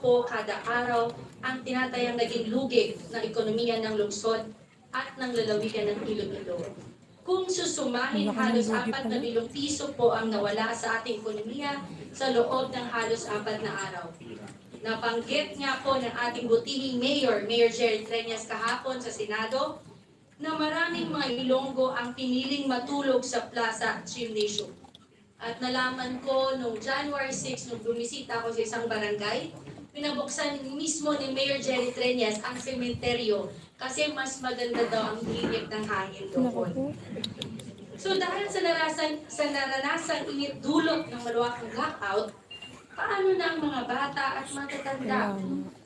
po kada araw ang tinatayang naging lugig ng ekonomiya ng lungsod at ng lalawigan ng Iloilo. Kung susumahin, halos 4 na bilyong piso po ang nawala sa ating ekonomiya sa loob ng halos 4 na araw. Nabanggit nga po ng ating butihing Mayor Jerry Treñas kahapon sa Senado, na maraming mga Ilonggo ang piniling matulog sa plaza at gymnasium. At nalaman ko noong January 6, nung bumisita ako sa isang barangay, pinabuksan mismo ni Mayor Jerry Treñas ang sementeryo kasi mas maganda daw ang init ng hangin doon. So dahil sa naranasang init dulot ng malawakang blackout, paano na ang mga bata at matatanda?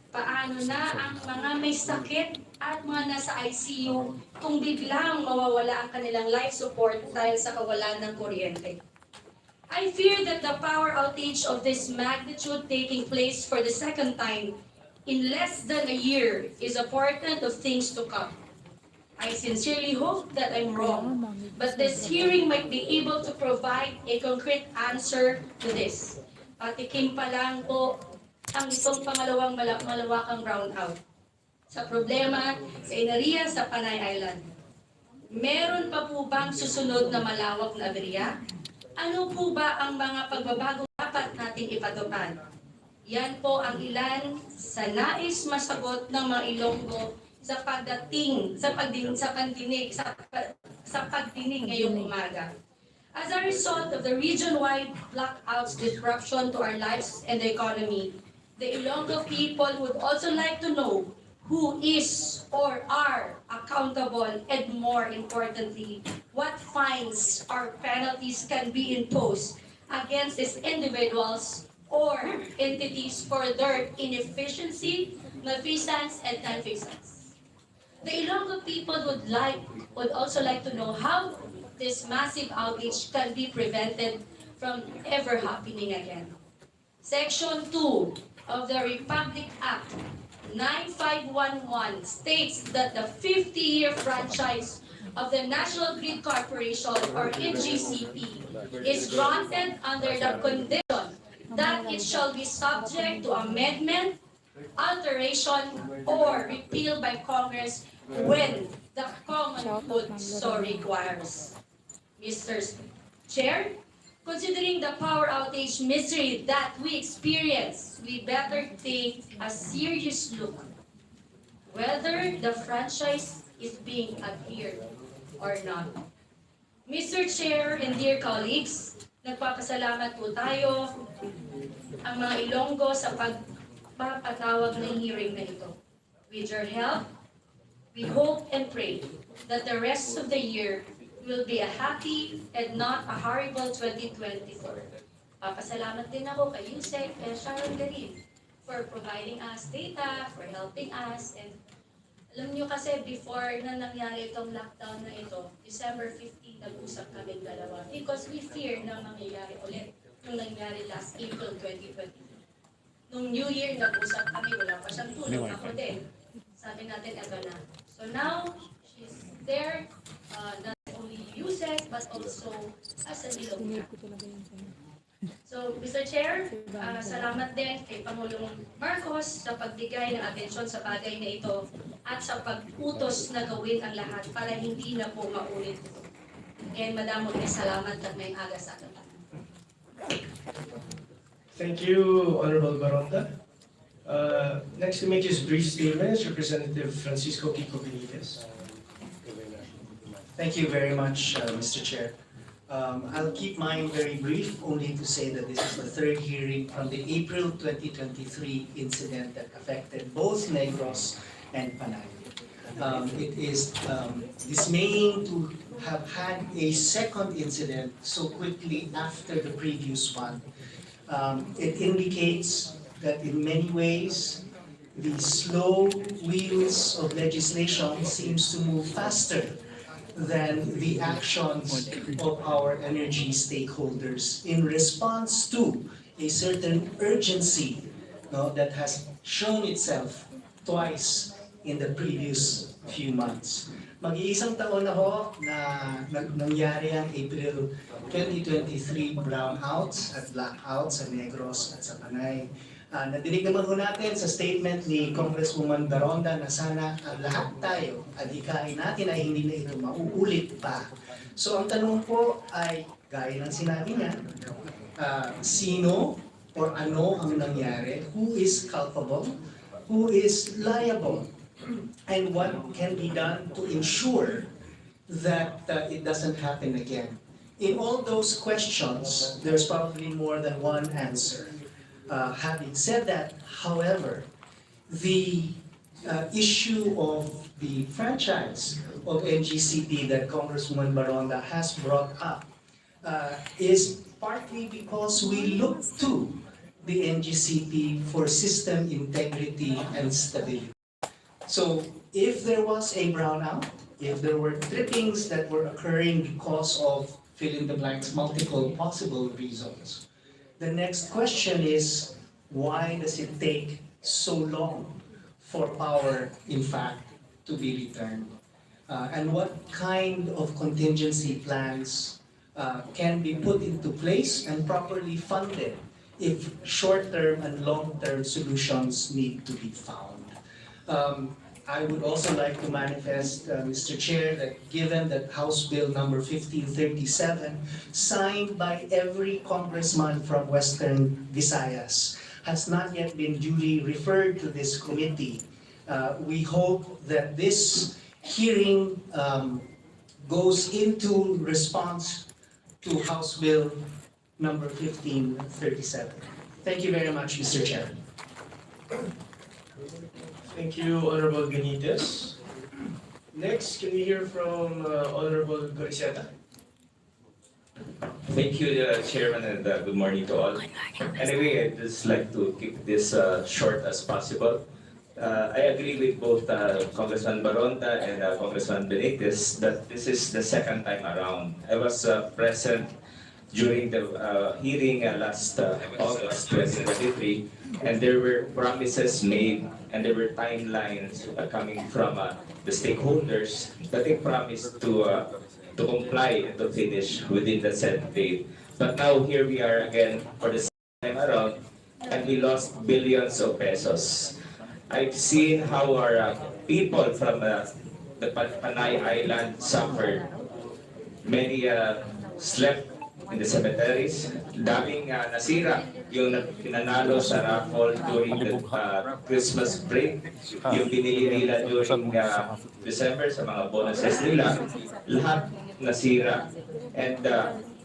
Paano na ang mga may sakit at mga nasa ICU kung biglang mawawala ang kanilang life support dahil sa kawalan ng kuryente? I fear that the power outage of this magnitude taking place for the second time in less than a year is a portent of things to come. I sincerely hope that I'm wrong, but this hearing might be able to provide a concrete answer to this. Patikim pa lang po ang itong pangalawang malawakang brownout sa problema sa Inaria sa Panay Island. Meron pa po bang susunod na malawak na aberya? Ano po ba ang mga pagbabago dapat nating ipatupad? Yan po ang ilan sa nais masagot ng mga Ilonggo sa pagdinig ngayong umaga. As a result of the region-wide blackouts disruption to our lives and the economy, the Ilonggo people would also like to know who is or are accountable, and more importantly, what fines or penalties can be imposed against these individuals or entities for their inefficiency, malfeasance, and malfeasance. The Ilonggo people would also like to know how this massive outage can be prevented from ever happening again. Section 2 of the Republic Act 9511 states that the 50-year franchise of the National Grid Corporation, or NGCP, is granted under the condition that it shall be subject to amendment, alteration, or repeal by Congress when the common good so requires. Mr. Chair, considering the power outage misery that we experience, we better take a serious look whether the franchise is being adhered or not. Mr. Chair and dear colleagues, nagpapasalamat po tayo ang mga Ilonggo sa pagpapatawag ng hearing na ito. With your help, we hope and pray that the rest of the year will be a happy and not a horrible 2024. Papasalamat din ako kay Yusek and Sharon Garin for providing us data, for helping us. And alam nyo kasi before na nangyari itong lockdown na ito, December 15, nag-usap kami dalawa because we fear na mangyayari ulit nung nangyari last April 2020. Nung New Year, nag-usap kami, wala pa siyang tulong. Ako din. Sabi natin, ito na. So now, she's there, not only Yusek, but also as a Ilonggo. So, Mr. Chair, salamat din kay Pangulong Marcos sa pagbigay ng atensyon sa bagay na ito at sa pag-utos na gawin ang lahat para hindi na po maulit ito. And madamog na salamat at may aga sa atin. Thank you, Honorable Baronda. Next to make his brief statement is Representative Francisco Kiko Benitez. Thank you very much, Mr. Chair. I'll keep mine very brief, only to say that this is the third hearing from the April 2023 incident that affected both Negros and Panay. It is dismaying to have had a second incident so quickly after the previous one. It indicates that in many ways, the slow wheels of legislation seems to move faster than the actions of our energy stakeholders in response to a certain urgency that has shown itself twice in the previous few months. Mag-iisang taon na ho na nangyari ang April 2023 brownouts at blackouts sa Negros at sa Panay. Nadinig naman ho natin sa statement ni Congresswoman Baronda na sana ang lahat tayo, adhikain natin ay hindi na ito mauulit pa. So ang tanong po ay, gaya ng sinabi niya, sino or ano ang nangyari, who is culpable, who is liable, and what can be done to ensure that it doesn't happen again. In all those questions, there's probably more than one answer. Having said that, however, the issue of the franchise of NGCP that Congresswoman Baronda has brought up is partly because we look to the NGCP for system integrity and stability. So if there was a brownout, if there were trippings that were occurring because of fill in the blanks, multiple possible reasons, the next question is, why does it take so long for power, in fact, to be returned? And what kind of contingency plans can be put into place and properly funded if short-term and long-term solutions need to be found? I would also like to manifest, Mr. Chair, that given that House Bill number 1537, signed by every congressman from Western Visayas, has not yet been duly referred to this committee, we hope that this hearing goes into response to House Bill number 1537. Thank you very much, Mr. Chair. Thank you, Honorable Benitez. Next, can we hear from Honorable Goriseta? Thank you, Chairman, and good morning to all. Anyway, I'd just like to keep this short as possible. I agree with both Congressman Baronda and Congressman Benitez that this is the second time around. I was present during the hearing last August 2023, and there were promises made and there were timelines coming from the stakeholders that they promised to comply and to finish within the set date. But now here we are again for the second time around, and we lost billions of pesos. I've seen how our people from the Panay Island suffered. Many slept in the cemeteries. Daming nasira yung pinanalo sa raffle during the Christmas break. Yung binili nila during December sa mga bonuses nila. Lahat nasira. And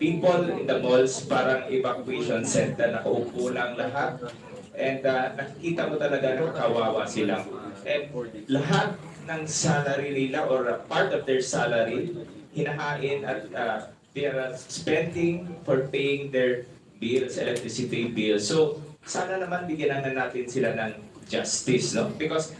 people in the malls, parang evacuation center, nakaupo lang lahat. And nakikita mo talaga na kawawa sila. And lahat ng salary nila or part of their salary, hinahain at they are spending for paying their bills, electricity bills. So, sana naman bigyan na natin sila ng justice, no? Because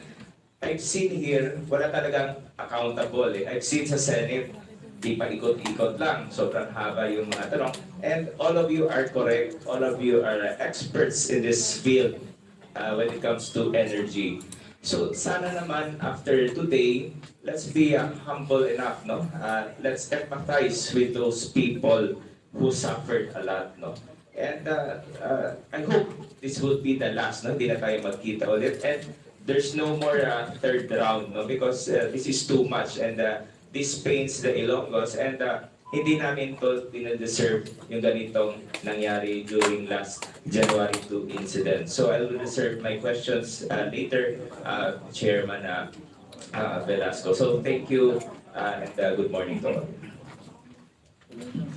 I've seen here, wala talagang accountable eh. I've seen sa Senate, di pa ikot-ikot lang. Sobrang haba yung mga tanong. And all of you are correct. All of you are experts in this field when it comes to energy. So, sana naman after today, let's be humble enough, no? Let's empathize with those people who suffered a lot, no? And I hope this will be the last, no? Hindi na tayo magkita ulit. And there's no more third round, no? Because this is too much and this pains the Ilonggos. And hindi namin to deserve yung ganitong nangyari during last January 2 incident. So I will reserve my questions later, Chairman Velasco. So thank you and good morning to all.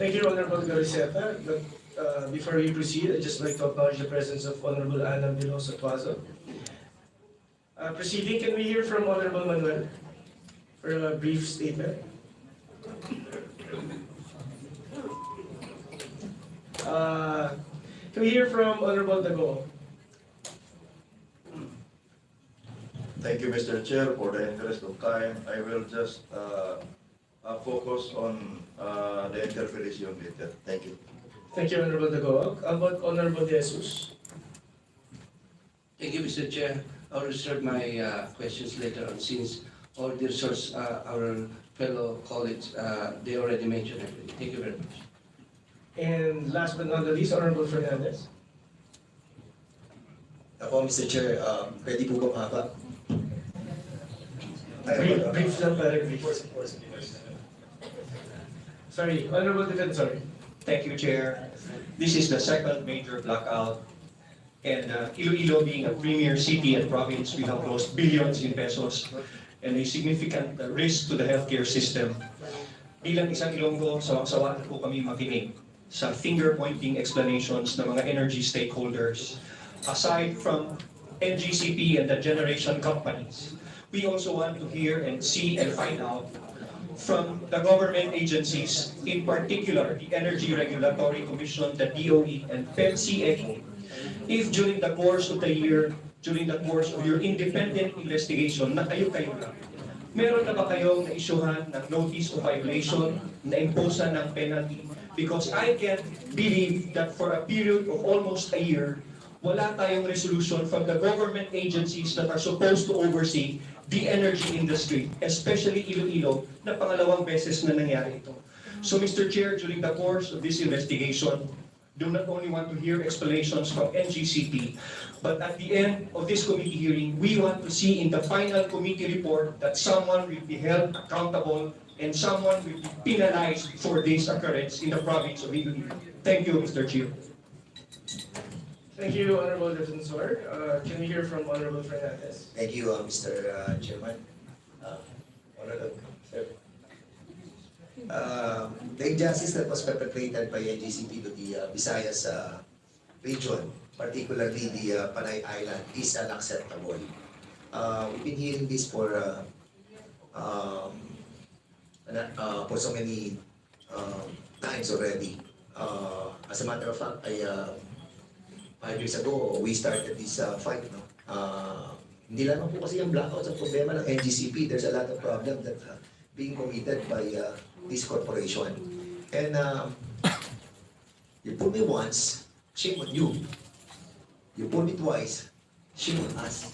Thank you, Honorable Goriseta. But before we proceed, I'd just like to acknowledge the presence of Honorable Ana Milosa Tuazo. Proceeding, can we hear from Honorable Manuel for a brief statement? Can we hear from Honorable Dago? Thank you, Mr. Chair. For the interest of time, I will just focus on the interpretation later. Thank you. Thank you, Honorable Dago. How about Honorable De Jesus? Thank you, Mr. Chair. I'll reserve my questions later on since all the resource, our fellow colleagues, they already mentioned everything. Thank you very much. And last but not the least, Honorable Fernandez. Ako, Mr. Chair, pwede po ba mahaba? Brief lang pare, brief. Of course. Sorry, Honorable Defensor. Thank you, Chair. This is the second major blackout, and Iloilo being a premier city and province, we have lost billions in pesos and a significant risk to the healthcare system. Bilang isang Ilonggo, sawang-sawa na po kami makinig sa finger-pointing explanations ng mga energy stakeholders. Aside from NGCP and the generation companies, we also want to hear and see and find out from the government agencies, in particular the Energy Regulatory Commission, the DOE, and PEMCECO, if during the course of the year, during the course of your independent investigation, na kayo-kayo lang, meron na ba kayong na-issuehan ng notice of violation, na-imposa ng penalty? Because I can't believe that for a period of almost a year, wala tayong resolution from the government agencies that are supposed to oversee the energy industry, especially Iloilo, na pangalawang beses na nangyari ito. So Mr. Chair, during the course of this investigation, do not only want to hear explanations from NGCP, but at the end of this committee hearing, we want to see in the final committee report that someone will be held accountable and someone will be penalized for this occurrence in the province of Iloilo. Thank you, Mr. Chair. Thank you, Honorable Defensor. Can we hear from Honorable Fernandez? Thank you, Mr. Chairman. Honorable Sir. The injustice that was perpetrated by NGCP to the Visayas region, particularly the Panay Island, is unacceptable. We've been hearing this for so many times already. As a matter of fact, 5 years ago, we started this fight. No? Hindi lang po kasi yung blackout sa problema ng NGCP. There's a lot of problems that being committed by this corporation. And you pull me once, shame on you. You pull me twice, shame on us.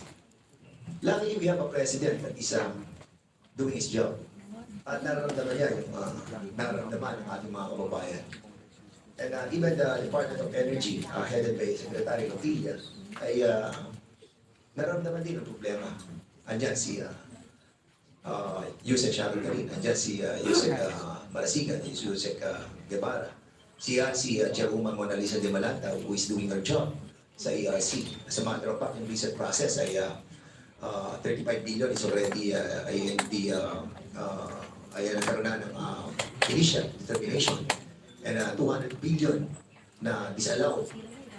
Luckily, we have a president that is doing his job. At nararamdaman niya yung nararamdaman ng ating mga kababayan. And even the Department of Energy, headed by Secretary Lopilla, ay nararamdaman din ang problema. Andyan si Yusek Sharon-Garin, andyan si Yusek Marasigan, Yusek Guevara, si Chairwoman Mona Lisa de Malanta, who is doing her job sa ERC. As a matter of fact, in recent process ay 35 billion is already ay nagkaroon na ng initial determination. And 200 billion na disallowed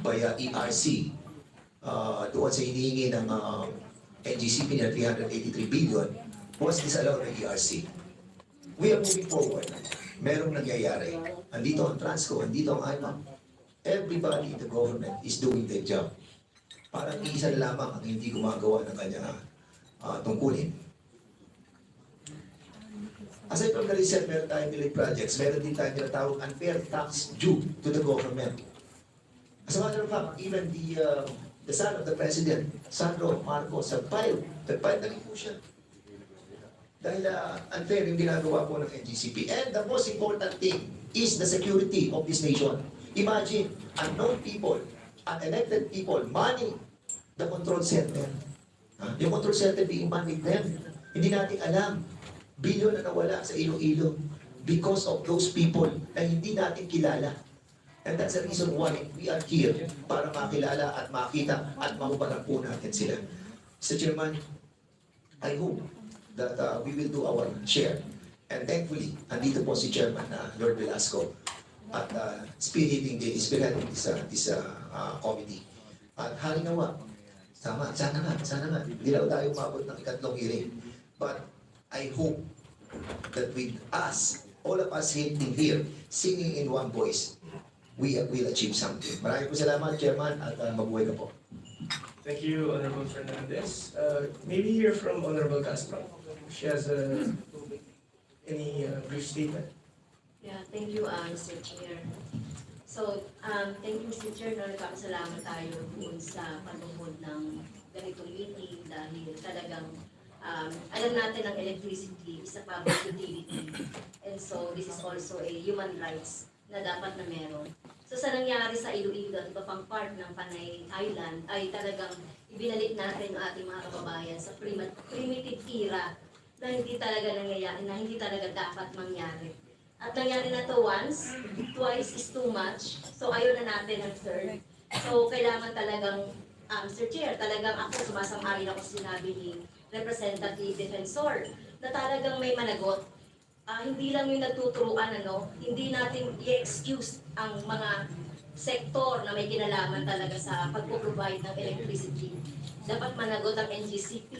by ERC doon sa hinihingi ng NGCP na 383 billion was disallowed by ERC. We are moving forward. Merong nangyayari. Andito ang Transco, andito ang IMAC. Everybody in the government is doing their job. Parang isa lamang ang hindi gumagawa ng kanyang tungkulin. Aside from the reset, meron tayong delayed projects, meron din tayong tinatawag unfair tax due to the government. As a matter of fact, even the son of the president, Sandro Marcos, nag-file na rin po siya. Dahil unfair yung ginagawa po ng NGCP. And the most important thing is the security of this nation. Imagine, unknown people, unelected people, manning the control center. Yung control center being managed them. Hindi natin alam. Bilyon na nawala sa Iloilo because of those people na hindi natin kilala. And that's the reason why we are here, para makilala at makita at mahubaran po natin sila. Mr. Chairman, I hope that we will do our share. And thankfully, andito po si Chairman Lord Velasco at spearheading this committee. At halinawa, sana nga, hindi lang tayo umabot ng ikatlong hearing. But I hope that with us, all of us sitting here, singing in one voice, we will achieve something. Maraming po salamat, Chairman, at mabuhay ka po. Thank you, Honorable Fernandez. Maybe hear from Honorable Castro. She has any brief statement. Yeah, thank you, Mr. Chair. So, thank you, Mr. Chair, na nagkakasalamat tayo dun sa panuhod ng ganitong meeting dahil talagang alam natin ang electricity is a public utility. And so, this is also a human rights na dapat na meron. So, So sa nangyari sa Iloilo at iba pang part ng Panay Island ay talagang ibinalik natin ang ating mga kababayan sa primitive era na hindi talaga nangyayari, na hindi talaga dapat mangyari. At nangyari na to once, twice is too much. So ayaw na natin ng third. So kailangan talagang, Mr. Chair, talagang ako sumasang-ayon ako sa sinabi ni Representative Defensor na talagang may managot. Hindi lang yung nagtuturuan, hindi natin i-excuse ang mga sektor na may kinalaman talaga sa pagpo-provide ng electricity. Dapat managot ang NGCP,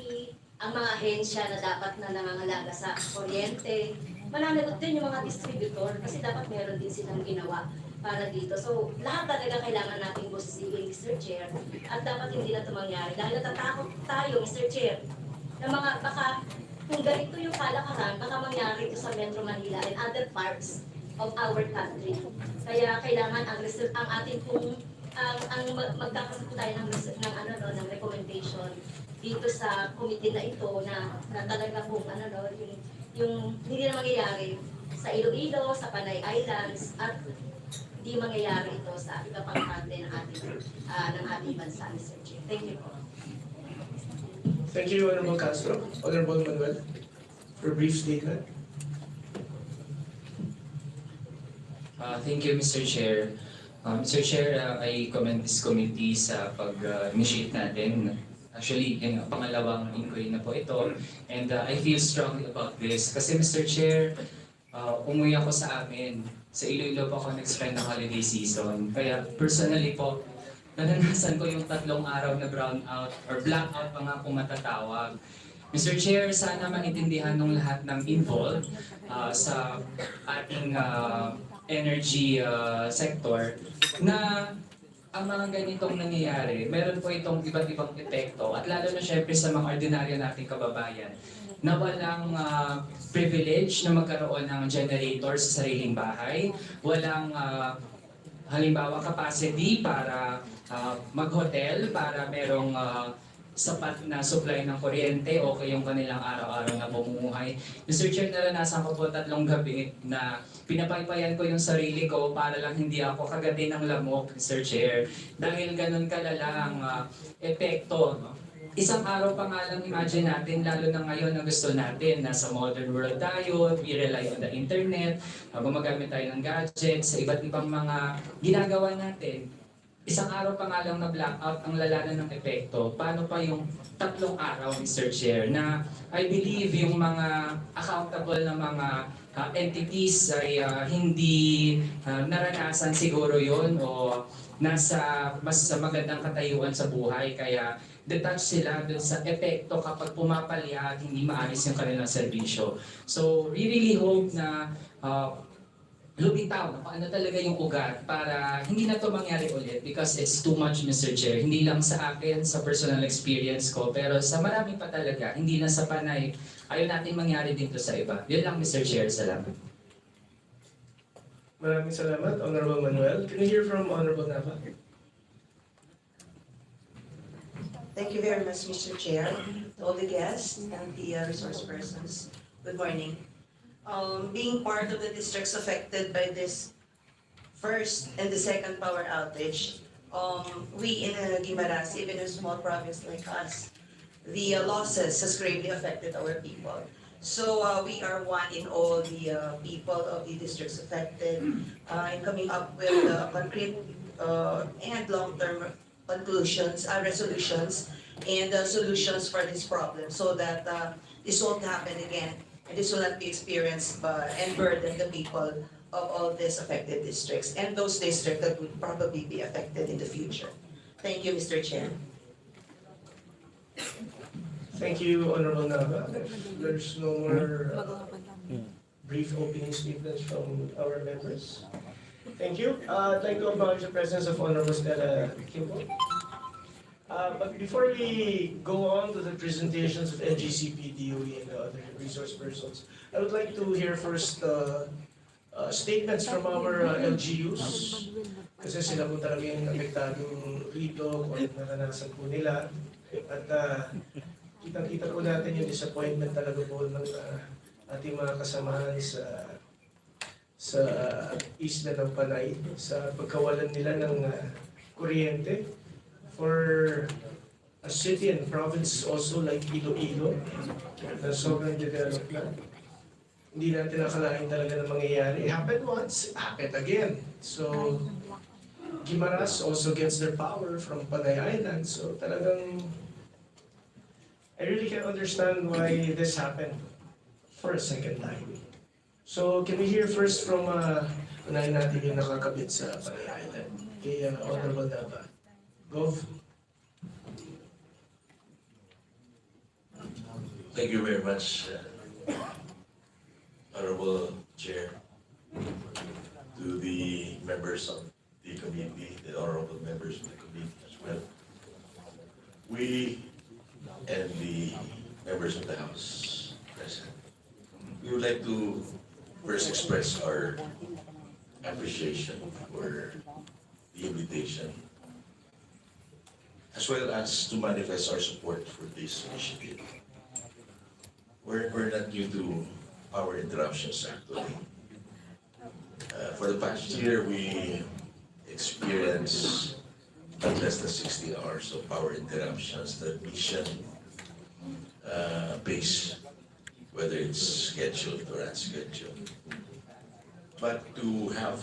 ang mga ahensya na dapat na nangangalaga sa kuryente. Mananagot din yung mga distributor kasi dapat meron din silang ginawa para dito. So, lahat talaga kailangan nating busisigin, Mr. Chair. At dapat hindi na ito mangyari. Dahil natatakot tayo, Mr. Chair, na baka kung ganito yung kalakaran, baka mangyari ito sa Metro Manila and other parts of our country. Kaya kailangan ang ating magkakaroon tayo ng recommendation dito sa committee na ito na talaga kung yung hindi na mangyayari sa Iloilo, sa Panay Islands, at hindi mangyayari ito sa iba pang parte ng ating bansa, Mr. Chair. Thank you po. Thank you, Honorable Castro. Honorable Manuel, for a brief statement. Thank you, Mr. Chair. Mr. Chair, I commend this committee sa pag-initiate natin. Actually, yung pangalawang inquiry na po ito. And I feel strongly about this. Kasi Mr. Chair, umuwi ako sa amin. Sa Iloilo po ako nag-spend ng holiday season. Kaya personally po, naranasan ko yung 3 araw na brownout or blackout pa nga kung matatawag. Mr. Chair, sana maintindihan ng lahat ng involved sa ating energy sector na ang mga ganitong nangyayari, meron po itong iba't ibang epekto at lalo na syempre sa mga ordinaryo nating kababayan na walang privilege na magkaroon ng generator sa sariling bahay, walang halimbawa capacity para mag-hotel, para merong sapat na supply ng kuryente o yung kanilang araw-araw na pamumuhay. Mr. Chair, naranasan ko po 3 gabi na pinapaypayan ko yung sarili ko para lang hindi ako kagati ng lamok, Mr. Chair. Dahil ganun kalalang epekto. No? Isang araw pa nga lang imagine natin, lalo na ngayon na gusto natin, nasa modern world tayo, we rely on the internet, gumagamit tayo ng gadgets, sa iba't ibang mga ginagawa natin. Isang araw pa nga lang na blackout ang lalanan ng epekto. Paano pa yung 3 araw, Mr. Chair, na I believe yung mga accountable na mga entities ay hindi naranasan siguro yon o nasa mas magandang katayuan sa buhay. Kaya detach sila dun sa epekto kapag pumapalya at hindi maayos yung kanilang serbisyo. So we really hope na lumitaw na paano talaga yung ugat para hindi na to mangyari ulit because it's too much, Mr. Chair. Hindi lang sa akin, sa personal experience ko, pero sa marami pa talaga, hindi na sa Panay. Ayaw natin mangyari dito sa iba. Yun lang, Mr. Chair. Salamat. Maraming salamat, Honorable Manuel. Can we hear from Honorable Nava? Thank you very much, Mr. Chair, to all the guests and the resource persons. Good morning. Being part of the districts affected by this first and the second power outage, we in Guimaras, even a small province like us, the losses has greatly affected our people. So we are one in all the people of the districts affected in coming up with concrete and long-term conclusions, resolutions, and solutions for this problem so that this won't happen again. And this will not be experienced and burden the people of all these affected districts and those districts that would probably be affected in the future. Thank you, Mr. Chair. Thank you, Honorable Nava. If there's no more brief opening statements from our members. Thank you. I'd like to acknowledge the presence of Honorable Stella Kimbo. But before we go on to the presentations of NGCP, DOE, and the other resource persons, I would like to hear first statements from our LGUs. Kasi sila po talaga yung apektado rito kung naranasan po nila. At kitang-kita po natin yung disappointment talaga po ng ating mga kasamahan sa isla ng Panay sa pagkawalan nila ng kuryente for a city and province also like Iloilo na sobrang developed na. Hindi natin nakalain talaga na mangyayari. It happened once, it happened again. So, Guimaras also gets their power from Panay Island. So talagang, I really can't understand why this happened for a second time. So can we hear first from, unahin natin yung nakakabit sa Panay Island, kay Honorable Nava. Gov. Thank you very much, Honorable Chair, to the members of the committee, the honorable members of the committee as well. We and the members of the House present, we would like to first express our appreciation for the invitation, as well as to manifest our support for this initiative. We're not new to power interruptions actually. For the past year, we experienced not less than 60 hours of power interruptions, transmission base, whether it's scheduled or unscheduled. But to have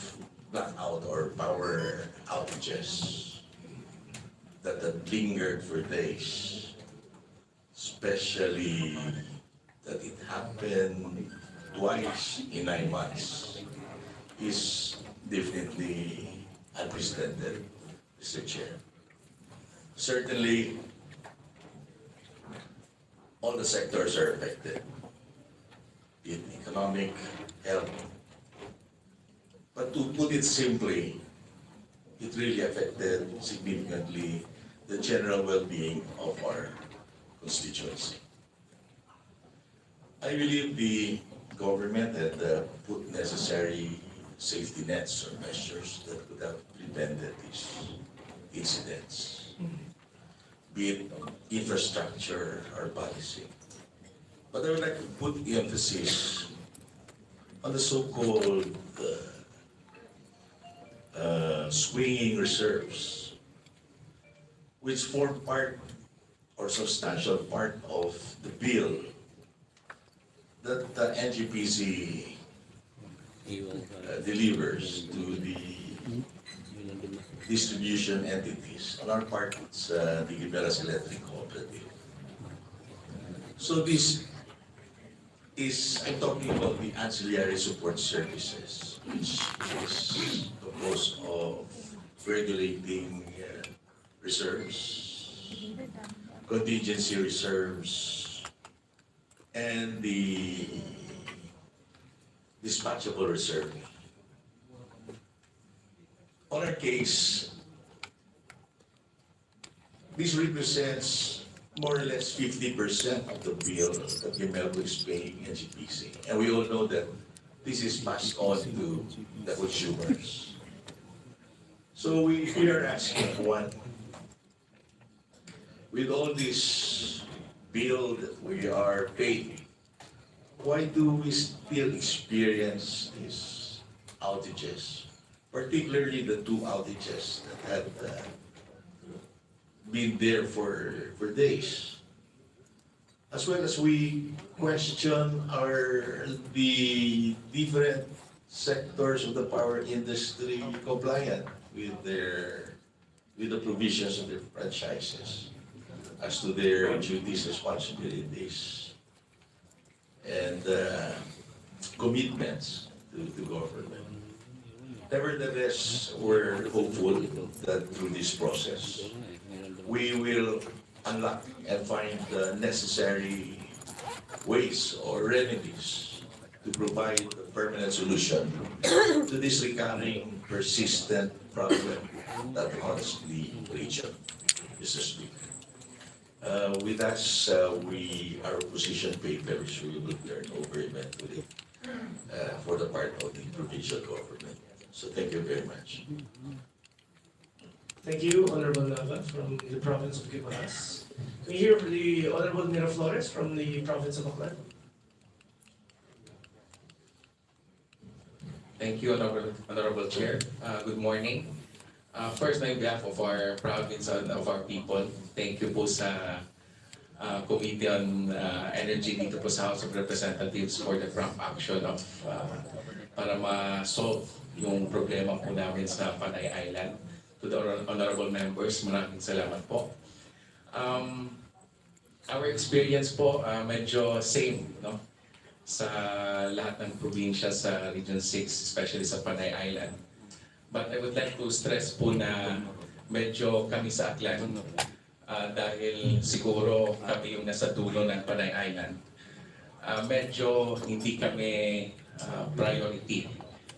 blackout or power outages that had lingered for days, especially that it happened twice in 9 months, is definitely unprecedented, Mr. Chair. Certainly, all the sectors are affected, be it economic, health. But to put it simply, it really affected significantly the general well-being of our constituency. I believe the government had put necessary safety nets or measures that could have prevented these incidents, be it infrastructure or policy. But I would like to put emphasis on the so-called swinging reserves, which form part or substantial part of the bill that the NGPC delivers to the distribution entities. On our part, it's the Guimaras Electric Cooperative. So this is, I'm talking about the ancillary support services, which is composed of regulating reserves, contingency reserves, and the dispatchable reserve. On our case, this represents more or less 50% of the bill that Guimaras is paying NGPC. And we all know that this is passed on to the consumers. So we are asking one, with all this bill that we are paying, why do we still experience these outages? Particularly the two outages that have been there for days. As well as we question the different sectors of the power industry compliant with the provisions of their franchises as to their duties, responsibilities, and commitments to government. Nevertheless, we're hopeful that through this process, we will unlock and find the necessary ways or remedies to provide a permanent solution to this recurring, persistent problem that haunts the region, Mr. Speaker. With us, our position papers, we will turn over eventually for the part of the provincial government. So thank you very much. Thank you, Honorable Nava from the province of Guimaras. We hear the Honorable Miraflores from the province of Aklan. Thank you, Honorable Chair. Good morning. First, on behalf of our province and of our people, thank you po sa Committee on Energy dito po sa House of Representatives for the prompt action of para ma-solve yung problema po namin sa Panay Island. To the honorable members, maraming salamat po. Our experience po medyo same, no? Sa lahat ng probinsya sa Region 6, especially sa Panay Island. But I would like to stress po na medyo kami sa Aklan, dahil siguro kami yung nasa dulo ng Panay Island. Medyo hindi kami priority,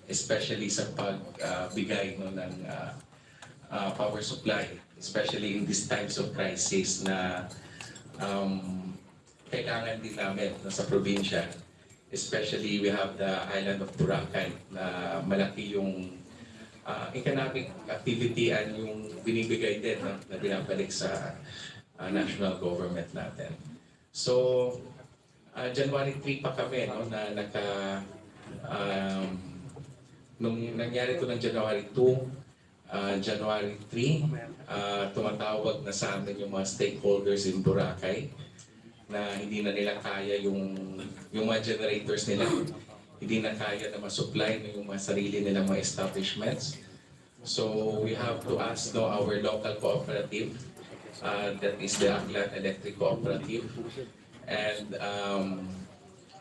especially sa pagbigay ng power supply, especially in these times of crisis na kailangan din namin sa probinsya. Especially we have the island of Boracay na malaki yung economic activity and yung binibigay din na binabalik sa national government natin. So, January 3 pa kami na nung nangyari ito ng January 2, January 3, tumatawag na sa amin yung mga stakeholders in Boracay na hindi na nila kaya yung mga generators nila, hindi na kaya na ma-supply yung mga sarili nilang mga establishments. So we have to ask our local cooperative, that is the Aklan Electric Cooperative, and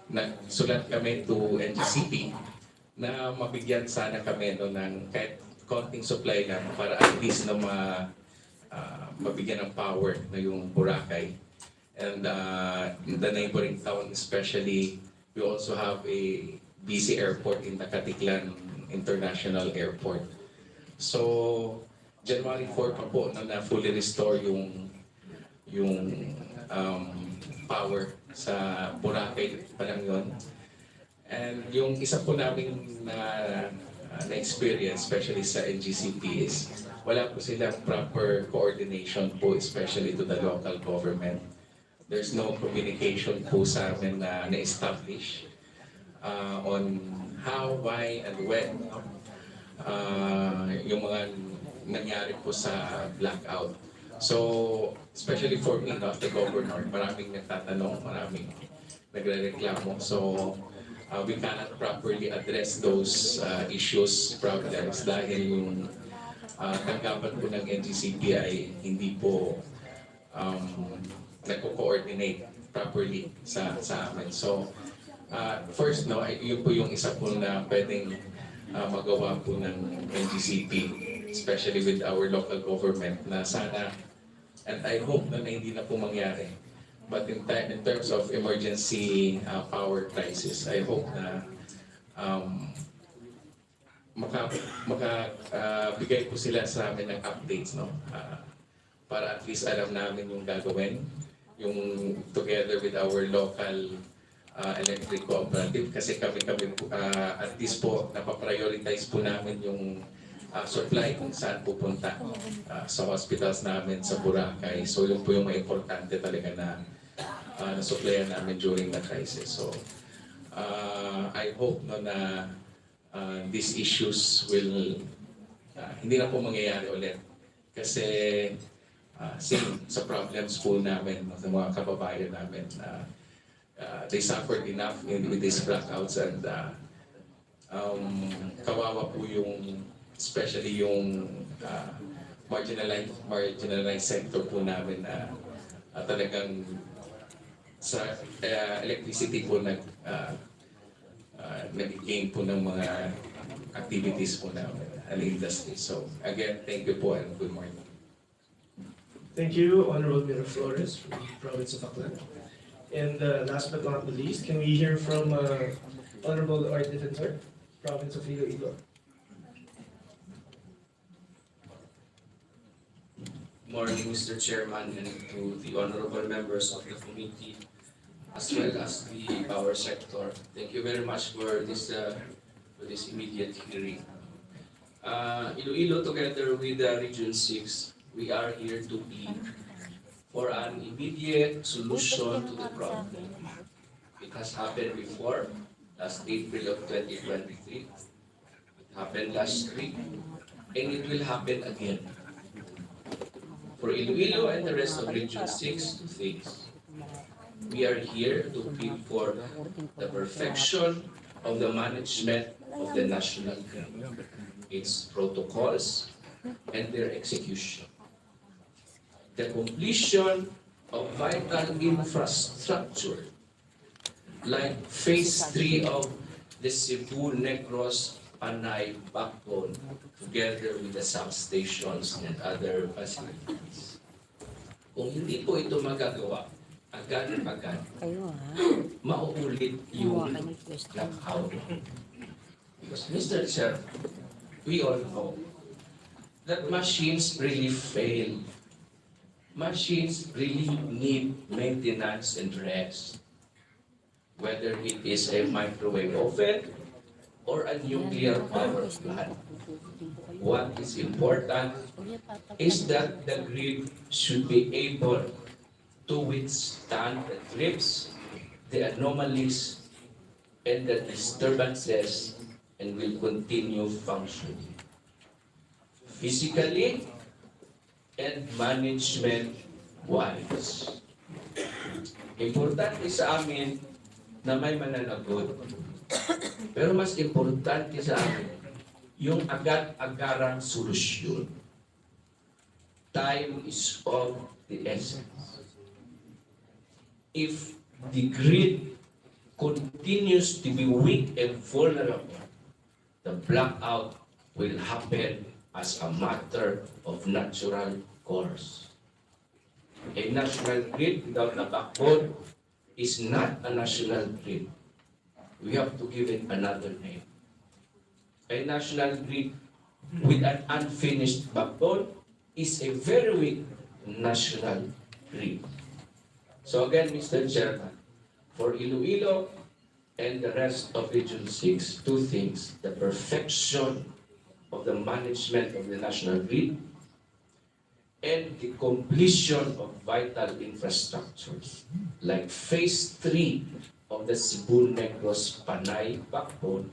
nagsulat kami to NGCP na mabigyan sana kami ng kahit konting supply lang para at least na mabigyan ng power na yung Boracay. And in the neighboring town especially, we also have a busy airport in the Caticlan International Airport. So, January 4 pa po na fully restore yung power sa Boracay pa lang yun. And yung isa po namin na-experience, especially sa NGCP, is wala po silang proper coordination po, especially to the local government. There's no communication po sa amin na na-establish on how, why, and when yung mga nangyari po sa blackout. So, especially for me, not the governor, maraming nagtatanong, maraming nagre-reklamo. So, we cannot properly address those issues, problems, dahil yung tanggapan po ng NGCP ay hindi po nagko-coordinate properly sa amin. So, first, yun po yung isa po na pwedeng magawa po ng NGCP, especially with our local government, na sana, and I hope na hindi na po mangyari. But in terms of emergency power crisis, I hope na makabigay po sila sa amin ng updates, no? Para at least alam namin yung gagawin, yung together with our local electric cooperative, kasi kami at least po napaprioritize po namin yung supply kung saan pupunta sa hospitals namin sa Boracay. So yun po yung mga importante talaga na na-supplyan namin during the crisis. So I hope na these issues will hindi na po mangyayari ulit. Kasi same sa problems po namin, sa mga kababayan namin, they suffered enough with these blackouts, and kawawa po yung, especially yung marginalized sector po namin na talagang sa electricity po nag-gain po ng mga activities po namin and industry. So again, thank you po and good morning. Thank you, Honorable Mayor Flores from the province of Aklan. And last but not the least, can we hear from Honorable Art Defensor, province of Iloilo? Morning, Mr. Chairman, and to the honorable members of the committee, as well as the power sector. Thank you very much for this immediate hearing. Iloilo, together with Region 6, we are here to plead for an immediate solution to the problem. It has happened before, last April of 2023. happened last week, and it will happen again. For Iloilo and the rest of Region 6, two things. We are here to plead for the perfection of the management of the national grid, its protocols, and their execution. The completion of vital infrastructure like Phase 3 of the Cebu Negros Panay backbone together with the substations and other facilities. Kung hindi po ito magagawa, agad-agad, mauulit yung blackout. Because Mr. Chair, we all know that machines really fail. Machines really need maintenance and rest. Whether it is a microwave oven or a nuclear power plant. What is important is that the grid should be able to withstand the trips, the anomalies, and the disturbances, and will continue functioning. Physically and management-wise. Importante sa amin na may mananagot. Pero mas importante sa amin, yung agad-agarang solusyon. Time is of the essence. If the grid continues to be weak and vulnerable, the blackout will happen as a matter of natural course. A national grid without a backbone is not a national grid. We have to give it another name. A national grid with an unfinished backbone is a very weak national grid. So again, Mr. Chairman, for Iloilo and the rest of Region 6, two things: the perfection of the management of the national grid and the completion of vital infrastructures like Phase 3 of the Cebu Negros Panay backbone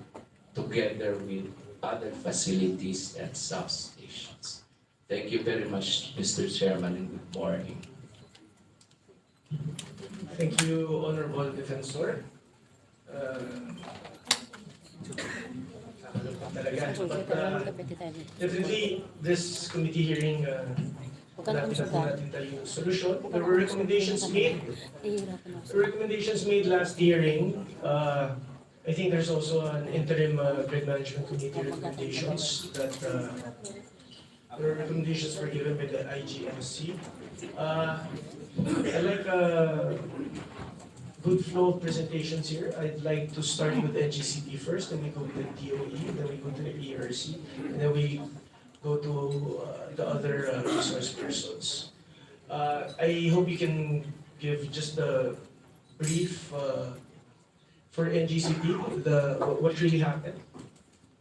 together with other facilities and substations. Thank you very much, Mr. Chairman, and good morning. Thank you, Honorable Defensor. Definitely, this committee hearing, natin yung solution. There were recommendations made. Last hearing. I think there's also an interim grid management committee recommendations that the recommendations were given by the IGMC. I like good flow of presentations here. I'd like to start with the NGCP first, then we go to the DOE, then we go to the ERC, and then we go to the other resource persons. I hope you can give just a brief for NGCP, what really happened.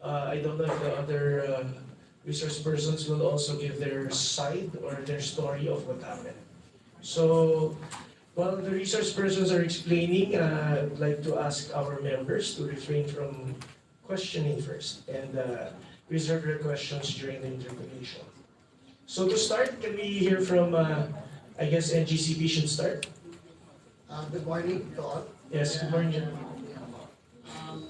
I don't know if the other resource persons will also give their side or their story of what happened. So, while the resource persons are explaining, I'd like to ask our members to refrain from questioning first and reserve your questions during the interpellation. So to start, can we hear from, I guess NGCP should start? Good morning to all. Yes, good morning.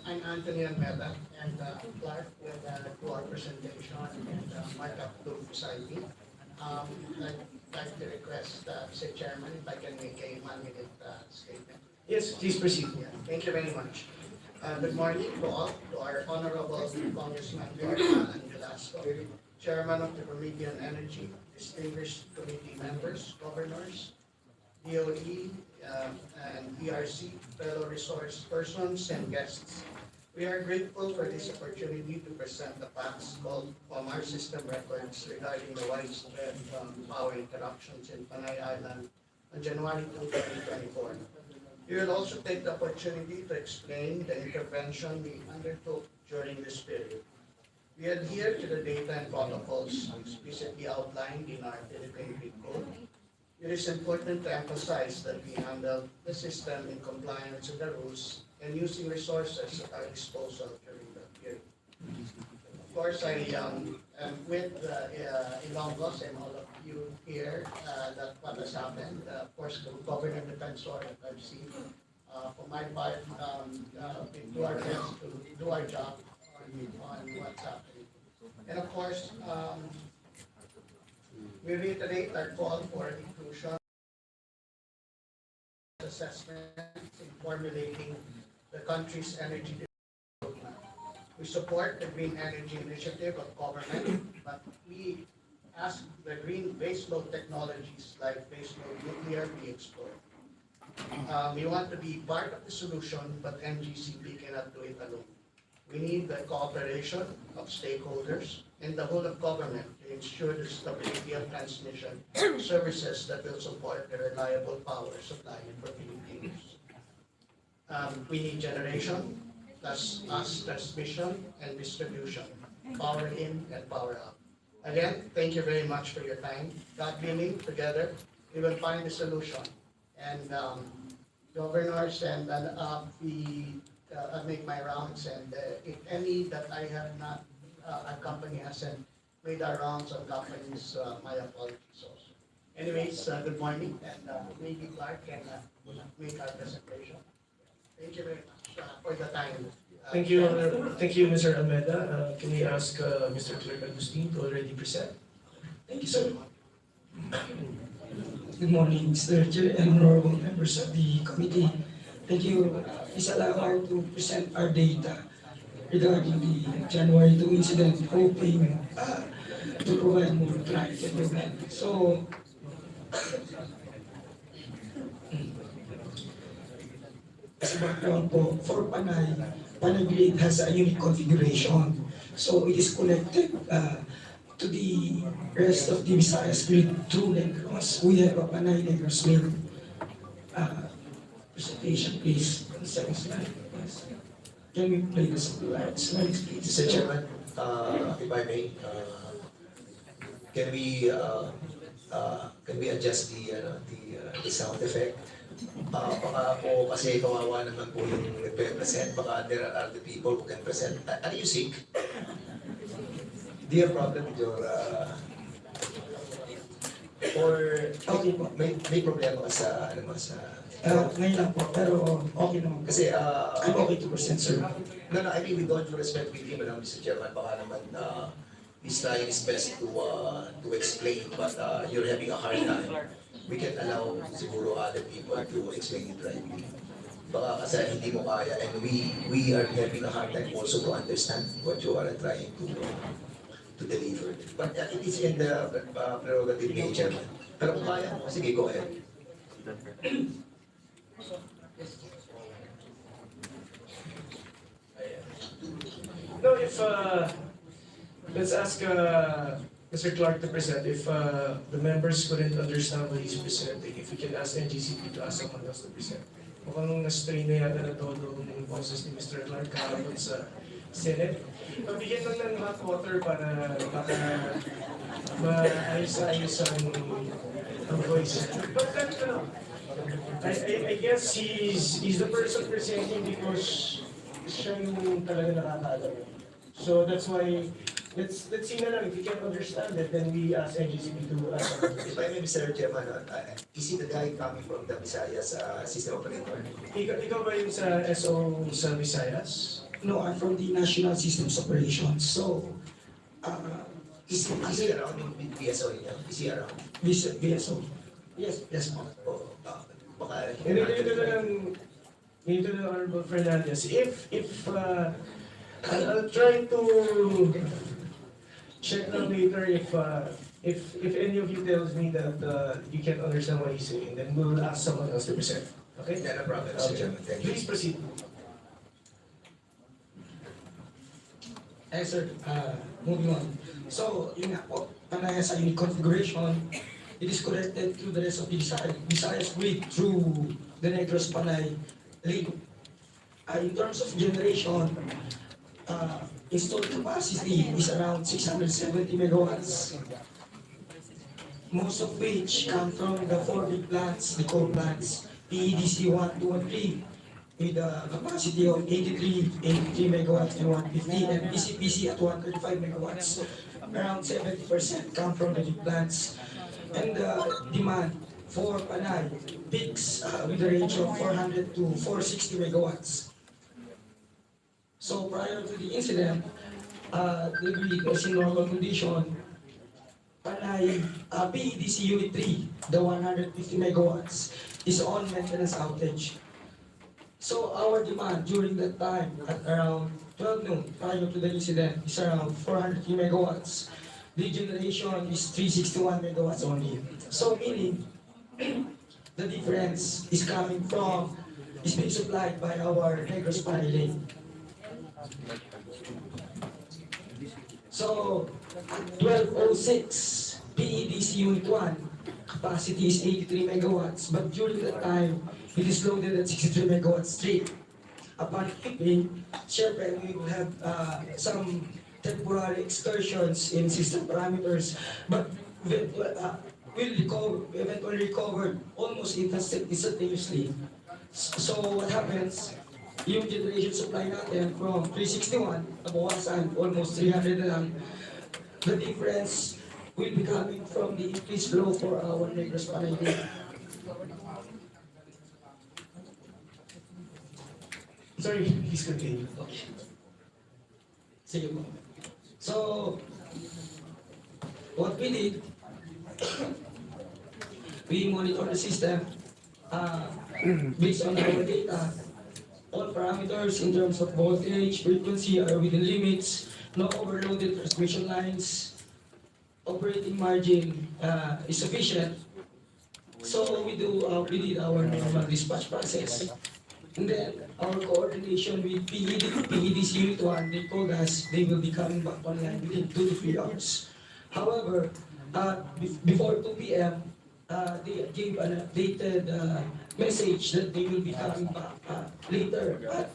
I'm Anthony Almeda and Clark with our presentation and markup to society. I'd like to request, Mr. Chairman, if I can make a 1-minute statement. Yes, please proceed. Yeah, thank you very much. Good morning to all, to our Honorable Congressman and Velasco, Chairman of the Committee on Energy, distinguished committee members, governors, DOE, and ERC, fellow resource persons, and guests. We are grateful for this opportunity to present the facts called our system records regarding the widespread power interruptions in Panay Island on January 2, 2024. We will also take the opportunity to explain the intervention we undertook during this period. We adhere to the data and protocols explicitly outlined in our Philippine Grid Code. It is important to emphasize that we handle the system in compliance with the rules and using resources at our disposal during that period. course, I am with Ilonggos and all of you here that what has happened. Of course, the Governor Defensor that I've seen. For my part, we do our best to do our job on what's happening. And of course, we reiterate our call for inclusion assessments in formulating the country's energy roadmap. We support the green energy initiative of government, but we ask the green baseload technologies like baseload nuclear be explored. We want to be part of the solution, but NGCP cannot do it alone. We need the cooperation of stakeholders and the whole of government to ensure the stability of transmission services that will support the reliable power supply for Filipinos. We need generation, plus us transmission and distribution, power in and power out. Again, thank you very much for your time. God willing, together, we will find a solution. And governors and I make my rounds, and if any that I have not, our company hasn't made our rounds on companies, my apologies also. Anyways, good morning, and maybe Clark can make our presentation. Thank you very much for the time. Thank you, Mr. Almeida. Can we ask Mr. Clerk Agustin to already present? Thank you, sir. Good morning, Mr. Chair and honorable members of the committee. Thank you, Ms. Alakar, to present our data regarding the January 2 incident, hoping to provide more clarity and event. So, as a background po, for Panay, Panay grid has a unique configuration. So it is connected to the rest of the Visayas grid through Negros. We have a Panay Negros main presentation, please. On the second slide. Yes. Can we play the slides, please? Mr. Chairman, if I may, can we adjust the sound effect? Baka po kasi kawawa naman po yung nagpe-present, baka there are other people who can present. Are you sick? Do you have problem with your or Okay po. may problema ka sa sa Ngayon lang po, pero okay naman. kasi I'm okay to present, sir. no, I mean, with all due respect with him, Mr. Chairman, baka naman he's trying his best to explain, but you're having a hard time. We can allow siguro other people to explain it right. Baka kasi hindi mo kaya, and we are having a hard time also to understand what you are trying to deliver. But it is in the prerogative ni Chairman. Pero kung kaya mo, sige, go ahead. No, if let's ask Mr. Clark to present. If the members couldn't understand what he's presenting, if we can ask NGCP to ask someone else to present. Mukhang na-strain na yata na todo yung boses ni Mr. Clark kahapon sa Senate. Pabigyan lang ng hot water para maayos-ayos ang voice. But I guess he's the person presenting because siya yung talaga nakakaalam. So that's why, let's see na lang, if you can understand it, then we ask NGCP to ask. If I may, Mr. Chairman, is he the guy coming from the Visayas system operator? Ikaw ba yung sa SO sa Visayas? No, I'm from the National Systems Operations. So, Is he around in BSO niya? Is he around? VSO. Yes, yes po. Baka Ganito na Honorable Fernandez, if I'll try to check out later if any of you tells me that you can't understand what he's saying, then we'll ask someone else to present. Okay? no problem, Mr. Chairman. Thank you. Please proceed. Yes, sir. Moving on. So, yun nga po, Panay has a unique configuration. It is connected to the rest of the Visayas grid through the Negros Panay link. In terms of generation, installed capacity is around 670 megawatts, most of which come from the 4 big plants, the coal plants, PEDC 1, 2, and 3, with a capacity of 83 megawatts and 150, and PCPC at 135 megawatts. Around 70% come from the big plants. And the demand for Panay peaks with a range of 400 to 460 megawatts. So prior to the incident, the grid was in normal condition. Panay PEDC Unit 3, the 150 megawatts, is on maintenance outage. So our demand during that time at around 12 noon prior to the incident is around 403 megawatts. The generation is 361 megawatts only. So meaning the difference is coming from, is being supplied by our Negros Panay. So at 12:06 PEDC Unit 1, capacity is 83 megawatts, but during that time, it is loaded at 63 megawatts straight. Upon keeping, syempre, we will have some temporary excursions in system parameters, but will eventually recover almost instantaneously. So what happens, yung generation supply natin from 361, nabawasan almost 300 na lang. The difference will be coming from the increased flow for our Negros Panay. Sorry, please continue. Okay. Sige po. So, what we did, we monitor the system based on our data. All parameters in terms of voltage, frequency are within limits, no overloaded transmission lines, operating margin is sufficient. So we did our normal dispatch process. And then our coordination with PEDC Unit 1, they told us they will be coming back online within 2 to 3 hours. However, before 2 p.m., they gave an updated message that they will be coming back later at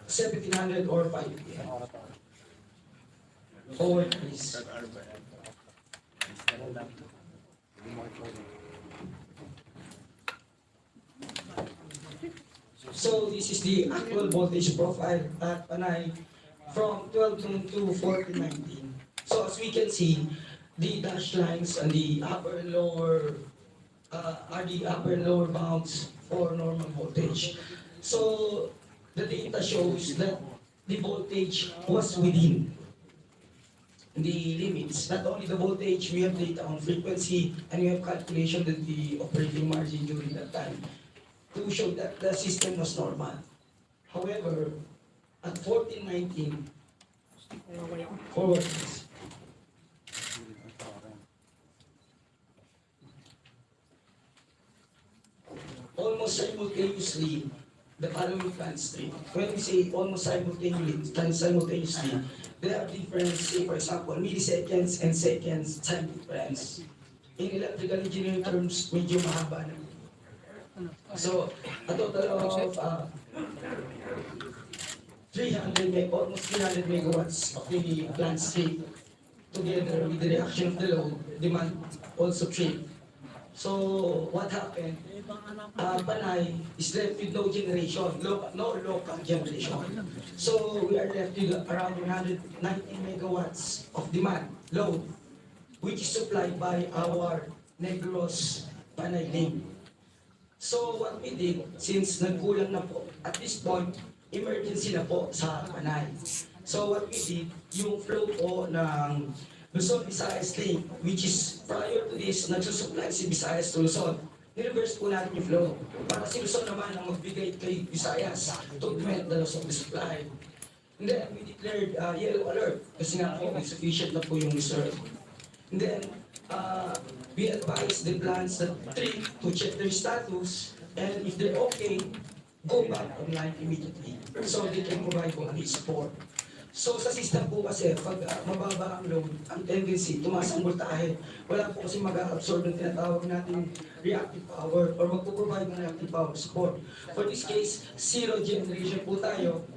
1700 or 5 p.m. Forward, please. So this is the actual voltage profile at Panay from 12 noon to 14:19. So as we can see, the dash lines and the upper and lower are the upper and lower bounds for normal voltage. So the data shows that the voltage was within the limits. Not only the voltage, we have data on frequency and we have calculation that the operating margin during that time to show that the system was normal. However, at 14:19, forward please. Almost simultaneously, the following plants stream. When we say almost simultaneously, there are difference, say for example, milliseconds and seconds time difference. In electrical engineering terms, medyo mahaba na. So, a total of almost 300 megawatts of the plant stream together with the reaction of the load, demand also trip. So, what happened? Panay is left with no generation, no local generation. So, we are left with around 190 megawatts of demand, load, which is supplied by our Negros Panay link. So, what we did, since nagkulang na po, at this point, emergency na po sa Panay. So, what we did, yung flow po ng Luzon, Visayas link, which is prior to this, nagsusupply si Visayas to Luzon. Nireverse po natin yung flow para si Luzon naman ang magbigay kay Visayas to prevent the loss of the supply. And then we declared yellow alert kasi nga po insufficient na po yung reserve. And then we advise the plants that trip to check their status and if they're okay, go back online immediately so they can provide complete support. So sa system po kasi, pag mababa ang load, ang tendency, tumaas ang voltahe, wala po kasi mag-absorb ng tinatawag natin reactive power or magpo-provide ng reactive power support. For this case, zero generation po tayo.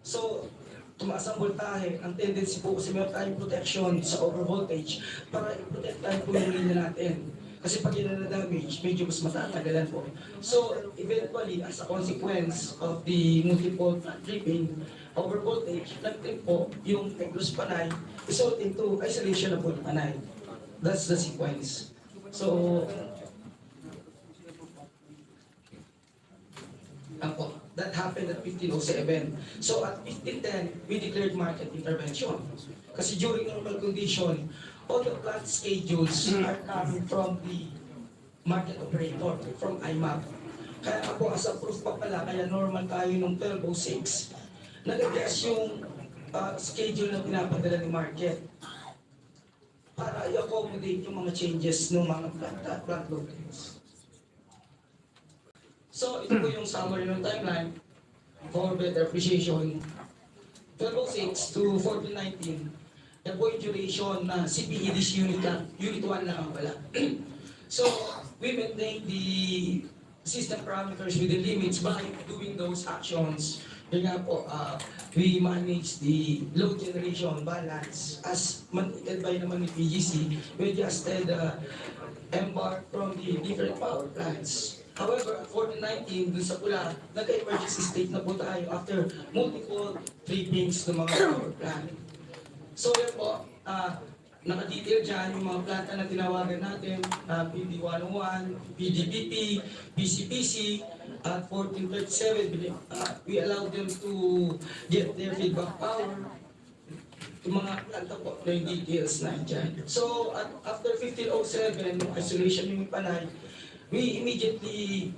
So, tumaas ang voltahe, ang tendency po kasi meron tayong protection sa overvoltage para i-protect tayo po yung linya natin. Kasi pag yun na-damage, medyo mas matatagalan po. So, eventually, as a consequence of the multiple tripping, over voltage, nag-trip po yung Negros Panay, resulting to isolation of Panay. That's the sequence. So, that happened at 1507. So at 1510, we declared market intervention. Kasi during normal condition, all the plant schedules are coming from the market operator, from IMAP. Kaya ako as a proof pa pala, kaya normal tayo nung 1206, nag-adjust yung schedule na pinapadala ng market para i-accommodate yung mga changes ng mga plant loadings. So, ito po yung summary ng timeline for better appreciation. 1206 to 1419, yan po yung duration na CPED's unit 1 lang ang pala. So, we maintain the system parameters within limits by doing those actions. Yun nga po, we manage the load generation balance as mandated by naman ni PGC. We adjusted embark from the different power plants. However, at 1419, dun sa pula, nagka-emergency state na po tayo after multiple trippings ng mga power plant. So yan po, naka-detail dyan yung mga planta na tinawagan natin, PD101, PDPP, PCPC, at 1437, we allow them to get their feedback power. Yung mga planta po na yung details na dyan. So, after 1507, isolation yung Panay, we immediately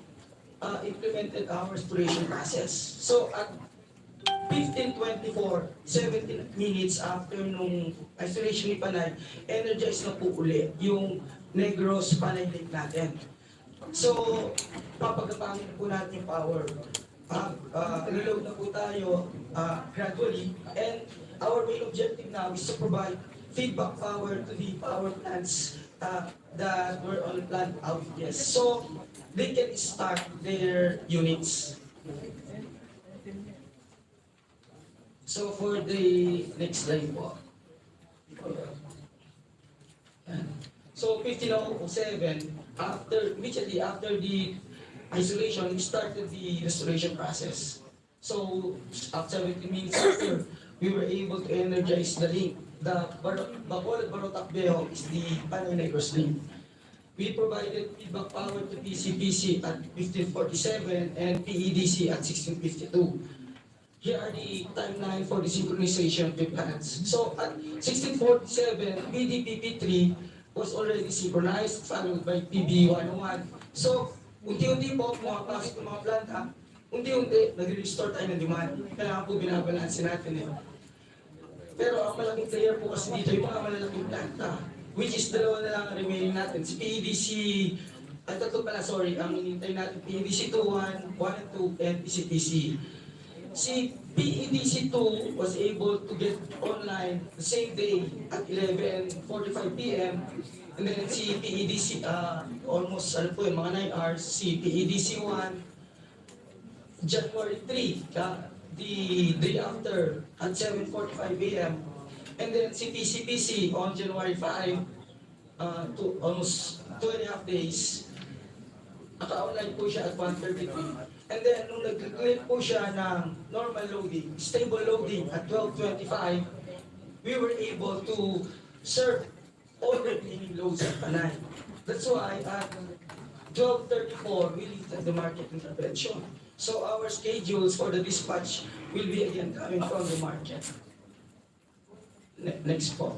implemented our restoration process. So at 15:24, 17 minutes after nung isolation ni Panay, energized na po uli yung Negros Panay Lake natin. So, papagapangin na po natin yung power. Reload na po tayo gradually, and our main objective now is to provide feedback power to the power plants that were on plant outages. So, they can start their units. So, for the next slide po. So, 1507, immediately after the isolation, we started the restoration process. So, after 17 minutes after, we were able to energize the link. The Bacolod Barotakbeo is the Panay Negros link. We provided feedback power to PCPC at 1547 and PEDC at 1652. Here are the timeline for the synchronization of the plants. So at 1647, PDPP3 was already synchronized, followed by PB101. So unti-unti po pumapasok ng mga planta, unti-unti nag-restore tayo ng demand. Kailangan po binabalansin natin Pero ang malaking player po kasi dito yung mga malalaking planta, which is dalawa na lang ang remaining natin. Si PEDC, ang inintay natin, PEDC 2, 1 and 2, and PCPC. Si PEDC 2 was able to get online the same day at 11:45 p.m. And then si PEDC, almost, mga 9 hours, si PEDC 1, January 3, the day after at 7:45 a.m. And then si PCPC on January 5, to almost 2.5 days, naka-online po siya at 1:33. And then nung nag-click po siya ng normal loading, stable loading at 12:25, we were able to serve all the remaining loads at Panay. That's why at 12:34, we lifted the market intervention. So our schedules for the dispatch will be again coming from the market. Next po.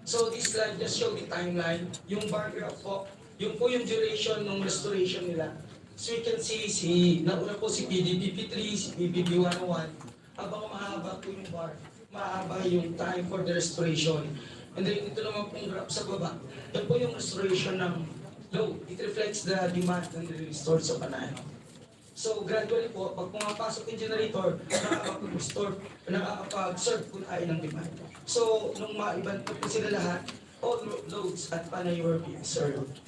So this slide just show the timeline. Yung bar graph po, yung po yung duration ng restoration nila. So you can see, nauna po si PDPP3, si PBB101. Habang mahaba po yung bar, mahaba yung time for the restoration. And then ito naman pong graph sa baba. Yan po yung restoration ng load. It reflects the demand and the restore sa Panay. So gradually po, pag pumapasok yung generator, nakakapag-serve po tayo ng demand. So nung maiban po sila lahat, all loads at Panay were being served.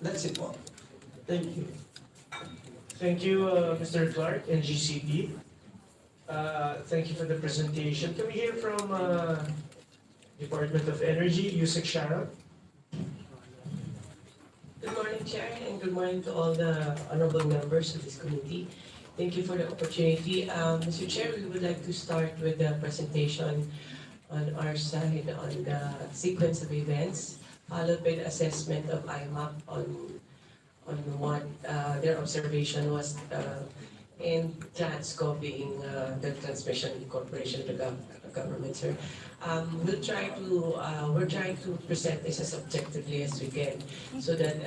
That's it po. Thank you. Thank you, Mr. Clark and GCP. Thank you for the presentation. Can we hear from Department of Energy, Yusek Shara. Good morning, Chair, and good morning to all the honorable members of this committee. Thank you for the opportunity. Mr. Chair, we would like to start with the presentation on our side on the sequence of events, followed by the assessment of IMAP on what their observation was in TRANSCO being the transmission corporation of the government, sir. We're trying to present this as objectively as we can so that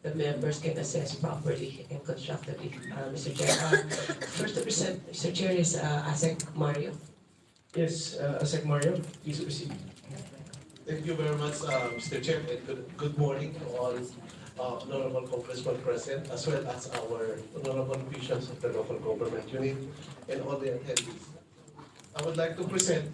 the members can assess properly and constructively. Mr. Chair, first to present, Mr. Chair, is ASEC Mario. Yes, ASEC Mario, please proceed. Thank you very much, Mr. Chair, and good morning to all honorable congressmen present, as well as our honorable officials of the local government unit and all the attendees. I would like to present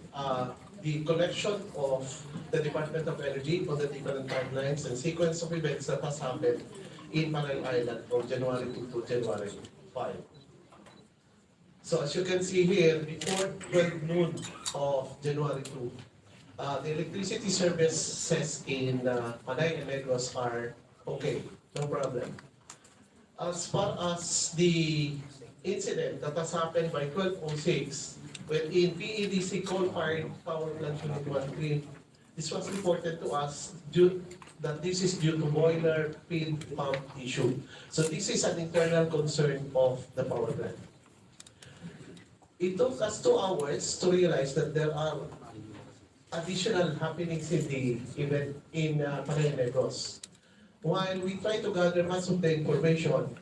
the collection of the Department of Energy on the different timelines and sequence of events that has happened in Panay Island from January 2 to January 5. So as you can see here, before 12 noon of January 2, the electricity services in Panay and Negros are okay, no problem. As far as the incident that has happened by 12:06, when in PEDC coal-fired power plant unit 1 this was reported to us that this is due to boiler pin pump issue. So this is an internal concern of the power plant. It took us 2 hours to realize that there are additional happenings in the event in Panay Negros. While we try to gather much of the information,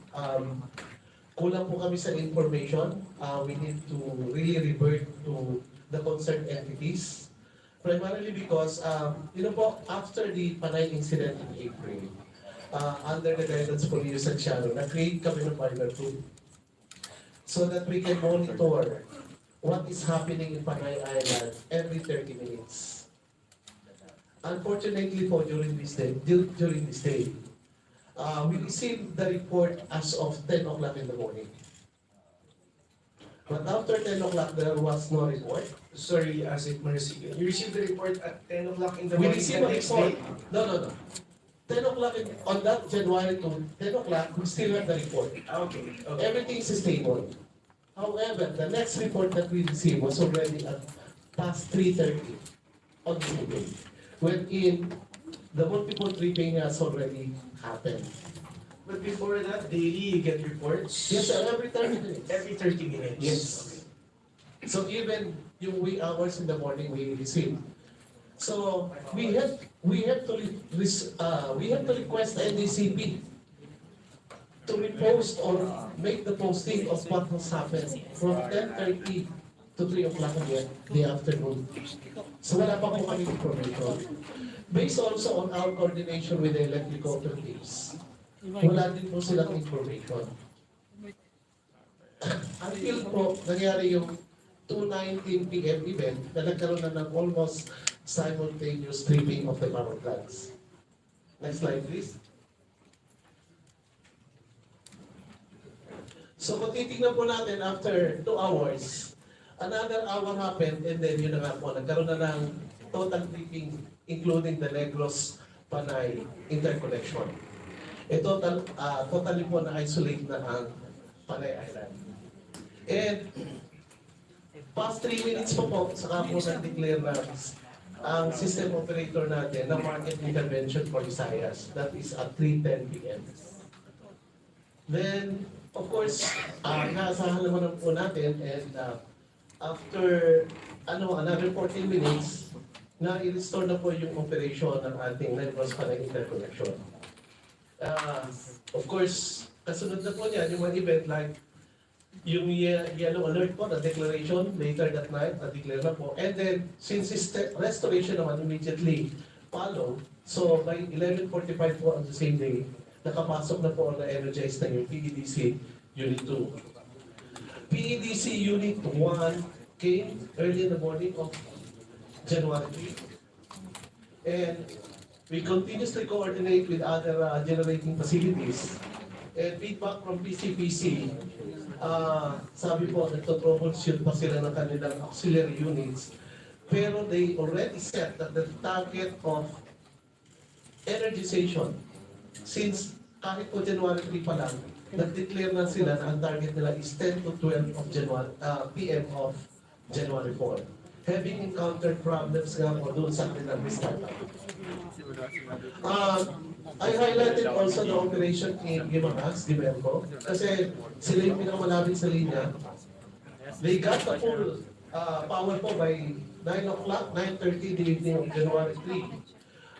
kulang po kami sa information. We need to really revert to the concerned entities. Primarily because, after the Panay incident in April, under the guidance po ni Yusek Shara, na-create kami ng Fiber 2 so that we can monitor what is happening in Panay Island every 30 minutes. Unfortunately po, during this day, we received the report as of 10 o'clock in the morning. But after 10 o'clock, there was no report. Sorry, ASEC Marcy. You received the report at 10 o'clock in the We morning received the a next report. day? No. 10 o'clock on that January 2, 10 o'clock, we still have the report. Okay. Everything is stable. However, the next report that we received was already at past 3:30 on the evening, wherein the multiple tripping has already happened. But before that, daily you get reports? Yes, sir, every 30 minutes. Every 30 minutes? Yes. So even yung wee hours in the morning we receive. So we have to request NDCP to repost or make the posting of what has happened from 10:30 to 3 o'clock again the afternoon. So wala pa po kami information. Based also on our coordination with the electrical teams, wala din po silang information. Until po nangyari yung 2:19 p.m. event na nagkaroon na ng almost simultaneous tripping of the power plants. Next slide, please. So kung titignan po natin after 2 hours, another hour happened and then yun na nga po, nagkaroon na ng total tripping including the Negros Panay interconnection. Totally po na-isolate na ang Panay Island. And past 3 minutes po saka po na-declare na ang system operator natin na market intervention for Visayas. That is at 3:10 p.m. Then, of course, inaasahan naman po natin and after another 14 minutes, na i-restore na po yung operation ng ating Negros Panay interconnection. Of course, kasunod na po niyan yung mga event like yung yellow alert po, na declaration later that night, na-declare na po. And then, since restoration naman immediately follow, so by 11:45 po on the same day, nakapasok na po na energized na yung PEDC Unit 2. PEDC Unit 1 came early in the morning of January 3. And we continuously coordinate with other generating facilities. And feedback from PCPC, sabi po, nagto-troubleshoot pa sila ng kanilang auxiliary units pero they already set that the target of energization, since kahit po January 3 pa lang, nag-declare na sila na ang target nila is 10 to 12 of January, PM of January 4. Having encountered problems nga po doon sa kanilang startup. I highlighted also the operation in Gimaras, Gimelco, kasi sila yung pinakamalapit sa linya. They got the full power po by 9 o'clock, 9:30 in the evening of January 3.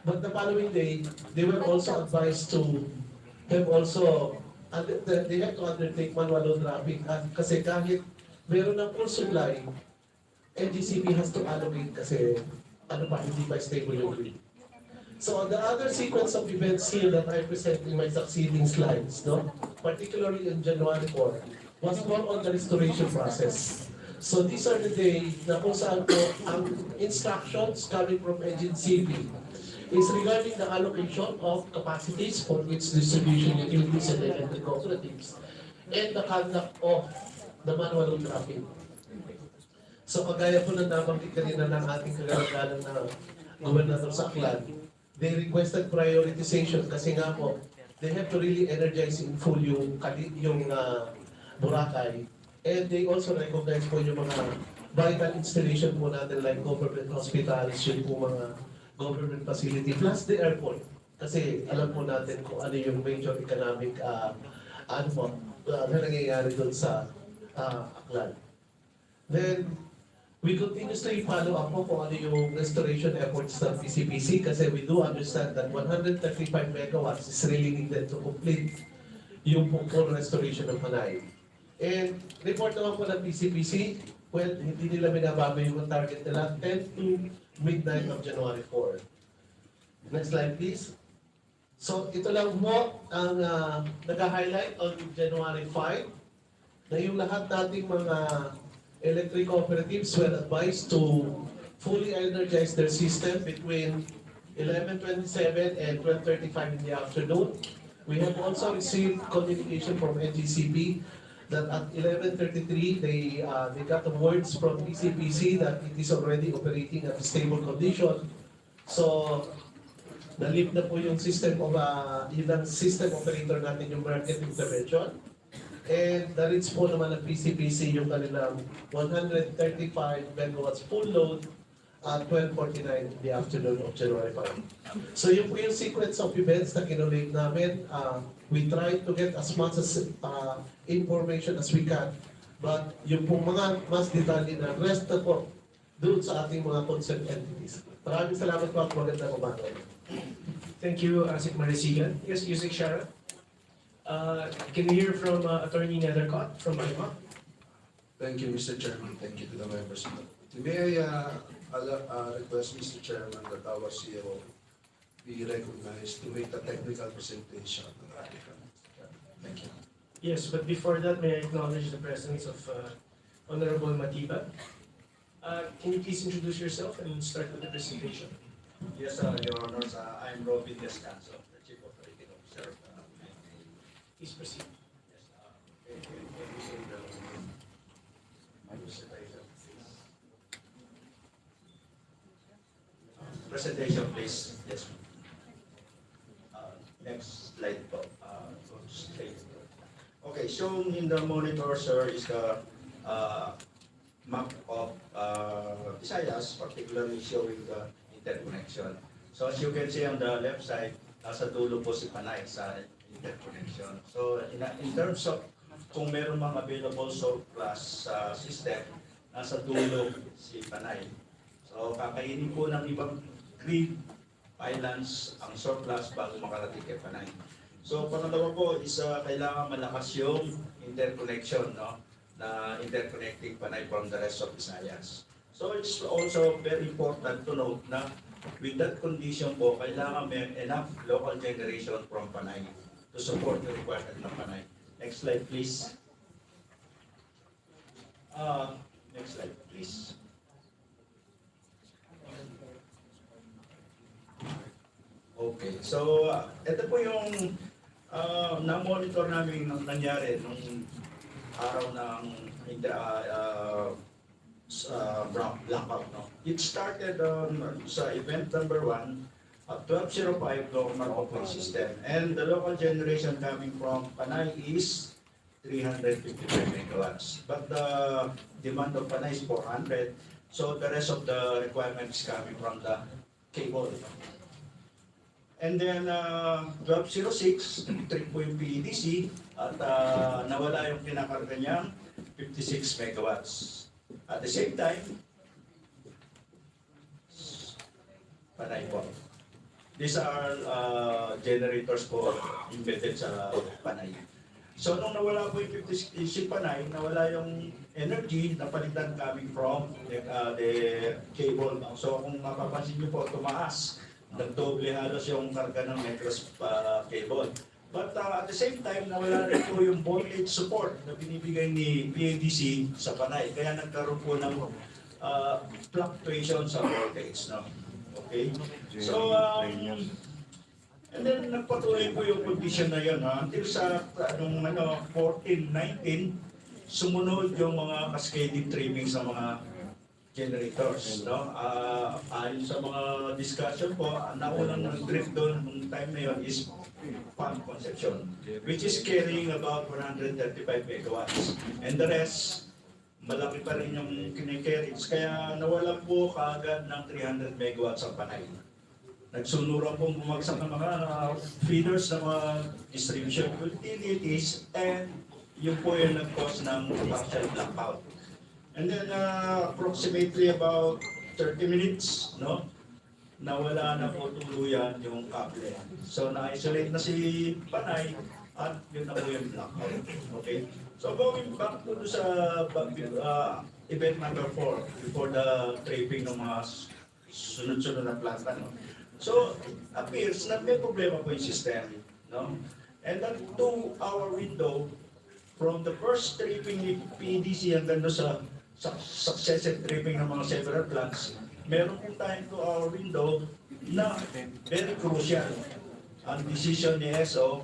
But the following day, they were also advised to have also, they have to undertake manual load traffic kasi kahit meron ng full supply, NGCP has to allocate kasi hindi pa stable yung grid. So the other sequence of events here that I present in my succeeding slides, particularly in January 4, was more on the restoration process. So these are the days na kung saan po ang instructions coming from NGCP is regarding the allocation of capacities for its distribution utilities and electric cooperatives and the conduct of the manual load traffic. So kagaya po ng nabanggit kanina ng ating kagalagalan na gobernador sa Aklan, they requested prioritization kasi nga po, they have to really energize in full yung Boracay. And they also recognize po yung mga vital installation po natin like government hospitals, yung po mga government facility, plus the airport. Kasi alam po natin kung ano yung major economic na nangyayari doon sa Aklan. Then, we continuously follow up po kung ano yung restoration efforts ng PCPC kasi we do understand that 135 megawatts is really needed to complete yung full restoration ng Panay. And report naman po ng PCPC, well, hindi nila binabago yung target nila 10 to midnight of January 4. Next slide, please. So, ito lang mo ang nag-highlight on January 5 na yung lahat nating mga electric cooperatives were advised to fully energize their system between 11:27 and 12:35 in the afternoon. We have also received communication from NGCP that at 11:33 they got the words from PCPC that it is already operating at a stable condition. So, na-lift na po yung system of ilang system operator natin yung market intervention. And na-reach po naman ng PCPC yung kanilang 135 megawatts full load at 12:49 in the afternoon of January 5. So yun po yung sequence of events na kinulate namin. We try to get as much as information as we can. But yung pong mga mas detalye na rest na po doon sa ating mga concerned entities. Maraming salamat po at magandang umaga. Thank you, Asik Marisigan. Yes, Yusik Shara. Can we hear from Attorney Nethercott from IMA? Thank you, Mr. Chairman. Thank you to the members. May I request, Mr. Chairman, that our CEO be recognized to make the technical presentation of the applicant. Thank you. Yes, but before that, may I acknowledge the presence of Honorable Matiba. Can you please introduce yourself and start with the presentation? Yes, Your Honors, I'm Robin Descanso, the Chief Operating Officer. Please proceed. Presentation, please. Yes. Next slide po. Okay, shown in the monitor, sir, is the map of Visayas, particularly showing the interconnection. So as you can see on the left side, nasa dulo po si Panay sa interconnection. So in terms of kung meron mga available surplus system, nasa dulo si Panay. So kakainin po ng ibang grid islands ang surplus bago makarating kay Panay. So pangalawa po is kailangan malakas yung interconnection, no? Na interconnecting Panay from the rest of Visayas. So it's also very important to note na with that condition po, kailangan may enough local generation from Panay to support the requirement ng Panay. Next slide, please. Next slide, please. Okay, so ito po yung na-monitor namin nangyari nung araw ng blackout. No? It started on sa event number 1 at 1205 normal operating system. And the local generation coming from Panay is 355 megawatts. But the demand of Panay is 400. So the rest of the requirement is coming from the cable. And then 1206, trip po yung PEDC at nawala yung pinakarga niyang 56 megawatts. At the same time, Panay po. These are generators po embedded sa Panay. So nung nawala po yung 56 si Panay, nawala yung energy na palitan coming from the cable. So kung mapapansin niyo po, tumaas. Nagdoble halos yung karga ng Metros cable. But at the same time, nawala rin po yung voltage support na binibigay ni PADC sa Panay. Kaya nagkaroon po ng fluctuation sa voltage. No? Okay? So, and then nagpatuloy po yung condition na yun. Until sa 14-19, sumunod yung mga cascading trimmings ng mga generators. No? Ayon sa mga discussion po, naunang nag-drift doon nung time na yun is pump conception, which is carrying about 135 megawatts. And the rest, malaki pa rin yung kinikerits. Kaya nawalan po kaagad ng 300 megawatts ang Panay. Nagsunuran pong bumagsak ng mga feeders ng mga distribution utilities and yun po yung nag-cause ng partial blackout. And then approximately about 30 minutes, no? Nawala na po tuluyan yung kable. So na-isolate na si Panay at yun na po yung blackout. Okay? So going back to sa event number 4, before the tripping ng mga sunod-sunod na planta. No? So it appears na may problema po yung system. No? And that 2-hour window from the first tripping ni PDC hanggang doon sa successive tripping ng mga several plants, meron po tayong 2-hour window na very crucial ang decision ni SO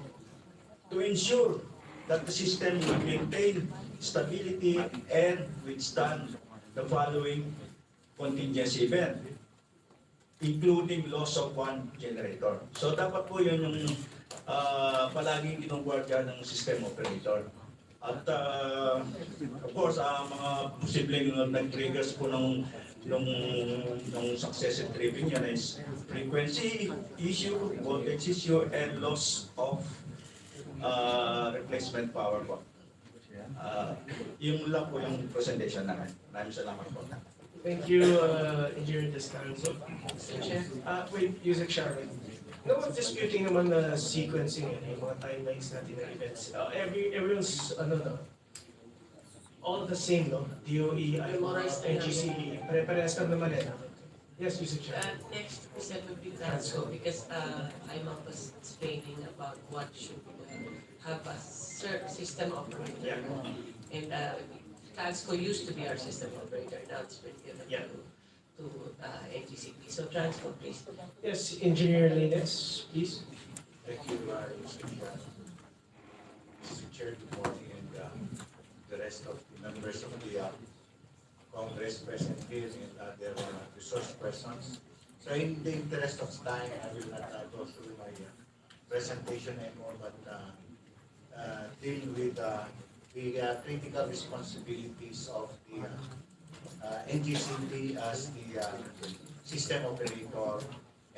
to ensure that the system will maintain stability and withstand the following contingency event, including loss of one generator. So dapat po yun yung palaging ginugwardya ng system operator. At of course, mga posibleng nag-triggers po ng successive tripping yan is frequency issue, voltage issue, and loss of replacement power po. Yung lang po yung presentation namin. Maraming salamat po. Thank you, Engineer Descanso. Wait, Yusek Sharon. No one's disputing naman na sequencing yung mga timelines natin ng events. Everyone's, all the same, no? DOE, NGC, pare-parehas lang naman eh. Yes, Yusek Sharon. Next to present would be Transco because I'm was explaining about what should have a system operator. Yeah. And Transco used to be our system operator, now it's been given to NGCP. So Transco, please. Yes, Engineer Linus, please. Thank you, Mr. Chair, good morning, and the rest of the members of the Congress present here and other resource persons. So in the interest of time, I will not go through my presentation anymore, but deal with the critical responsibilities of the NGCP as the system operator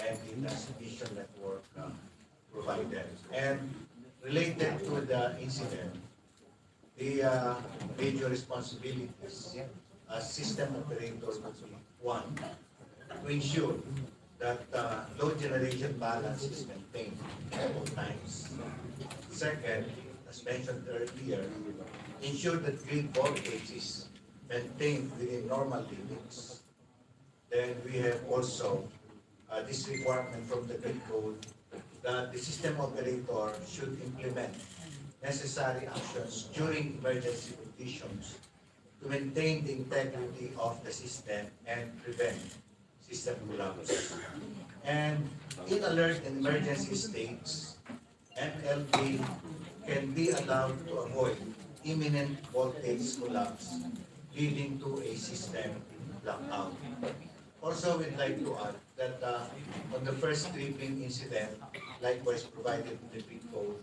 and the transmission network provider. And related to the incident, the major responsibilities as system operator would be one, to ensure that load generation balance is maintained at all times. Second, as mentioned earlier, ensure that grid voltage is maintained within normal limits. Then we have also this requirement from the grid code that the system operator should implement necessary actions during emergency conditions to maintain the integrity of the system and prevent system collapse. And in alert and emergency states, MLP can be allowed to avoid imminent voltage collapse leading to a system blackout. Also, we'd like to add that on the first tripping incident, likewise provided in the grid code,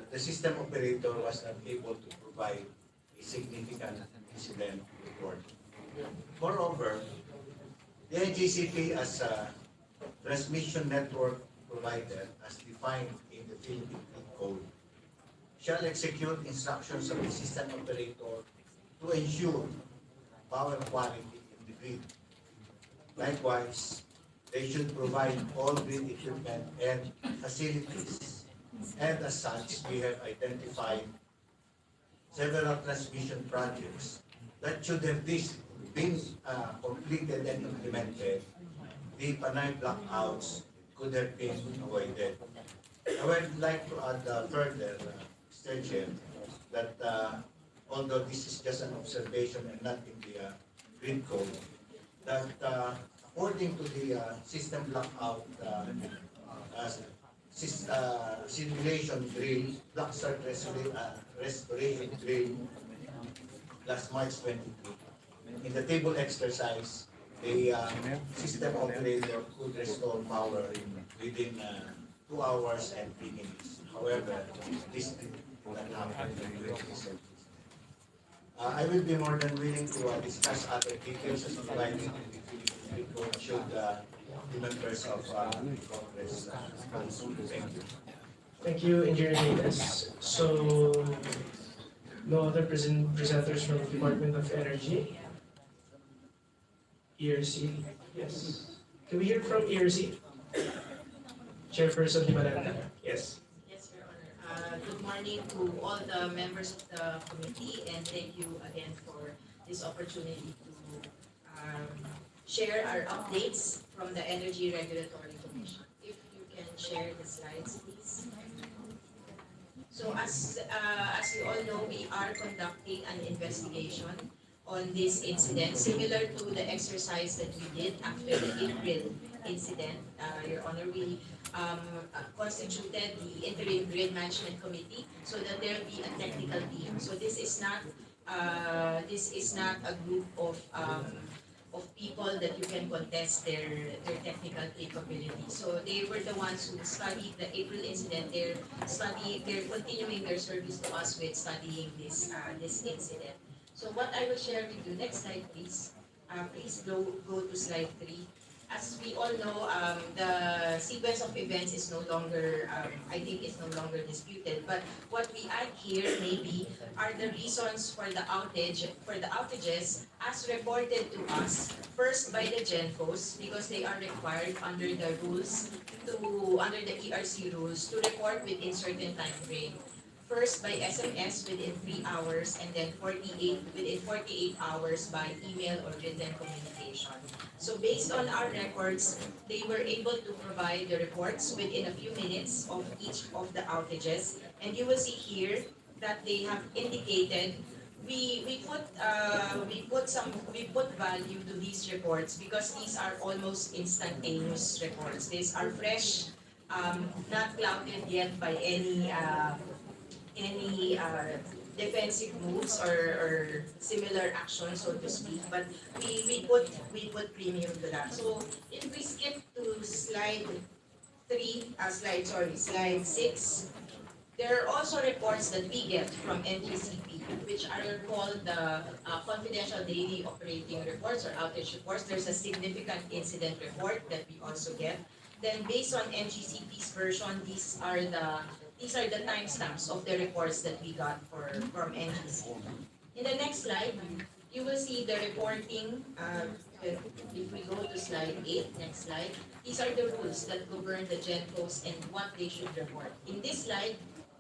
the system operator was not able to provide a significant incident report. Moreover, the NGCP as a transmission network provider as defined in the Philippine Grid Code shall execute instructions of the system operator to ensure power quality in the grid. Likewise, they should provide all grid equipment and facilities. And as such, we have identified several transmission projects that should have this been completed and implemented, the Panay blackouts could have been avoided. I would like to add further, Mr. Chair, that although this is just an observation and not in the grid code, that according to the system blackout simulation drill, black start restoration drill, last March 22, in the table exercise, the system operator could restore power within 2 hours and 3 minutes. However, this did not happen during this episode. I will be more than willing to discuss other details as provided in the Philippine report should the members of Congress thank you. Thank you, Engineer Davis. So, no other presenters from Department of Energy? ERC? Yes. Can we hear from ERC? Chairperson Limananda? Yes. Yes, Your Honor. Good morning to all the members of the committee, and thank you again for this opportunity to share our updates from the Energy Regulatory Commission. If you can share the slides, please. So as you all know, we are conducting an investigation on this incident, similar to the exercise that we did after the April incident. Your Honor, we constituted the Interim Grid Management Committee so that there will be a technical team. So this is not a group of people that you can contest their technical capability. So they were the ones who studied the April incident. They're continuing their service to us with studying this incident. So what I will share with you, next slide please. Please go to slide 3. As we all know, the sequence of events is no longer, I think it's no longer disputed. But what we add here maybe are the reasons for the outages as reported to us, first by the GenCos, because they are required under the ERC rules to report within certain time frame. First by SMS within 3 hours, and then within 48 hours by email or written communication. So based on our records, they were able to provide the reports within a few minutes of each of the outages. And you will see here that they have indicated we put value to these reports because these are almost instantaneous reports. These are fresh, not clouded yet by any defensive moves or similar actions, so to speak. But we put premium to that. So if we skip to slide 6, there are also reports that we get from NGCP, which are called the confidential daily operating reports or outage reports. There's a significant incident report that we also get. Then based on NGCP's version, these are the timestamps of the reports that we got from NGCP. In the next slide, you will see the reporting. If we go to slide 8, next slide, these are the rules that govern the GenCos and what they should report. In this slide,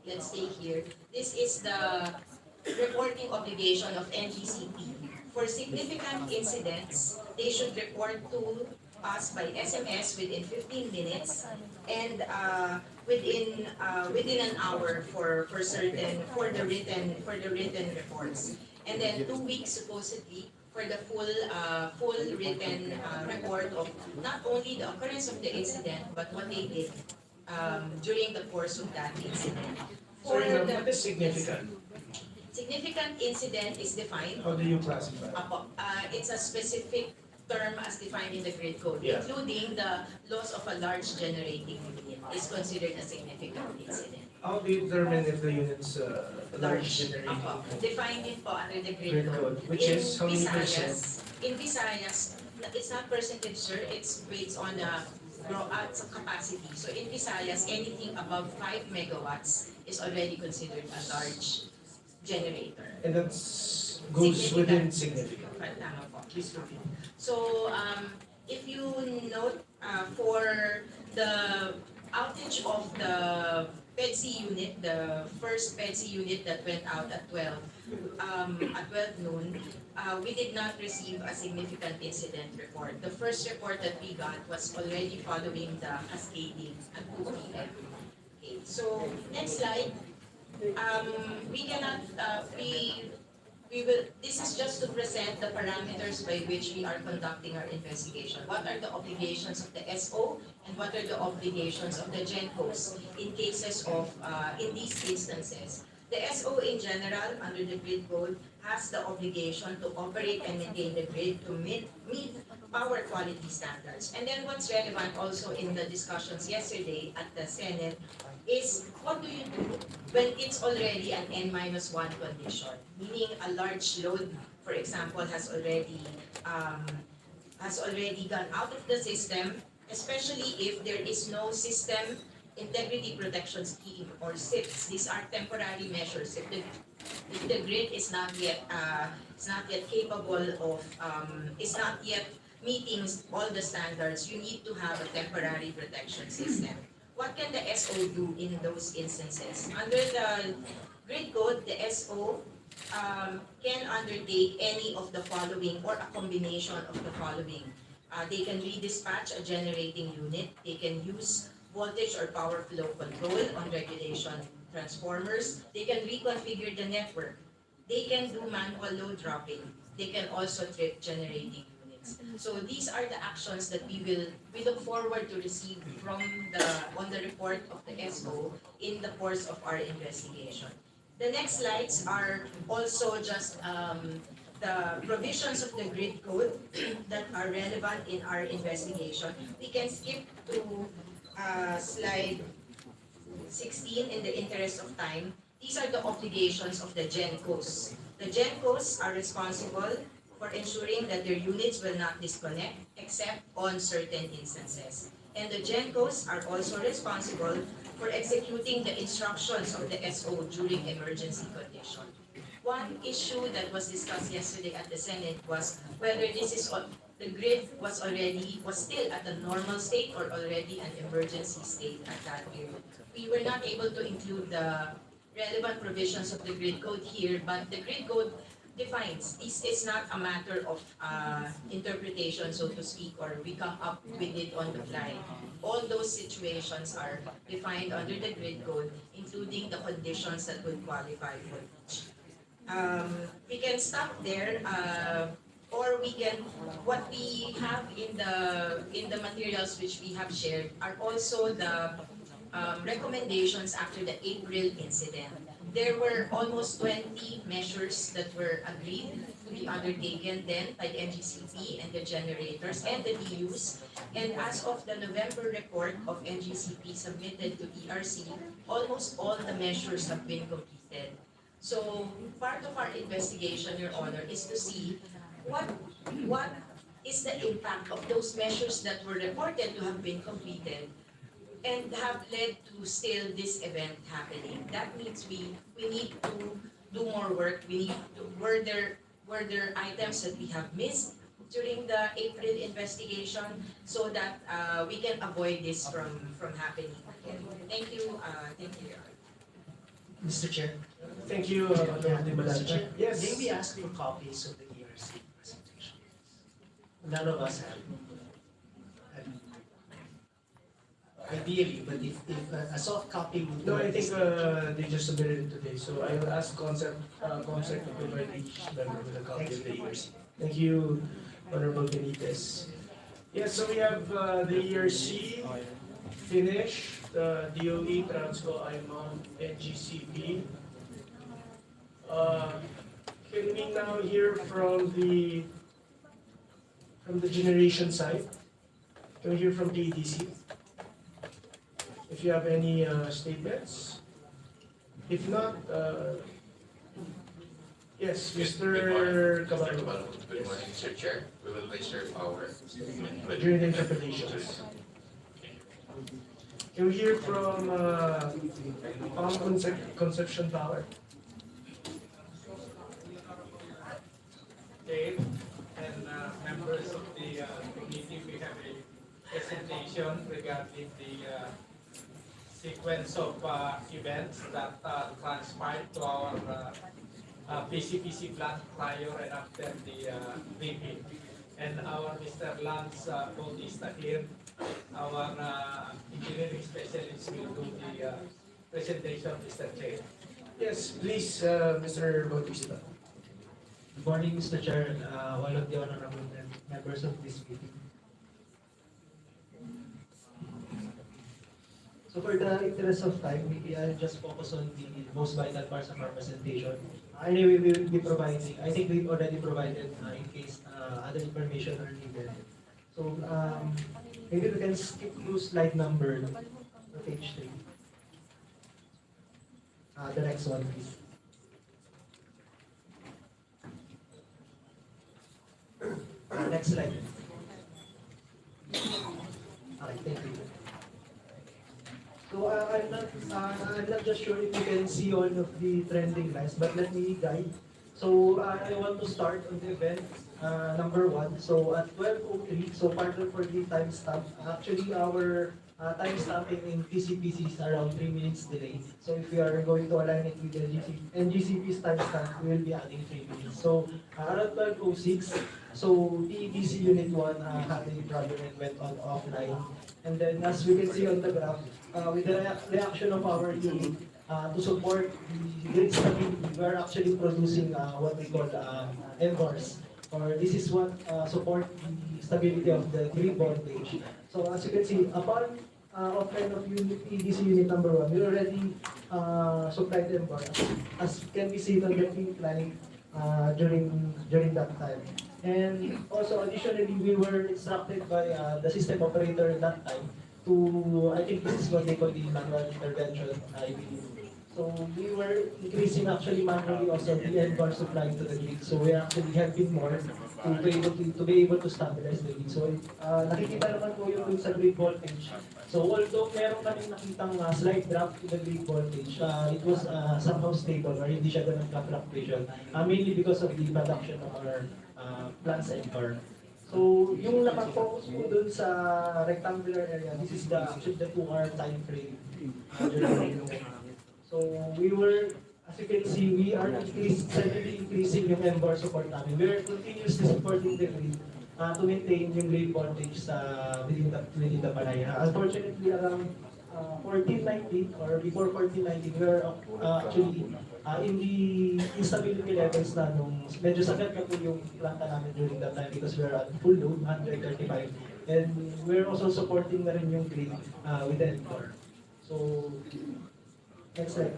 let's stay here. This is the reporting obligation of NGCP. For significant incidents, they should report to us by SMS within 15 minutes and within an hour for the written reports, and then 2 weeks supposedly for the full written report of not only the occurrence of the incident but what they did during the course of that incident. Sorry, ma'am, what is significant? Significant incident is defined. How do you classify? Apo, it's a specific term as defined in the grid code, Yeah. including the loss of a large generating unit is considered a significant incident. How do you determine if the unit's large generating? Apo, defined din po under the Grid grid code. code, which is how many percent? In Visayas, it's not percentage, sir, it's based on the capacity. So in Visayas, anything above 5 megawatts is already considered a large generator. And that goes within significant. Tama po. Please repeat. So, if you note, for the outage of the PEDC unit, the first PEDC unit that went out at 12 noon, we did not receive a significant incident report. The first report that we got was already following the cascading at 2 p.m. Okay, so next slide. We cannot, we will, this is just to present the parameters by which we are conducting our investigation. What are the obligations of the SO and what are the obligations of the GENCOs in cases of, in these instances? The SO in general, under the grid code, has the obligation to operate and maintain the grid to meet power quality standards. And then what's relevant also in the discussions yesterday at the Senate is what do you do when it's already an N-1 condition, meaning a large load, for example, has already gone out of the system, especially if there is no system integrity protection scheme or SIPs. These are temporary measures. If the grid is not yet capable of, is not yet meeting all the standards, you need to have a temporary protection system. What can the SO do in those instances? Under the grid code, the SO can undertake any of the following or a combination of the following. They can redispatch a generating unit. They can use voltage or power flow control on regulation transformers. They can reconfigure the network. They can do manual load dropping. They can also trip generating units. So these are the actions that we look forward to receive on the report of the SO in the course of our investigation. The next slides are also just the provisions of the grid code that are relevant in our investigation. We can skip to slide 16 in the interest of time. These are the obligations of the GENCOs. The GENCOs are responsible for ensuring that their units will not disconnect except on certain instances. And the GENCOs are also responsible for executing the instructions of the SO during emergency condition. One issue that was discussed yesterday at the Senate was whether the grid was still at a normal state or already an emergency state at that period. We were not able to include the relevant provisions of the grid code here, but the grid code defines. It's not a matter of interpretation, so to speak, or we come up with it on the fly. All those situations are defined under the grid code, including the conditions that would qualify for each. We can stop there, or we can, what we have in the materials which we have shared are also the recommendations after the April incident. There were almost 20 measures that were agreed to be undertaken then by the NGCP and the generators and the DUs. And as of the November report of NGCP submitted to ERC, almost all the measures have been completed. So part of our investigation, Your Honor, is to see what is the impact of those measures that were reported to have been completed and have led to still this event happening. That means we need to do more work. We need to, were there items that we have missed during the April investigation so that we can avoid this from happening again. Thank you. Thank you, Your Honor. Mr. Chair. Thank you, Mr. Chair. Yes. May we ask for copies of the ERC presentation? None of us have. Ideally, but if a soft copy would... No, I think they just submitted it today, so I will ask Concept to provide each member with a copy of the ERC. Thank you, Honorable Benitez. Yes, so we have the ERC, Finish, the DOE, Transco, IMA, NGCP, now hear from the generation side. Can we hear from KDC? If you have any statements. If not, yes, Mr. Caballo. Good morning, Mr. Chair. We will reserve our During the interpretations. Can we hear from Conception Power? Dave and members of the committee, we have a presentation regarding the sequence of events that transpired to our PCPC plant prior and after the VP. And our Mr. Lance Bautista here, our engineering specialist, will do the presentation, Mr. Chair. Yes, please, Mr. Bautista. Good morning, Mr. Chair, all of the honorable members of this meeting. So for the interest of time, maybe I'll just focus on the most vital parts of our presentation. Anyway, we will be providing, I think we've already provided in case other information are needed. So maybe we can skip to slide number, page 3. The next one, please. Next slide. Okay, thank you. So I'm not just sure if you can see all of the trending lines, but let me guide. So I want to start on the event number 1. So at 12:03, so pardon for the timestamp. Actually, our timestamping in PCPC is around 3 minutes delay. So if we are going to align it with the NGCP's timestamp, we will be adding 3 minutes. So around 12:06, so PEDC Unit 1 had a problem and went on offline. And then as we can see on the graph, with the reaction of our unit to support the grid stability, we are actually producing what we call MVARs. Or this is what support the stability of the grid voltage. So as you can see, upon offline of unit, PEDC unit number 1, we already supplied MVAR, as can be seen on the pink line during that time. And also additionally, we were instructed by the system operator that time to, I think this is what they call the manual intervention, I believe. So we were increasing actually manually also the MVAR supply to the grid. So we are actually helping more to be able to stabilize the grid. So nakikita naman po yung sa grid voltage. So although meron kaming nakitang slight drop to the grid voltage, it was somehow stable or hindi siya ganun ka-fluctuation. Mainly because of the production of our plants and MVAR. So yung nakafocus po dun sa rectangular area, this is actually the 2-hour time frame. So we were, as you can see, we are steadily increasing yung MVAR support namin. We are continuously supporting the grid to maintain yung grid voltage within the Panay. Unfortunately, around 1490 or before 1490, we are actually in the instability levels na nung medyo sakit na po yung planta namin during that time because we are at full load, 135. And we're also supporting na rin yung grid with the MVAR. So, next slide.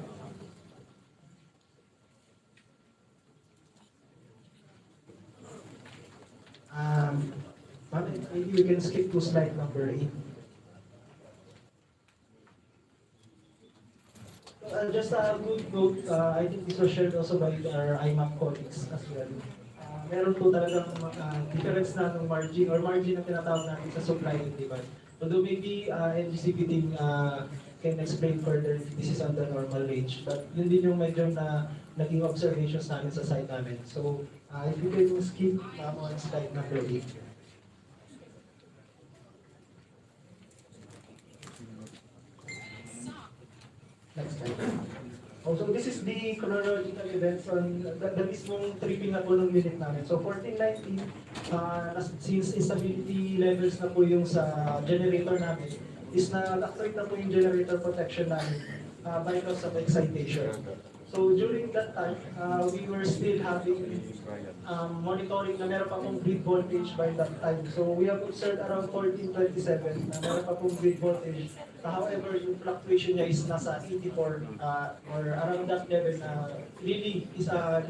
Maybe we can skip to slide number 8. Just a good note, I think this was shared also by our IMAP colleagues as well. Meron po talagang difference na ng margin or margin na tinatawag natin sa supply and demand. Although maybe NGCP team can explain further if this is on the normal range. But yun din yung medyo na naging observations namin sa site namin. So if you can skip on slide number 8. Next slide. Also, this is the chronological events on the mismong tripping na po ng unit namin. So 1419, since instability levels na po yung sa generator namin, is na-activate na po yung generator protection namin by loss of excitation. So during that time, we were still having monitoring na meron pa pong grid voltage by that time. So we have observed around 1427 na meron pa pong grid voltage. However, yung fluctuation niya is nasa 84 or around that level na really is a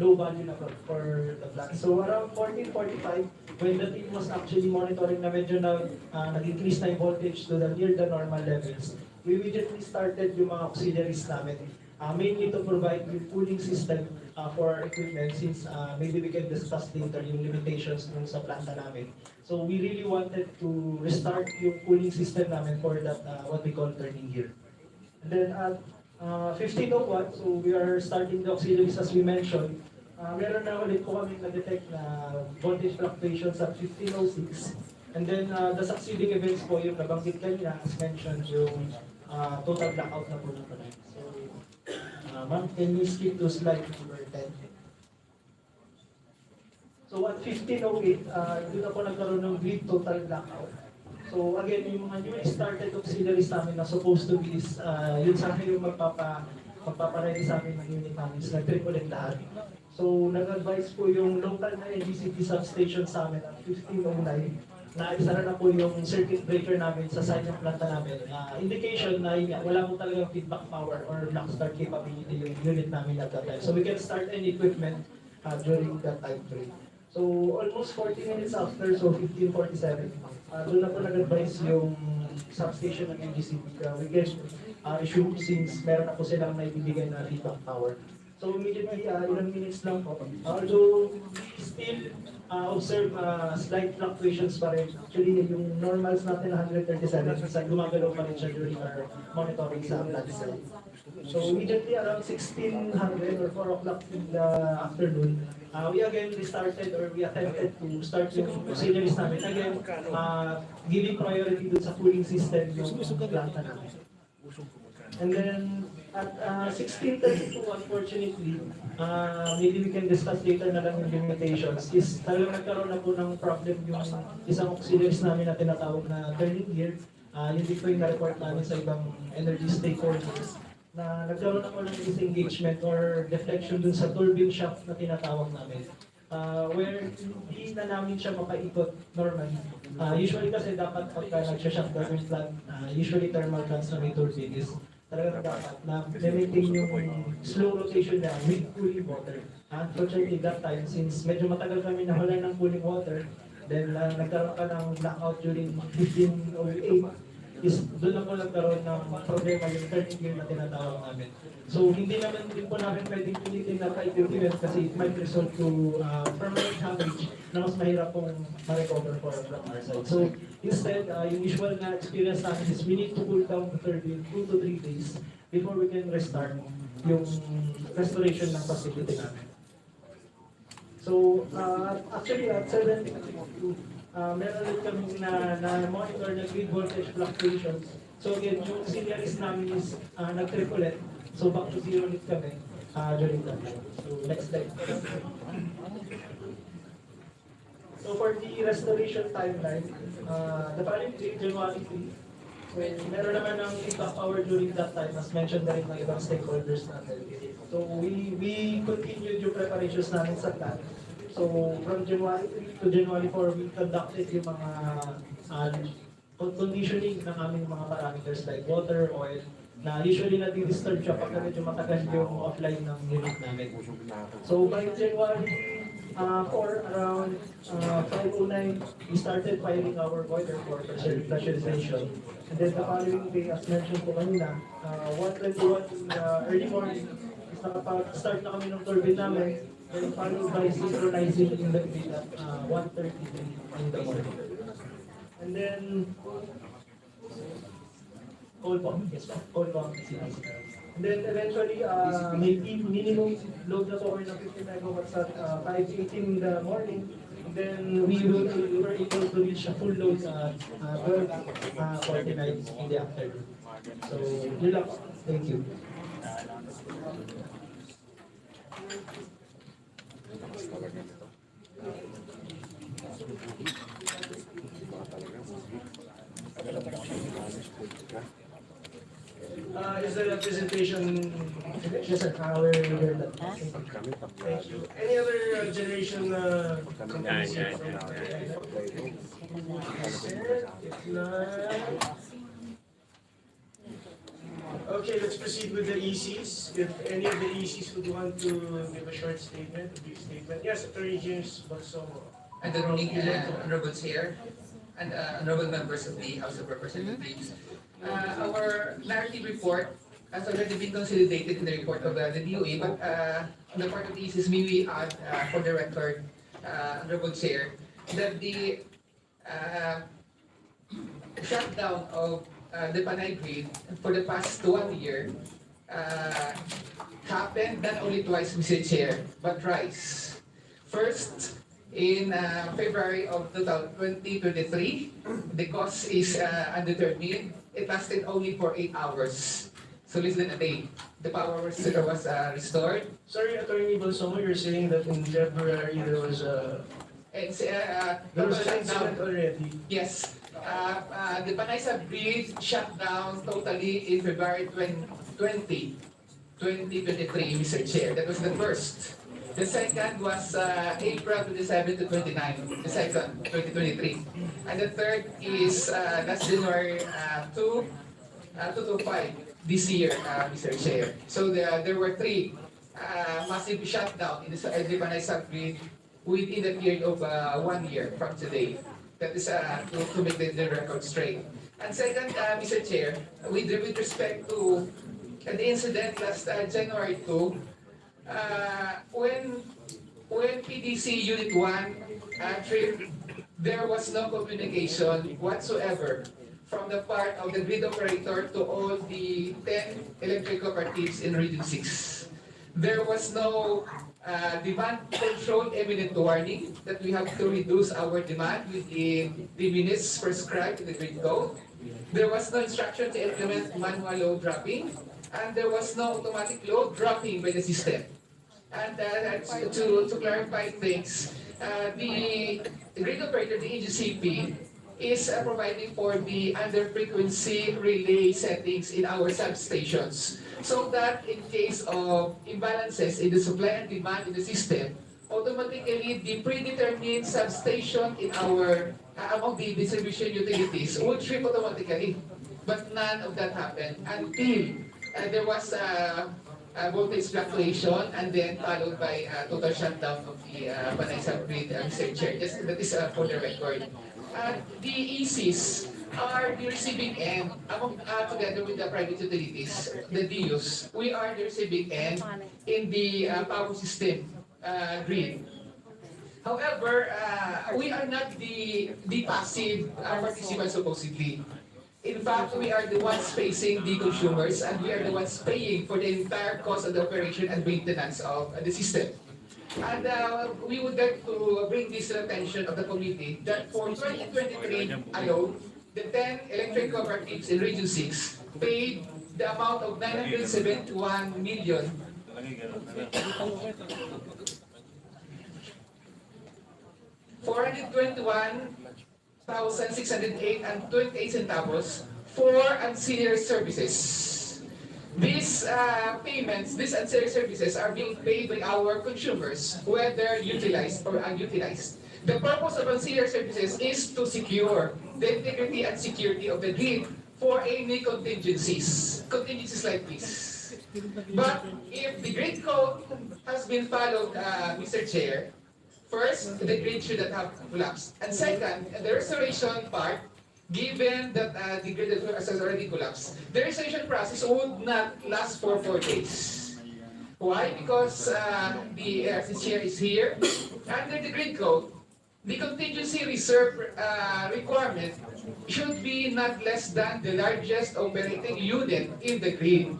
low value na for the plant. So around 14:45, when the team was actually monitoring na medyo nag-increase na yung voltage to the near the normal levels, we immediately started yung mga auxiliaries namin. Mainly to provide yung cooling system for our equipment since maybe we can discuss later yung limitations nung sa planta namin. So we really wanted to restart yung cooling system namin for that what we call turning gear. And then at 15:01, so we are starting the auxiliaries as we mentioned. Meron na ulit po kami na-detect na voltage fluctuations at 15:06. And then the succeeding events po yung nabanggit kanina as mentioned yung total blackout na po ng Panay. So ma'am, can you skip to slide number 10? So at 15:08, doon ako nagkaroon ng grid total blackout. So again, yung mga newly started auxiliaries namin na supposed to be is, yun sana yung magpapaready sa amin ng unit namin is nag-trip ulit lahat. So nag-advise po yung local na NGCP substation sa amin at 15:09 na isara na po yung circuit breaker namin sa side ng planta namin. Indication na wala po talagang feedback power or lock start capability yung unit namin at that time. So we can start any equipment during that time frame. So almost 40 minutes after, so 15:47, doon na po nag-advise yung substation ng NGCP. We get issue since meron na po silang naibibigay na feedback power. So immediately, ilang minutes lang po. Although still observe slight fluctuations pa rin. Actually, yung normals natin na 137, kasi gumagalaw pa rin siya during our monitoring sa plant side. So immediately around 1600 or 4 o'clock in the afternoon, we again restarted or we attempted to start yung auxiliaries namin. Again, giving priority dun sa cooling system yung planta namin. And then at 16:32, unfortunately, maybe we can discuss later na lang yung limitations, is talagang nagkaroon na po ng problem yung isang auxiliaries namin na tinatawag na turning gear. Yun din po yung na-report namin sa ibang energy stakeholders na nagkaroon na po ng disengagement or deflection dun sa turbine shaft na tinatawag namin. Where hindi na namin siya mapaikot normally. Usually kasi dapat pagka nagsha-shaft down yung plant, usually thermal plants na may turbine is talagang dapat na maintain yung slow rotation niya with cooling water. Unfortunately, that time, since medyo matagal kami nahulan ng cooling water, then nagkaroon ka ng blackout during 15:08, is doon na po nagkaroon ng problema yung turning gear na tinatawag namin. So hindi naman din po namin pwedeng pilitin na ka-equipment kasi it might result to permanent damage na mas mahirap pong ma-recover from our side. So instead, yung usual na experience namin is we need to cool down the turbine 2 to 3 days before we can restart yung restoration ng facility namin. So actually at 7:52, meron ulit kami na-monitor na grid voltage fluctuations. So again, yung auxiliaries namin is nag-trip ulit. So back to zero ulit kami during that time. So next slide. So for the restoration timeline, the following day, January 3, when meron naman ng feedback power during that time, as mentioned na rin ng ibang stakeholders natin. So we continued yung preparations namin sa plant. So from January 3 to January 4, we conducted yung mga conditioning ng aming mga parameters like water, oil, na usually nadi-disturb siya pag medyo matagal yung offline ng unit namin. So by January 4, around 5:09, we started firing our boiler for pressurization. And then the following day, as mentioned po kanina, 1:21 in the early morning, is nakapag-start na kami ng turbine namin, then followed by synchronizing in the grid at 1:33 in the morning. And then, cold bomb, yes po, cold bomb. And then eventually, may minimum load na power na 50 megawatts at 5:18 in the morning. And then we were able to reach a full load at 12:49 in the afternoon. So, yun lang po. Thank you. Is there a presentation? Yes, sir. We're done. Thank you. Any other generation companies? Okay, let's proceed with the ECs. If any of the ECs would want to give a short statement, a brief statement. Yes, Attorney James Balsomo. And good morning, Honorable Chair and honorable members of the House of Representatives. Our narrative report has already been consolidated in the report of the DOE, but on the part of the ISIS, may we add for the record, Honorable Chair, that the shutdown of the Panay grid for the past 1 year happened not only twice, Mr. Chair, but thrice. First, in February of 2023, the cause is undetermined. It lasted only for 8 hours, so less than a day. The power was restored. Sorry, Attorney Balsomo, you're saying that in February there was a there was an incident already? Yes. The Panay grid shut down totally in February 2023, Mr. Chair. That was the first. The second was April 27 to 29, the second, 2023. And the third is last January 2 to 5 this year, Mr. Chair. So there were 3 massive shutdown in the Panay grid within the period of 1 year from today. That is to make the record straight. And second, Mr. Chair, with respect to the incident last January 2, when PDC Unit 1 tripped, there was no communication whatsoever from the part of the grid operator to all the 10 electric cooperatives in Region 6. There was no demand control imminent warning that we have to reduce our demand within the minutes prescribed in the grid code. There was no instruction to implement manual load dropping, and there was no automatic load dropping by the system. And to clarify things, the grid operator, the EGCP, is providing for the under-frequency relay settings in our substations, so that in case of imbalances in the supply and demand in the system, automatically the predetermined substation in our among the distribution utilities would trip automatically. But none of that happened until there was a voltage fluctuation and then followed by a total shutdown of the Panay grid, Mr. Chair. Just, that is for the record. The ECs are the receiving end, among, together with the private utilities, the DUs. We are the receiving end in the power system grid. However, we are not the passive participants supposedly. In fact, we are the ones facing the consumers, and we are the ones paying for the entire cost of the operation and maintenance of the system. And we would like to bring this to the attention of the committee that for 2023 alone, the 10 electric cooperatives in Region 6 paid the amount of 971 million. 421,608 and 28 centavos for ancillary services. These payments, these ancillary services are being paid by our consumers, whether utilized or unutilized. The purpose of ancillary services is to secure the integrity and security of the grid for any contingencies like this. But if the grid code has been followed, Mr. Chair, first, the grid should not have collapsed. And second, the restoration part, given that the grid has already collapsed, the restoration process would not last for 4 days. Why? Because the chair is here. Under the grid code, the contingency reserve requirement should be not less than the largest operating unit in the grid.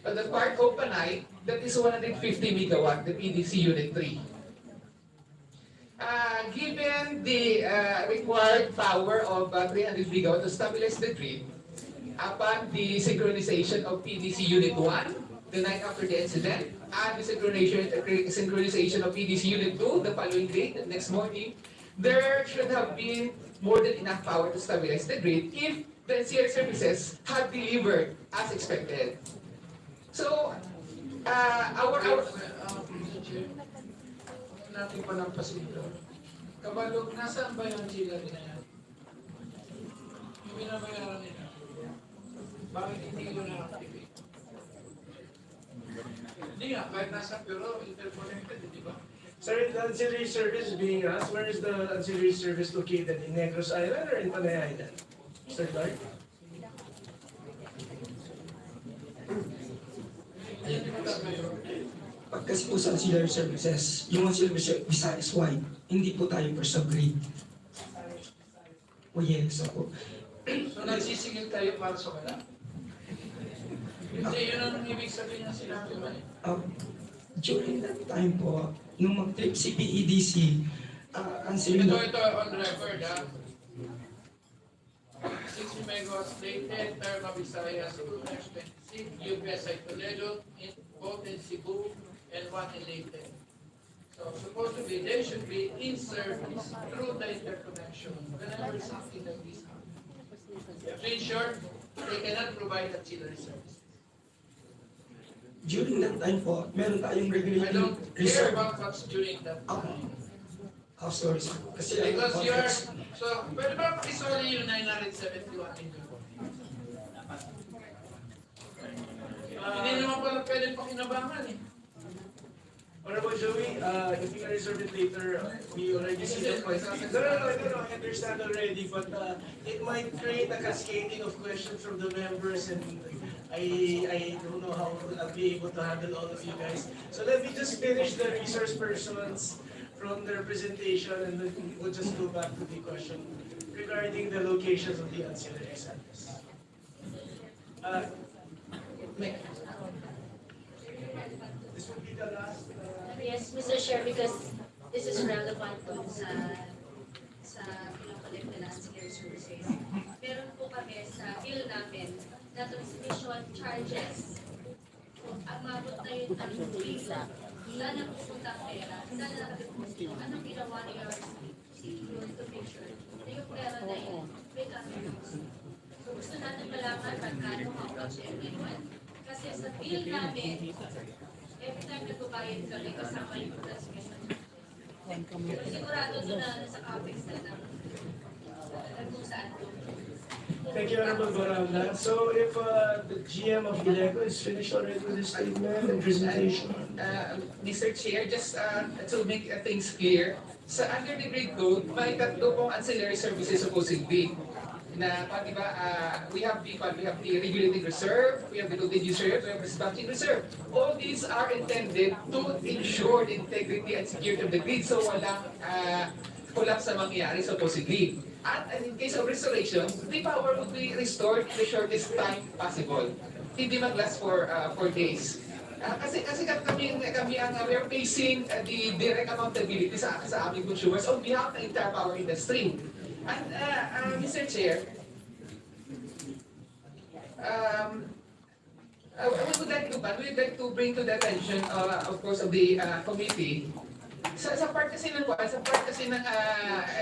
On the part of Panay, that is 150 megawatt, the PDC Unit 3. Given the required power of 300 megawatt to stabilize the grid, upon the synchronization of PDC Unit 1, the night after the incident, and the synchronization of PDC Unit 2 the following day, the next morning, there should have been more than enough power to stabilize the grid if the ancillary services had delivered as expected. So, natin palampasin ito. Kabalog, nasaan ba yung sila nila yan? Yung binabayaran nila. Bakit hindi ko na-activate? Hindi nga, kahit nasa pero interconnected, di ba? Sir, the ancillary service being asked, where is the ancillary service located? In Negros Island or in Panay Island? Mr. Clark? Pag kasi po sa ancillary services, yung ancillary service is wide, hindi po tayo per subgrade. O yes, ako. So nagsisingil tayo para sa wala? Hindi, yun ang ibig sabihin na sinabi mo eh. During that time po, nung mag-trip si PEDC, ancillary... Ito on record ha. 60 megawatts stated, Terma Visayas, 226, UPSI Toledo, both in Cebu and one in Leyte. So supposedly they should be in service through the interconnection whenever something like this happens. In short, they cannot provide ancillary service. During that time po, meron tayong I regulating don't care reserve. about what's during that time. Sorry, sir. Kasi Because you're, so, pwede ba pakisoli yung 971 million? Hindi naman pala pwede pakinabangan eh. Honorable Joey, if you can reserve it later, we already see the questions. No, I understand already, but it might create a cascading of questions from the members, and I don't know how I'll be able to handle all of you guys. So let me just finish the resource persons from their presentation, and then we'll just go back to the question regarding the locations of the ancillary centers. This will be the last. Yes, Mr. Chair, because this is relevant to sa pinakolek na ancillary services. Meron po kami sa bill namin na transmission charges. So, ang mabot na yun ang bill. Saan na pupunta ang pera? Saan na nakadeposito? Anong ginawa ni RCC to make sure na yung pera na yun may kasusunod? So, gusto natin malaman magkano how much every month. Kasi sa bill namin, every time nagbabayad kami, kasama yung transmission. So, sigurado doon na nasa capex na lang kung saan doon. Thank you, Honorable Baranda. So if the GM of Gileco is finished already with his statement and presentation. Mr. Chair, just to make things clear, sa under the grade code, may tatlo pong ancillary services supposedly. Na, di ba, we have the regulating reserve, we have the loaded reserve, we have the dispatching reserve. All these are intended to ensure the integrity and security of the grid, so walang collapse na mangyayari supposedly. And in case of restoration, the power would be restored in the shortest time possible. Hindi mag-last for 4 days. Kasi kami ang we are facing the direct accountability sa aming consumers on behalf ng entire power industry. And Mr. Chair, we would like to bring to the attention, of course, of the committee. Sa part kasi ng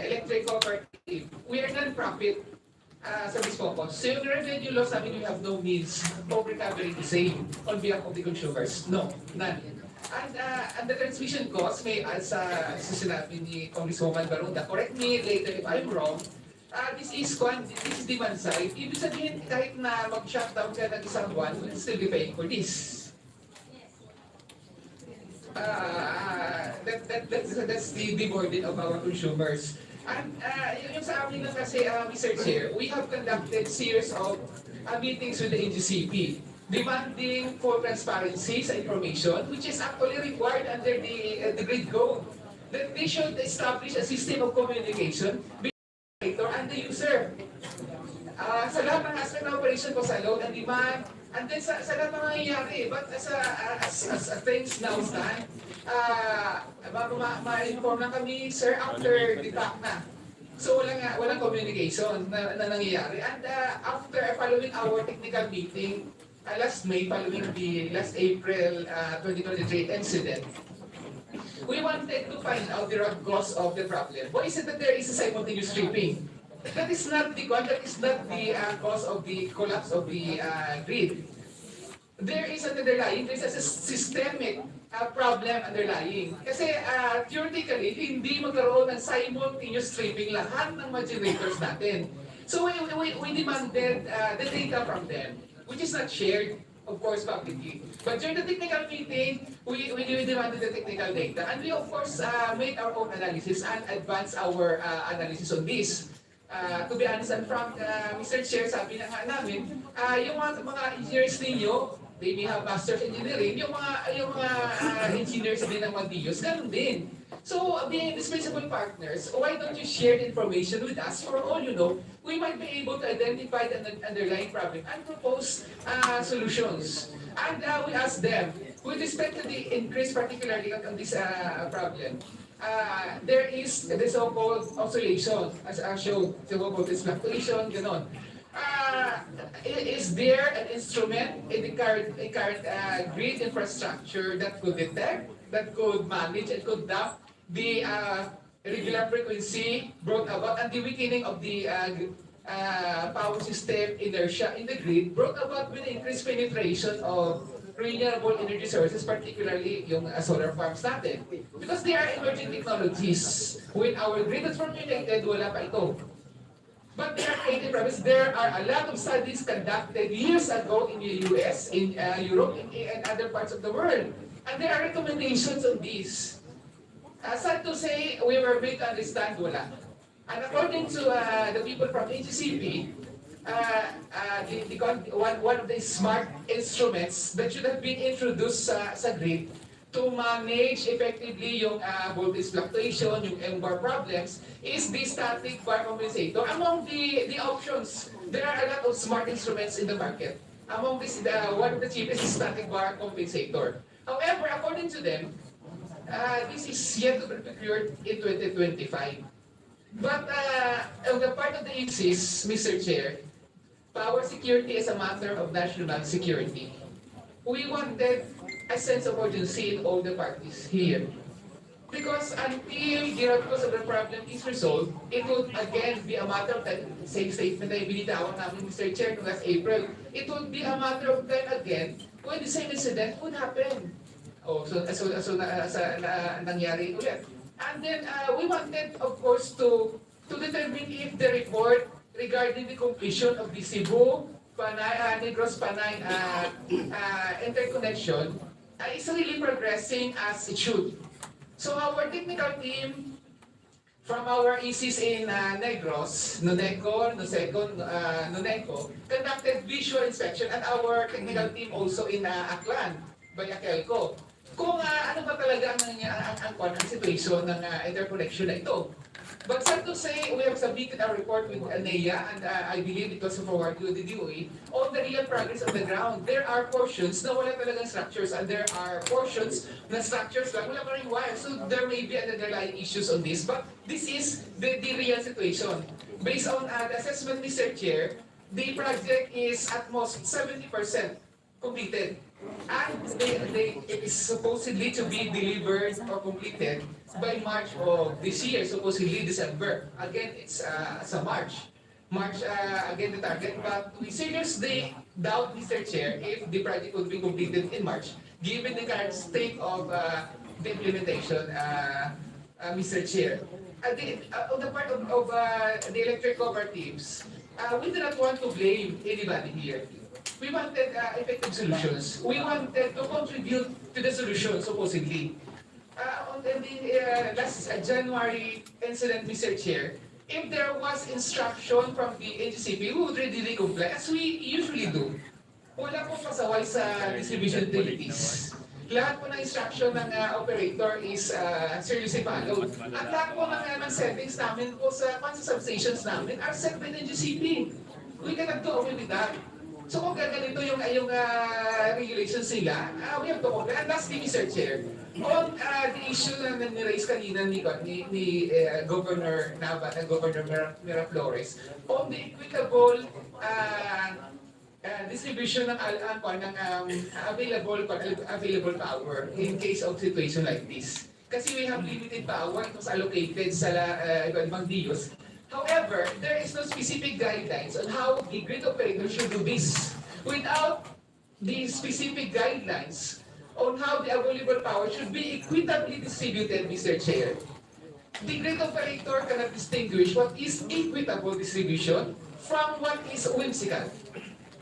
electric cooperative, we are non-profit sa Bispopos. So yung revenue loss namin, we have no means of recovering the same on behalf of the consumers. No, none. And the transmission cost, may sa sinabi ni Congresswoman Barunda, correct me later if I'm wrong, this is demand side. Ibig sabihin, kahit na mag-shutdown ka ng isang buwan, we'll still be paying for this. That's the burden of our consumers. And yung sa amin na kasi, Mr. Chair, we have conducted series of meetings with the NGCP demanding for transparency sa information, which is actually required under the grid code. That they should establish a system of communication between the operator and the user. Sa lahat ng aspect ng operation ko sa load and demand, and then sa lahat ng nangyayari, but as things now stand, ma-inform na kami, sir, after the fact na. So walang communication na nangyayari. And after following our technical meeting, last May, following the last April 2023 incident, we wanted to find out the root cause of the problem. Why is it that there is a simultaneous tripping? That is not the cause of the collapse of the grid. There is an underlying, there is a systemic problem underlying. Kasi theoretically, hindi magkaroon ng simultaneous tripping lahat ng mga generators natin. So we demanded the data from them, which is not shared of course, publicly. But during the technical meeting, we demanded the technical data, and we of course made our own analysis and advanced our analysis on this. To be honest and frank, Mr. Chair, sabi na nga namin, yung mga engineers ninyo, they may have master's engineering, yung mga engineers din ng Mandiyos, ganun din. So, being indispensable partners, why don't you share the information with us? For all you know, we might be able to identify the underlying problem and propose solutions. And we ask them, with respect to the increase particularly on this problem, there is the so-called oscillation, as I showed, so-called fluctuation, ganon. Is there an instrument in the current grid infrastructure that could detect, that could manage, and could dump the irregular frequency brought about and the weakening of the power system inertia in the grid brought about with increased penetration of renewable energy sources, particularly yung solar farms natin. Because they are emerging technologies. When our grid is formulated, wala pa ito. But there are creative problems. There are a lot of studies conducted years ago in the US, in Europe, and other parts of the world. And there are recommendations on this. Sad to say, we were made to understand wala. And according to the people from HCP, one of the smart instruments that should have been introduced sa grid to manage effectively yung voltage fluctuation, yung M-bar problems, is the static bar compensator. Among the options, there are a lot of smart instruments in the market. Among this, one of the cheapest is static bar compensator. However, according to them, this is yet to be procured in 2025. But on the part of the ICSIS, Mr. Chair, power security is a matter of national security. We wanted a sense of urgency in all the parties here. Because until the root cause of the problem is resolved, it would again be a matter of time, same statement na ibinitawan namin Mr. Chair noong last April, it would be a matter of time again when the same incident would happen. Oh, so nangyari ulit. And then we wanted, of course, to determine if the report regarding the completion of the Cebu, Panay, Negros Panay interconnection is really progressing as it should. So our technical team from our ECs in Negros, Noneco, conducted visual inspection, and our technical team also in Aklan, Bayakelco. Kung ano ba talaga ang situation ng interconnection na ito. But sad to say, we have submitted our report with NEA, and I believe it was forwarded to the DOE, on the real progress on the ground. There are portions na wala talagang structures, and there are portions na structures lang, wala pa rin wire. So there may be underlying issues on this, but this is the real situation. Based on the assessment, Mr. Chair, the project is at most 70% completed. And it is supposedly to be delivered or completed by March of this year, supposedly December. Again, it's sa March. March, again, the target. But we seriously doubt, Mr. Chair, if the project will be completed in March, given the current state of the implementation, Mr. Chair. On the part of the electric cooperatives, we do not want to blame anybody here. We wanted effective solutions. We wanted to contribute to the solution, supposedly. On the last January incident, Mr. Chair, if there was instruction from the HCP, we would readily comply, as we usually do. Wala pong pasaway sa distribution utilities. Lahat po ng instruction ng operator is seriously followed. At lahat po ng settings namin po sa substations namin are set by the HCP. We cannot do away with that. So kung ganito yung regulations nila, we have to comply. And lastly, Mr. Chair, on the issue na niraise kanina ni Governor Nava, Governor Miraflores, on the equitable distribution ng available power in case of situation like this. Kasi we have limited power, it was allocated sa ibang DIOs. However, there is no specific guidelines on how the grid operator should do this. Without the specific guidelines on how the available power should be equitably distributed, Mr. Chair, the grid operator cannot distinguish what is equitable distribution from what is whimsical.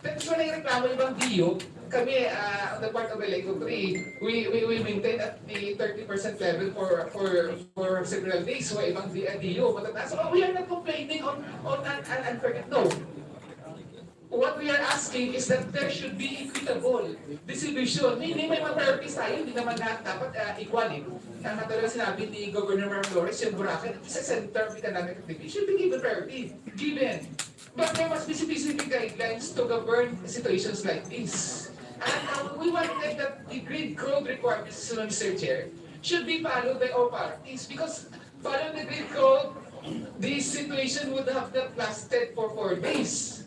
That's why nagreklamo ibang DIO kami, on the part of Electo 3, we maintain at the 30% level for several days. So, ibang DO, matataas. So, we are not complaining on an unfair. No. What we are asking is that there should be equitable distribution. May mga priorities tayo, hindi naman lahat dapat equal. Tama talaga sinabi ni Governor Mar Flores, yung Boracay, sa center of economic activity should be given priority. Given. But there must be specific guidelines to govern situations like this. And we want that the grid code requirements, Mr. Chair, should be followed by all parties because following the grid code, this situation would have not lasted for 4 days.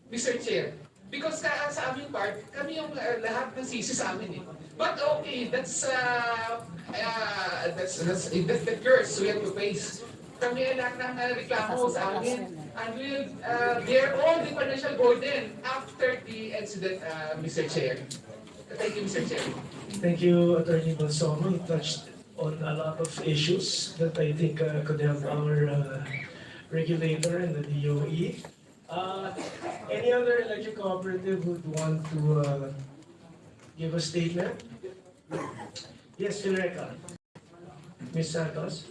Mr. Chair, because sa aming part, kami yung lahat ng sisi sa amin eh. But okay, that's the curse we have to face. Kami ay lahat ng reklamo sa amin, and we will bear all the financial burden after the incident, Mr. Chair. Thank you, Mr. Chair. Thank you, Attorney Balsomo. You touched on a lot of issues that I think could help our regulator and the DOE. Any other electric cooperative would want to give a statement? Yes, Philreca. Ms. Santos?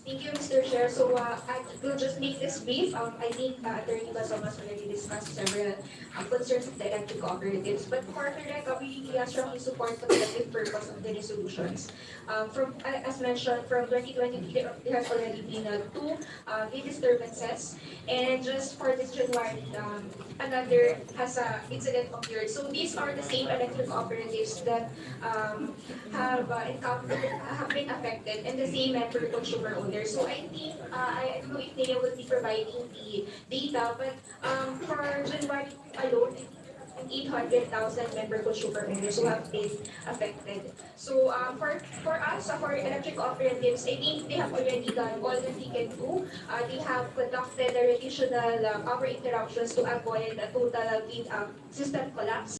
Thank you, Mr. Chair. So I will just make this brief. I think Attorney Balsomo has already discussed several concerns of the electric cooperatives. But for Philreca, we really strongly support the collective purpose of the resolutions. As mentioned, from 2023, there has already been 2 grid disturbances. And just for this January, another incident occurred. So these are the same electric cooperatives that have been affected, and the same member consumer owners. So I think, I don't know if they will be providing the data, but for January alone, 800,000 member consumer owners who have been affected. So for us, for electric cooperatives, I think they have already done all that they can do. They have conducted the additional power interruptions to avoid a total system collapse.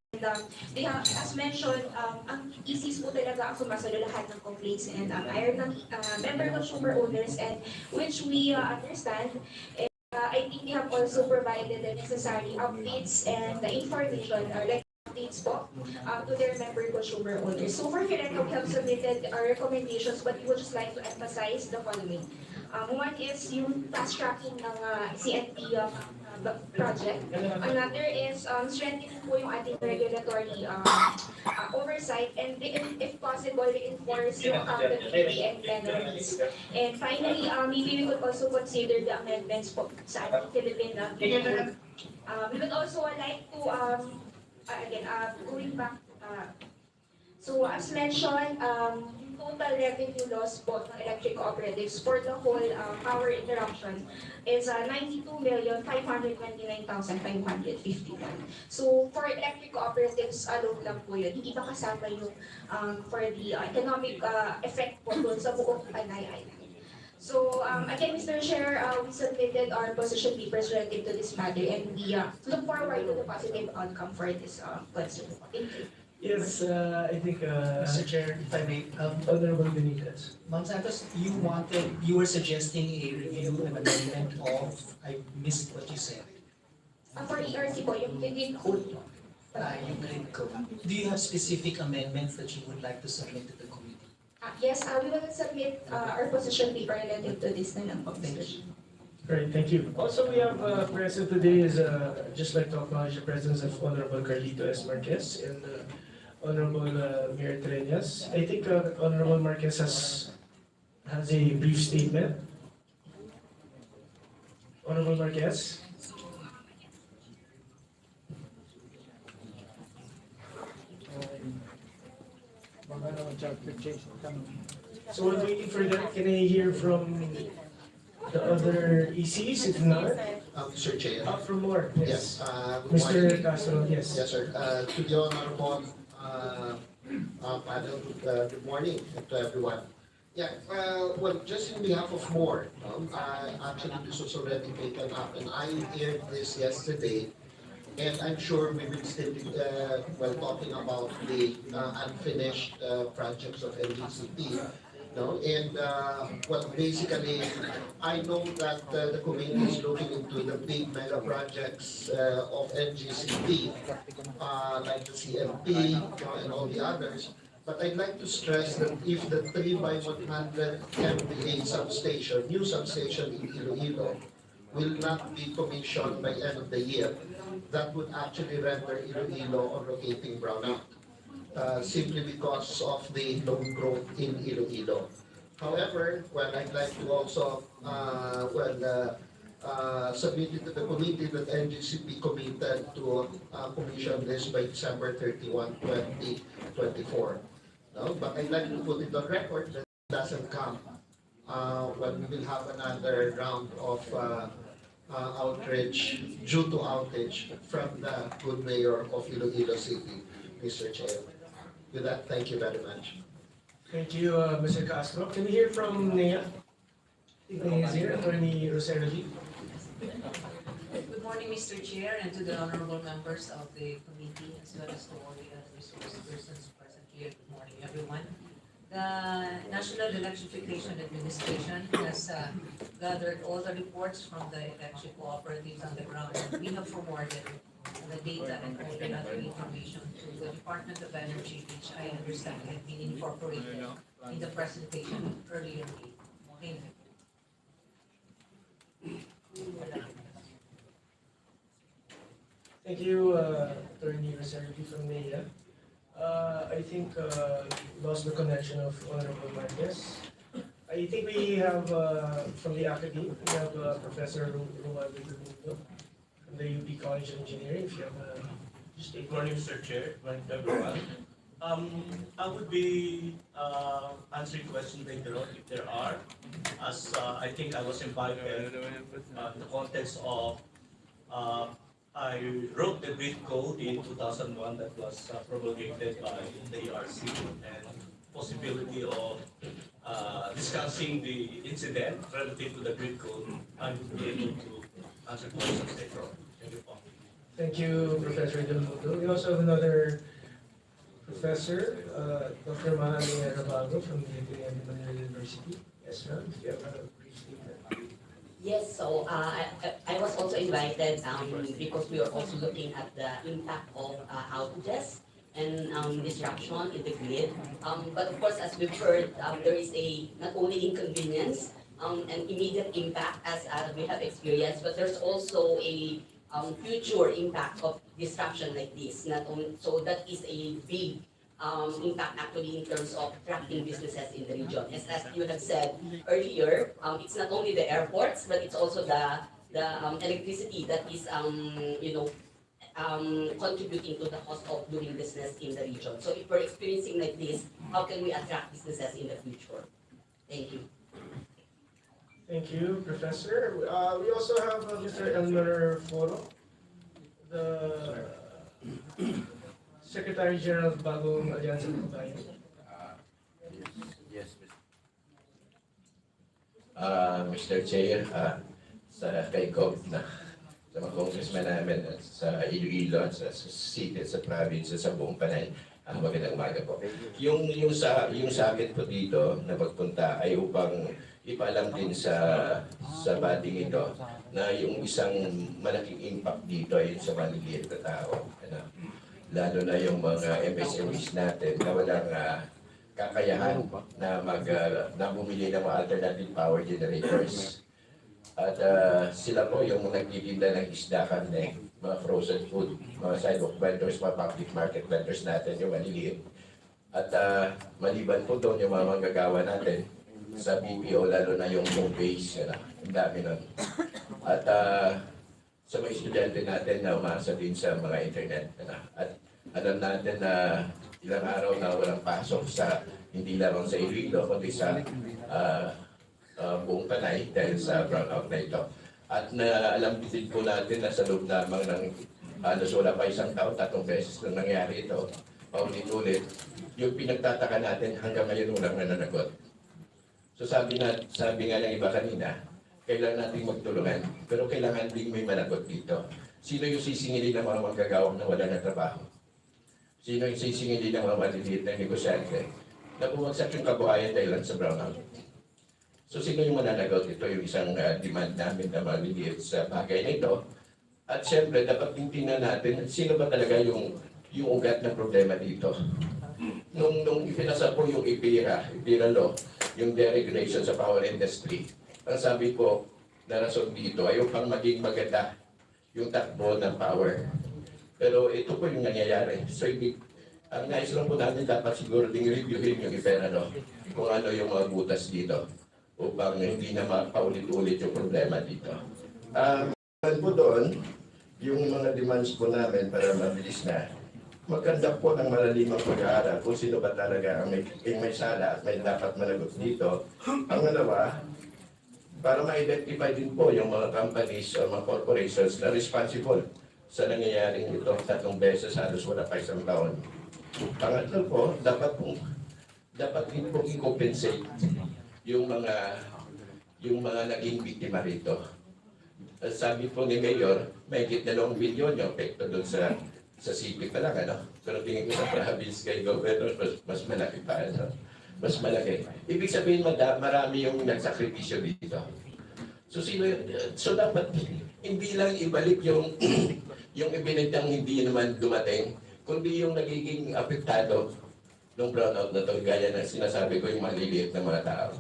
They have, as mentioned, ang ECs po talaga ang sumasalo lahat ng complaints and iron ng member consumer owners, and which we understand. And I think they have also provided the necessary updates and the information, like updates po, to their member consumer owners. So for Philreca, we have submitted our recommendations, but we would just like to emphasize the following. One is yung fast tracking ng CNT project. Another is strengthening po yung ating regulatory oversight, and if possible, reinforce yung accountability and penalties. And finally, maybe we could also consider the amendments po sa ating Philippine we would also like to, again, going back, so as mentioned, total revenue loss po ng electric cooperatives for the whole power interruption is 92,529,551. So for electric cooperatives alone lang po yun, hindi pa kasama yung for the economic effect po doon sa buong Panay Island. So again, Mr. Chair, we submitted our position papers relative to this matter, and we look forward to the positive outcome for this question. Thank you. Yes, I think, Mr. Chair, if I may, Honorable Benitez. Ma'am Santos, you were suggesting a review and amendment of, I missed what you said. For ERC po, yung grid code. Yung grid code. Do you have specific amendments that you would like to submit to the committee? Yes, we will submit our position paper relative to this na lang po, Mr. Chair. Great, thank you. Also, we have present today is just like to acknowledge the presence of Honorable Carlito S. Marquez and Honorable Mayor Treñas. I think Honorable Marquez has a brief statement. Honorable Marquez. So we're waiting for that. Can I hear from the other ECs, if not? Mr. Chair. From more, yes. Good Mr. morning. Castro, yes. Yes, sir. To the honorable panel, good morning to everyone. Yeah, well, just in behalf of more, actually this was already taken up, and I aired this yesterday, and I'm sure we will still be, talking about the unfinished projects of LGCP. No? And well, basically, I know that the committee is looking into the big mega projects of NGCP, like the CMP, and all the others. But I'd like to stress that if the 3 by 100 MVA substation, new substation in Iloilo, will not be commissioned by end of the year, that would actually render Iloilo a rotating brownout, simply because of the low growth in Iloilo. However, I'd like to also submit it to the committee that NGCP committed to commission this by December 31, 2024. No? But I'd like to put it on record that it doesn't come when we will have another round of outrage due to outage from the good mayor of Iloilo City, Mr. Chair. With that, thank you very much. Thank you, Mr. Castro. Can we hear from NEA? NEA is here, Attorney Rosero Lee. Good morning, Mr. Chair, and to the honorable members of the committee, as well as to all the resource persons present here. Good morning, everyone. The National Electrification Administration has gathered all the reports from the electric cooperatives on the ground, and we have forwarded the data and all the other information to the Department of Energy, which I understand had been incorporated in the presentation earlier. Thank you. Thank you, Attorney Rosero Lee from NEA. I think lost the connection of Honorable Marquez. I think we have from the academy, we have Professor Romualdo Bermudo from the UP College of Engineering. If you have a statement. Good morning, Mr. Chair. Good morning, everyone. I would be answering questions later on if there are, as I think I was invited in the context of I wrote the grid code in 2001 that was promulgated by the ERC, and possibility of discussing the incident relative to the grid code. I would be able to answer questions later on. Thank you, Paul. Thank you, Professor Delmudo. We also have another professor, Dr. Mahalia Rabago from the Manila University. Yes, ma'am, if you have a brief statement. Yes, so I was also invited because we are also looking at the impact of outages and disruption in the grid. But of course, as we've heard, there is a not only inconvenience and immediate impact as we have experienced, but there's also a future impact of disruption like this. Not only, so that is a big impact actually in terms of attracting businesses in the region. As you have said earlier, it's not only the airports, but it's also the electricity that is contributing to the cost of doing business in the region. So if we're experiencing like this, how can we attract businesses in the future? Thank you. Thank you, Professor. We also have Mr. Elmer Foro, the Secretary General of Bagong Alyansa ng Bayan. Yes, Mr. Chair, sa kay Cobb na sa mga congressman namin at sa Iloilo, sa city, sa province, sa buong Panay, magandang umaga po. Yung sa akin po dito na pagpunta ay upang ipaalam din sa bating ito na yung isang malaking impact dito ay sa maliliit na tao. Lalo na yung mga MSMEs natin na walang kakayahan na bumili ng mga alternative power generators. At sila po yung nagtitinda ng isda, karne, mga frozen food, mga sidewalk vendors, mga public market vendors natin, yung maliliit. At maliban po doon yung mga manggagawa natin sa BPO, lalo na yung home base, ang dami nun. At sa mga estudyante natin na umasa din sa mga internet. At alam natin na ilang araw na walang pasok sa hindi lamang sa Iloilo, kundi sa buong Panay dahil sa brownout na ito. At alam din po natin na sa loob lamang ng wala pa isang taon, 3 beses na nangyari ito, paulit-ulit, yung pinagtataka natin hanggang ngayon walang nananagot. So sabi nga ng iba kanina, kailangan natin magtulungan, pero kailangan din may managot dito. Sino yung sisingilin ng mga manggagawang na wala na trabaho? Sino yung sisingilin ng mga maliliit na negosyante na bumagsak yung kabuhayan dahil sa brownout. So sino yung mananagot? Ito yung isang demand namin na maliliit sa bagay na ito. At syempre, dapat tingnan natin sino ba talaga yung ugat ng problema dito. Nung ipinasa po yung IPIRA law, yung deregulation sa power industry, ang sabi ko na rason dito ay upang maging maganda yung takbo ng power. Pero ito po yung nangyayari. So, ang nais lang po natin dapat siguro ding reviewin yung IPIRA law, kung ano yung mga butas dito upang hindi na mapaulit-ulit yung problema dito. Po doon, yung mga demands po namin para mabilis na maganda po ng malalimang pag-aaral kung sino ba talaga ang may sala at may dapat managot dito. Pangalawa, para ma-identify din po yung mga companies o mga corporations na responsible sa nangyayaring ito 3 beses halos wala pa isang taon. Pangatlo po, dapat din po i-compensate yung mga naging biktima rito. Sabi po ni Mayor, may higit 2 bilyon yung epekto doon sa city pa lang, ano? Pero tingin ko sa province kay Governor, mas malaki pa, ano? Mas malaki. Ibig sabihin, marami yung nagsakripisyo dito. So dapat hindi lang ibalik yung yung ibinitang hindi naman dumating, kundi yung nagiging apektado ng brownout na to, gaya na sinasabi ko yung maliliit na mga tao.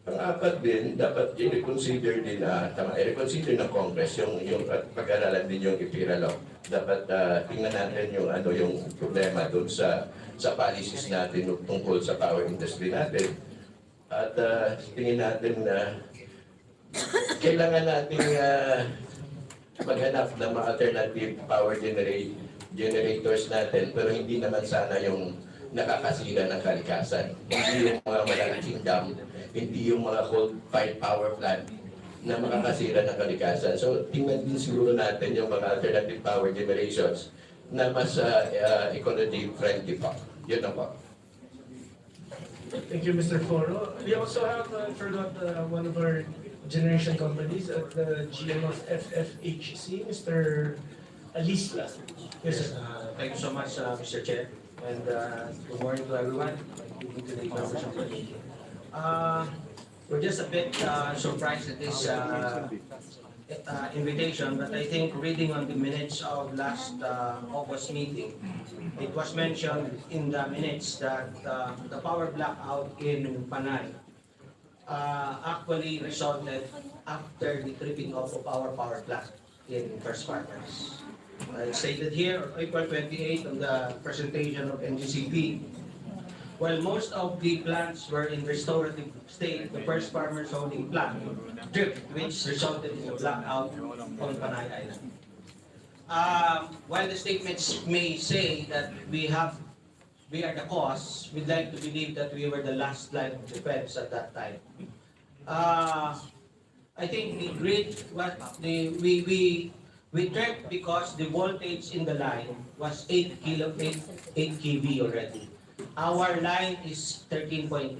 Pang-apat din, dapat i-reconsider din i-reconsider ng Congress yung pag-aralan din yung IPIRA law. Dapat tingnan natin yung problema doon sa policies natin tungkol sa power industry natin. At tingin natin na kailangan natin maghanap ng mga alternative power generators natin, pero hindi naman sana yung nakakasira ng kalikasan. Hindi yung mga malalaking dam, hindi yung mga coal-fired power plant na makakasira ng kalikasan. So, tingnan din siguro natin yung mga alternative power generations na mas ecology-friendly pa. Yun na po. Thank you, Mr. Foro. We also have forgot one of our generation companies at the GM of FFHC, Mr. Alisla. Yes, sir. Thank you so much, Mr. Chair. And good morning to everyone, including to the members of the meeting. We're just a bit surprised at this invitation, but I think reading on the minutes of last August meeting, it was mentioned in the minutes that the power blackout in Panay actually resulted after the tripping off of our power plant in First Partners. Stated here on April 28 on the presentation of NGCP, while most of the plants were in restorative state, the First Farmers Holding plant dripped, which resulted in a blackout on Panay Island. While the statements may say that we are the cause, we'd like to believe that we were the last line of defense at that time. I think the grid we tripped because the voltage in the line was 8 kV already. Our line is 13.8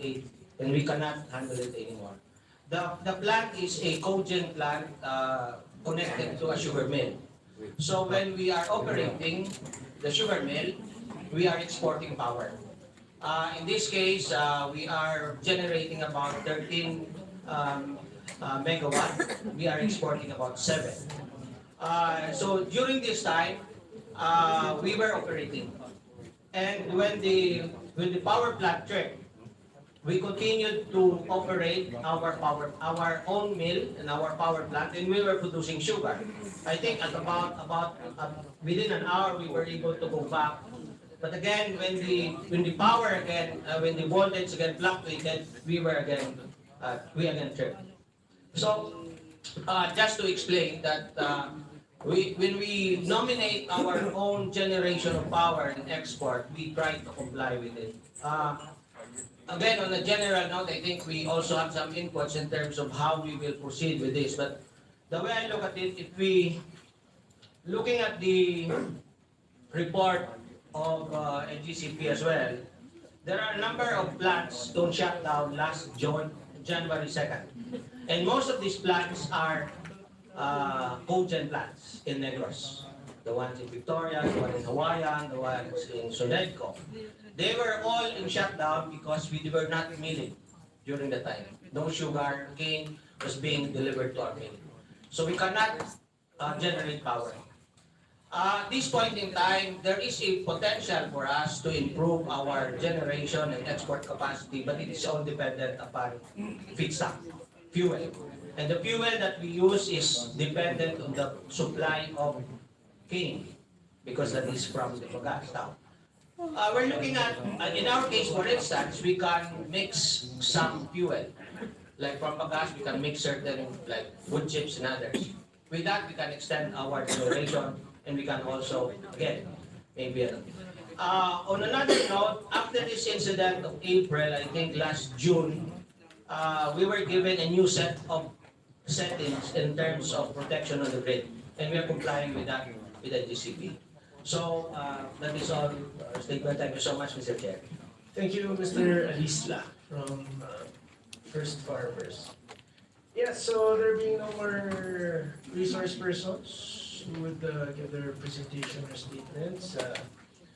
and we cannot handle it anymore. The plant is a cogen plant connected to a sugar mill. So when we are operating the sugar mill, we are exporting power. In this case, we are generating about 13 megawatt. We are exporting about 7. So during this time, we were operating. And when the power plant tripped, we continued to operate our own mill and our power plant, and we were producing sugar. I think at about within an hour we were able to go back. But again, when the power again, when the voltage again fluctuated, we again tripped. So just to explain that. When we nominate our own generation of power and export, we try to comply with it. Again, on a general note, I think we also have some inputs in terms of how we will proceed with this. But the way I look at it, if we, looking at the report of NGCP as well, there are a number of plants don't shut down last January 2nd. And most of these plants are cogen plants in Negros. the ones in Victoria, the one in Hawaiian, the ones in Sonedco. They were all in shutdown because we were not milling during the time. No sugar cane was being delivered to our mill. So we cannot generate power. At this point in time, there is a potential for us to improve our generation and export capacity, but it is all dependent upon feedstock, fuel. And the fuel that we use is dependent on the supply of cane, because that is from the bagasse. Now, we're looking at, in our case, for instance, we can mix some fuel. Like from bagasse, we can mix certain like wood chips and others. With that, we can extend our generation, and we can also, again, maybe on another note, after this incident of April, I think last June, we were given a new set of settings in terms of protection on the grid, and we are complying with that with the GCP. So that is all statement. Thank you so much, Mr. Chair. Thank you, Mr. Alisla from First Farmers. Yes, so there being no more resource persons who would give their presentation or statements,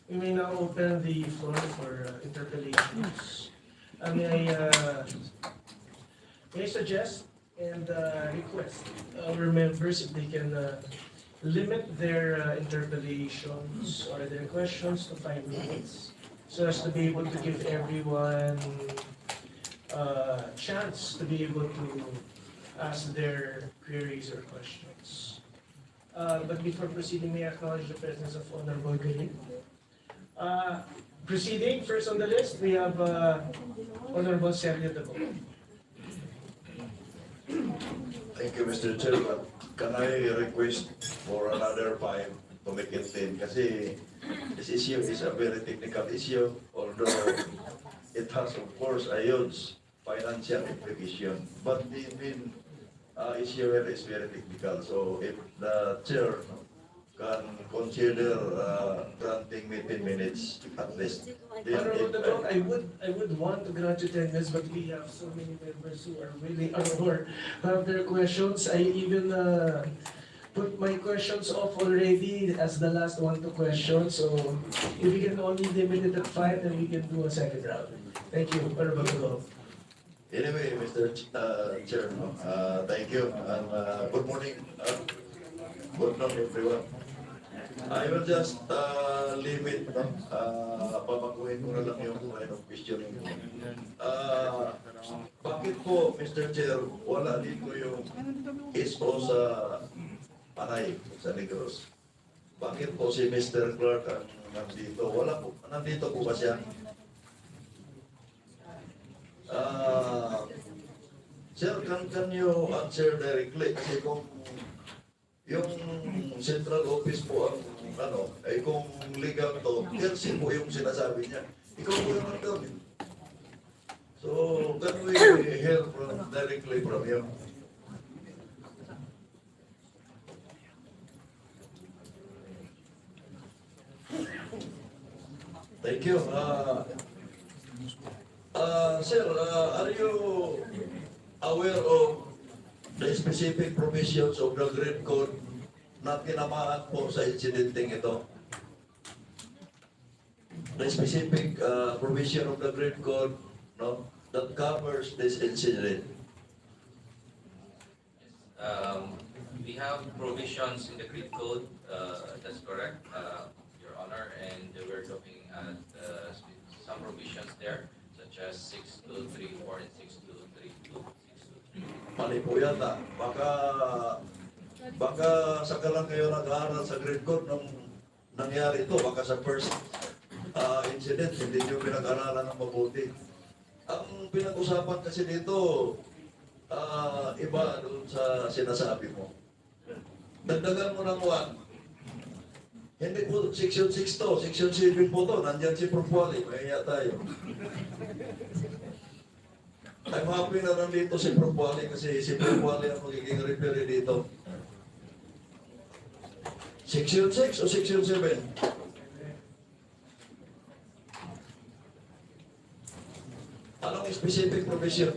we may now open the floor for interpellations. May I suggest and request our members if they can limit their interpellations or their questions to 5 minutes, so as to be able to give everyone a chance to be able to ask their queries or questions. But before proceeding, may I acknowledge the presence of Honorable Garin. Proceeding, first on the list, we have Honorable Sergio Dabo. Thank you, Mr. Chairman. Can I request for another 5 to make it 10? Kasi this issue is a very technical issue, although it has, of course, a huge financial implication. But the main issue here is very technical. So if the chair can consider granting me 10 minutes at least. Honorable Dabo, I would want to grant you 10 minutes, but we have so many members who are willing or have their questions. I even put my questions off already as the last one to question. So if we can only limit it at 5, then we can do a second round. Thank you, Honorable Dabo. Anyway, Mr. Chair, thank you and good morning. Good morning, everyone. I will just limit, pabaguhin ko na lang yung line of questioning. Bakit po, Mr. Chair, wala dito yung ISO sa Panay, sa Negros? Bakit po si Mr. Clark ang nandito? Wala po, nandito po ba siya? Sir, can you answer directly? Kasi kung yung central office po ang kung legal to, Kelsey po yung sinasabi niya. Ikaw po yung nandun. So, can we hear directly from you? Thank you. Sir, are you aware of the specific provisions of the Grid Code na tinamaan po sa incidenteng ito? The specific provision of the Grid Code that covers this incident. We have provisions in the Grid Code, that's correct, Your Honor, and we're looking at some provisions there, such as 6234 and 6232. Mali po yata. Baka saka lang kayo nag-aaral sa Grid Code nung nangyari ito. Baka sa first incident, hindi nyo pinag-aralan ng mabuti. Ang pinag-usapan kasi dito, iba doon sa sinasabi mo. Dagdagan mo ng 1. Hindi po section 6 to, section 7 po to. Nandyan si Prof. Wally, mahiya tayo. I'm happy na nandito si Prof. Wally kasi si Prof. Wally ang magiging referee dito. Section 6 o section 7? Anong specific provision?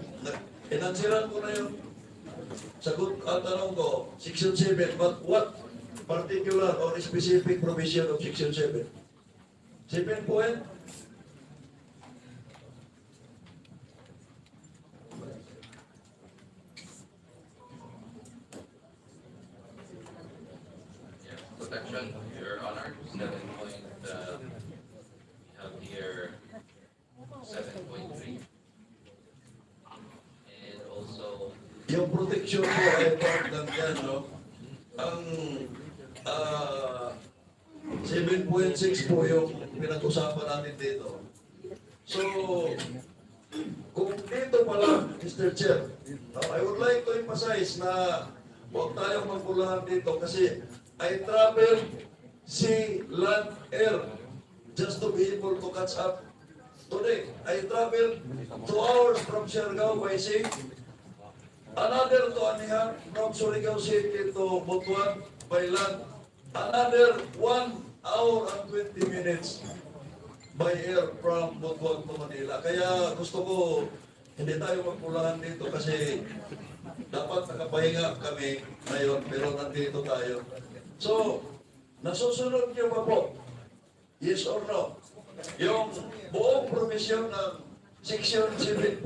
Inansiran ko na yung sagot at tanong ko, section 7, but what particular or specific provision of Section 7. 7 point. Protection, Your Honor, 7 point, we have here 7.3. And also, Yung protection po ay part ng yan, no? Ang 7.6 po yung pinag-usapan natin dito. So, kung dito pala, Mr. Chair, I would like to emphasize na huwag tayong magpulahan dito kasi I travel sea, land, air just to be able to catch up. Today, I traveled 2 hours from Siargao by sea, another to Anihan from Surigao City to Butuan by land, another 1 hour and 20 minutes by air from Butuan to Manila. Kaya gusto ko hindi tayo magpulahan dito kasi dapat nakapahinga kami ngayon pero nandito tayo. So, nasusunod niyo ba po? Yes or no? Yung buong provision ng Section 7.6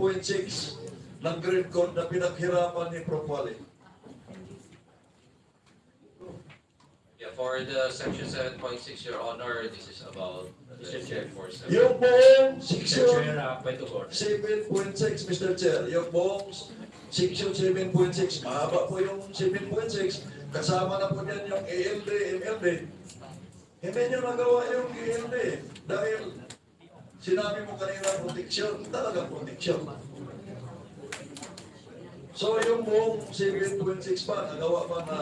ng Grade Code na pinaghirapan ni Prof. Wally. yeah, for the section 7.6, Your Honor, this is about the Mr. Chair. for Yung buong Mr. Section Chair, point of order. 7.6, Mr. Chair, yung buong Section 7.6, mahaba po yung 7.6, kasama na po niyan yung ALD, MLD. Hindi niyo nagawa yung ALD dahil sinabi mo kanina protection, talagang protection. So yung buong 7.6 pa, nagawa pa na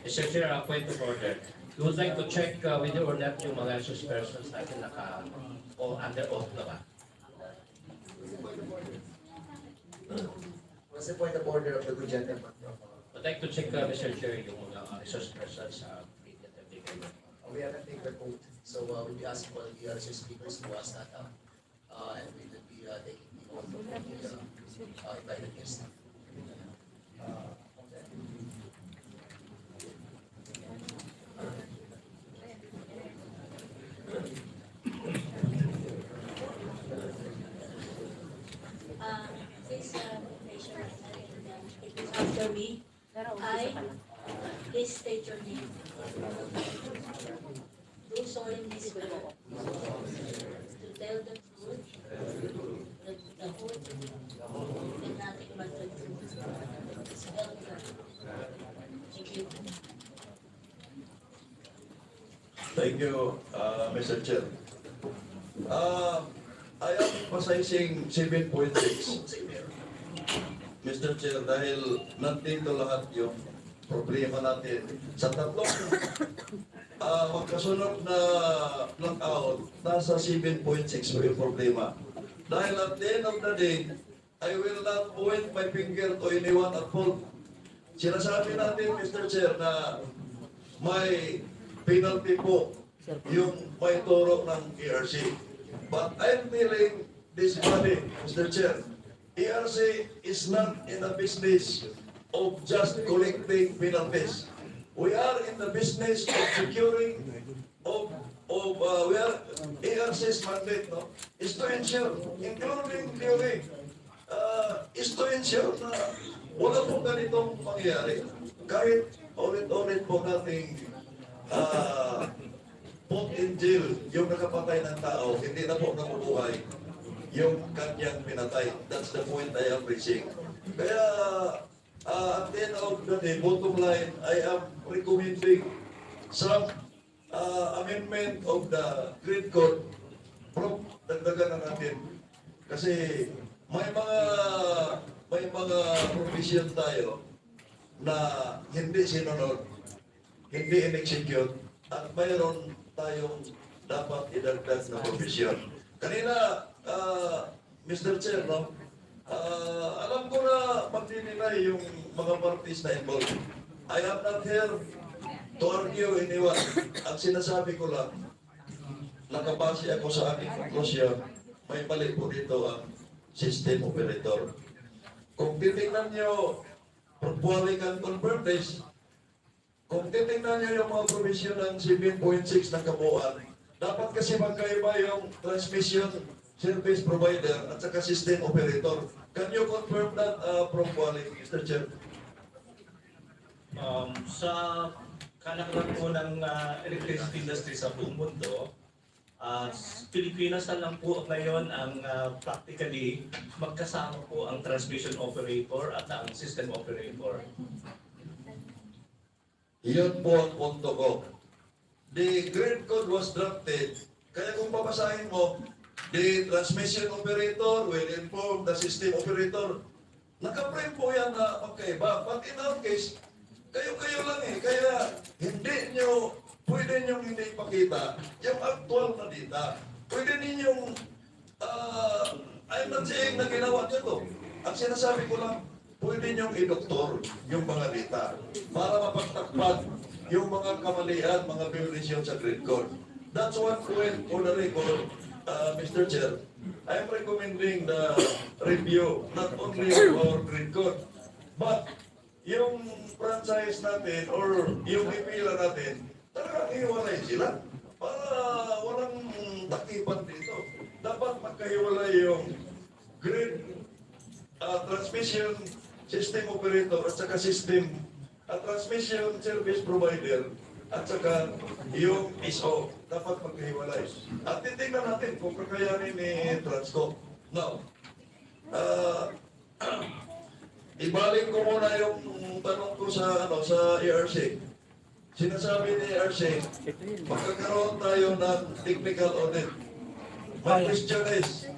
Mr. Chair, point of order. We would like to check whether or not yung mga persons natin o under oath na ba. What's the point of order of the good gentleman? I'd like to check, Mr. Chair, yung mga resource persons that have taken. We haven't taken the vote, so we'll be asking for the other speakers to ask that out. And we will be taking the oath of the invited guests. Please, repeat after me. I, please state your name. Do solemnly swear to tell the truth, the whole truth, and nothing but the truth. So help me God. Thank you. Thank you, Mr. Chair. I am emphasizing 7.6, Mr. Chair, dahil nandito lahat yung problema natin. Sa tatlong magkasunod na blackout, nasa 7.6 po yung problema. Dahil at the end of the day, I will not point my finger to anyone at fault. Sinasabi natin, Mr. Chair, na may penalty po yung may turok ng ERC. But I'm telling this body, Mr. Chair, ERC is not in the business of just collecting penalties. We are in the business of securing, we are, ERC's mandate, no, is to ensure, including during, is to ensure na wala po ganitong mangyayari. Kahit ulit-ulit po nating put in jail yung nakapatay ng tao, hindi na po nabubuhay yung kanyang pinatay. That's the point I am raising. Kaya, at the end of the day, bottom line, I am recommending some amendment of the Grade Code. Pro, dagdagan na natin. Kasi may mga provision tayo na hindi sinunod, hindi in-execute, at mayroon tayong dapat idagdag na provision. Kanina, Mr. Chair, no? Alam ko na magdininay yung mga parties na involved. I am not here to argue anyone. Ang sinasabi ko lang, nakabase ako sa aking konklusyon, may mali po dito ang system operator. Kung titingnan nyo, Propualing and Convertes, Kung titingnan niyo yung mga provision ng 7.6 ng kabuuan, dapat kasi magkaiba yung transmission service provider at saka system operator. Can you confirm that from Wally, Mr. Chair? Sa kalakaran po ng electricity industry sa buong mundo, Pilipinas na lang po ngayon ang practically magkasama po ang transmission operator at ang system operator. Iyon po ang punto ko. The grid code was drafted, kaya kung babasahin mo, the transmission operator will inform the system operator. Naka-frame po yan na magkaiba. But in our case, kayo-kayo lang eh. Kaya hindi nyo, pwede nyo hindi ipakita yung actual na data. Pwede ninyong, I'm not saying na ginawa nyo to. Ang sinasabi ko lang, pwede nyong i-doktor yung mga data para mapagtakpan yung mga kamalian, mga violation sa grid code. That's one point for the record, Mr. Chair. I'm recommending the review, not only of our grid code, but yung franchise natin or yung ipila natin, talagang ihiwalay sila para walang takipan dito. Dapat magkahiwalay yung grid transmission system operator at saka system transmission service provider at saka yung ISO dapat magkahiwalay. At titingnan natin kung kakayanin ni Transco. Now, ibalik ko muna yung tanong ko sa sa ERC. Sinasabi ni ERC, magkakaroon tayo ng technical audit. My question is,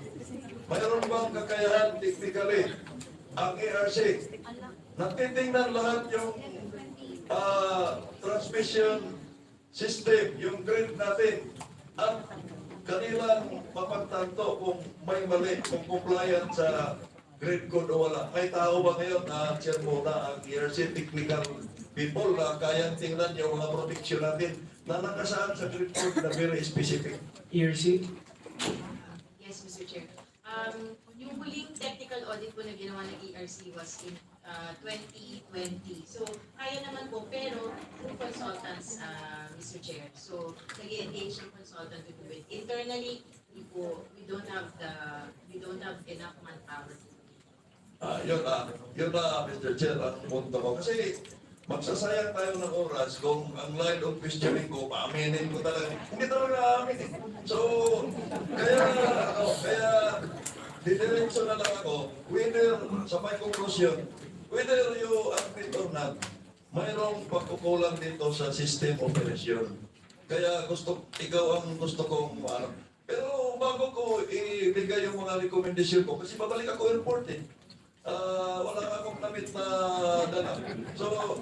mayroon bang kakayahan technically ang ERC? Natitingnan lahat yung transmission system, yung grid natin, at kanilang mapagtanto kung may mali, kung compliant sa grid code o wala. May tao ba ngayon na share muna ang ERC technical people na kayang tingnan yung mga protection natin na nakasaan sa grid code na very specific? ERC? Yes, Mr. Chair. Yung huling technical audit po na ginawa ng ERC was in 2020. So, kaya naman po, pero through consultants, Mr. Chair. So, nag-engage ng consultant to do it. Internally, we don't have enough manpower. Yun na, Mr. Chair, ang punto ko. Kasi magsasayang tayo ng oras kung ang line of questioning ko, paaminin ko talaga. Hindi talaga aamin eh. So, kaya didiretso na lang ako, whether, sa my conclusion, whether you admit or not, mayroong pagkukulang dito sa system operation. Kaya ikaw ang gusto kong Pero bago ko ibigay yung mga recommendation ko, kasi babalik ako airport eh. Wala akong namit na dala. So,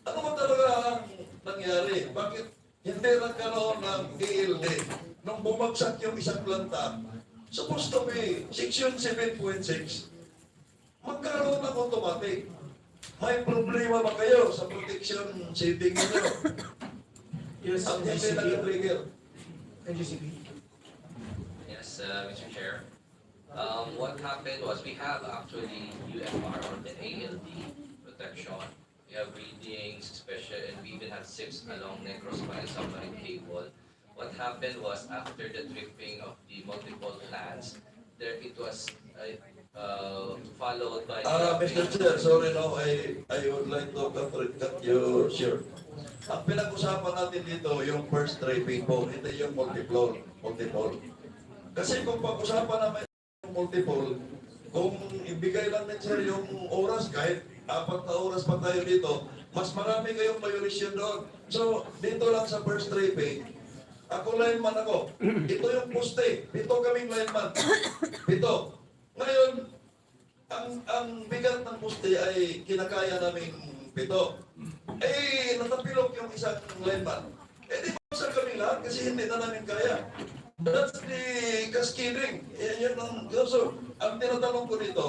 ano ba talaga ang nangyari? Bakit hindi nagkaroon ng DLD? Nung bumagsak yung isang planta, supposed to be section 7.6, magkaroon ng automatic. May problema ba kayo sa protection setting ninyo? Yes, ang hindi nag-trigger. Yes, Mr. Chair. What happened was we have actually UFR or the ALD protection. We have readings, special, and we even have 6 along Negros Mine submarine cable. What happened was after the tripping of the multiple plants, it was followed by... Mr. Chair, sorry no, I would like to cut you short. Ang pinag-usapan natin dito, yung first tripping po, hindi yung multiple. Kasi kung pag-usapan naman yung multiple, kung ibigay lang din sir yung oras, kahit 4 na oras pa tayo dito, mas marami kayong violation doon. So, dito lang sa first tripping, ako lineman ako. Ito yung poste. 7 kaming lineman. 7. Ngayon, ang bigat ng poste ay kinakaya namin 7. Natapilok yung isang lineman. Di ba sa kami lahat kasi hindi na namin kaya. That's the cascading. Yan ang... So, ang tinatanong ko dito,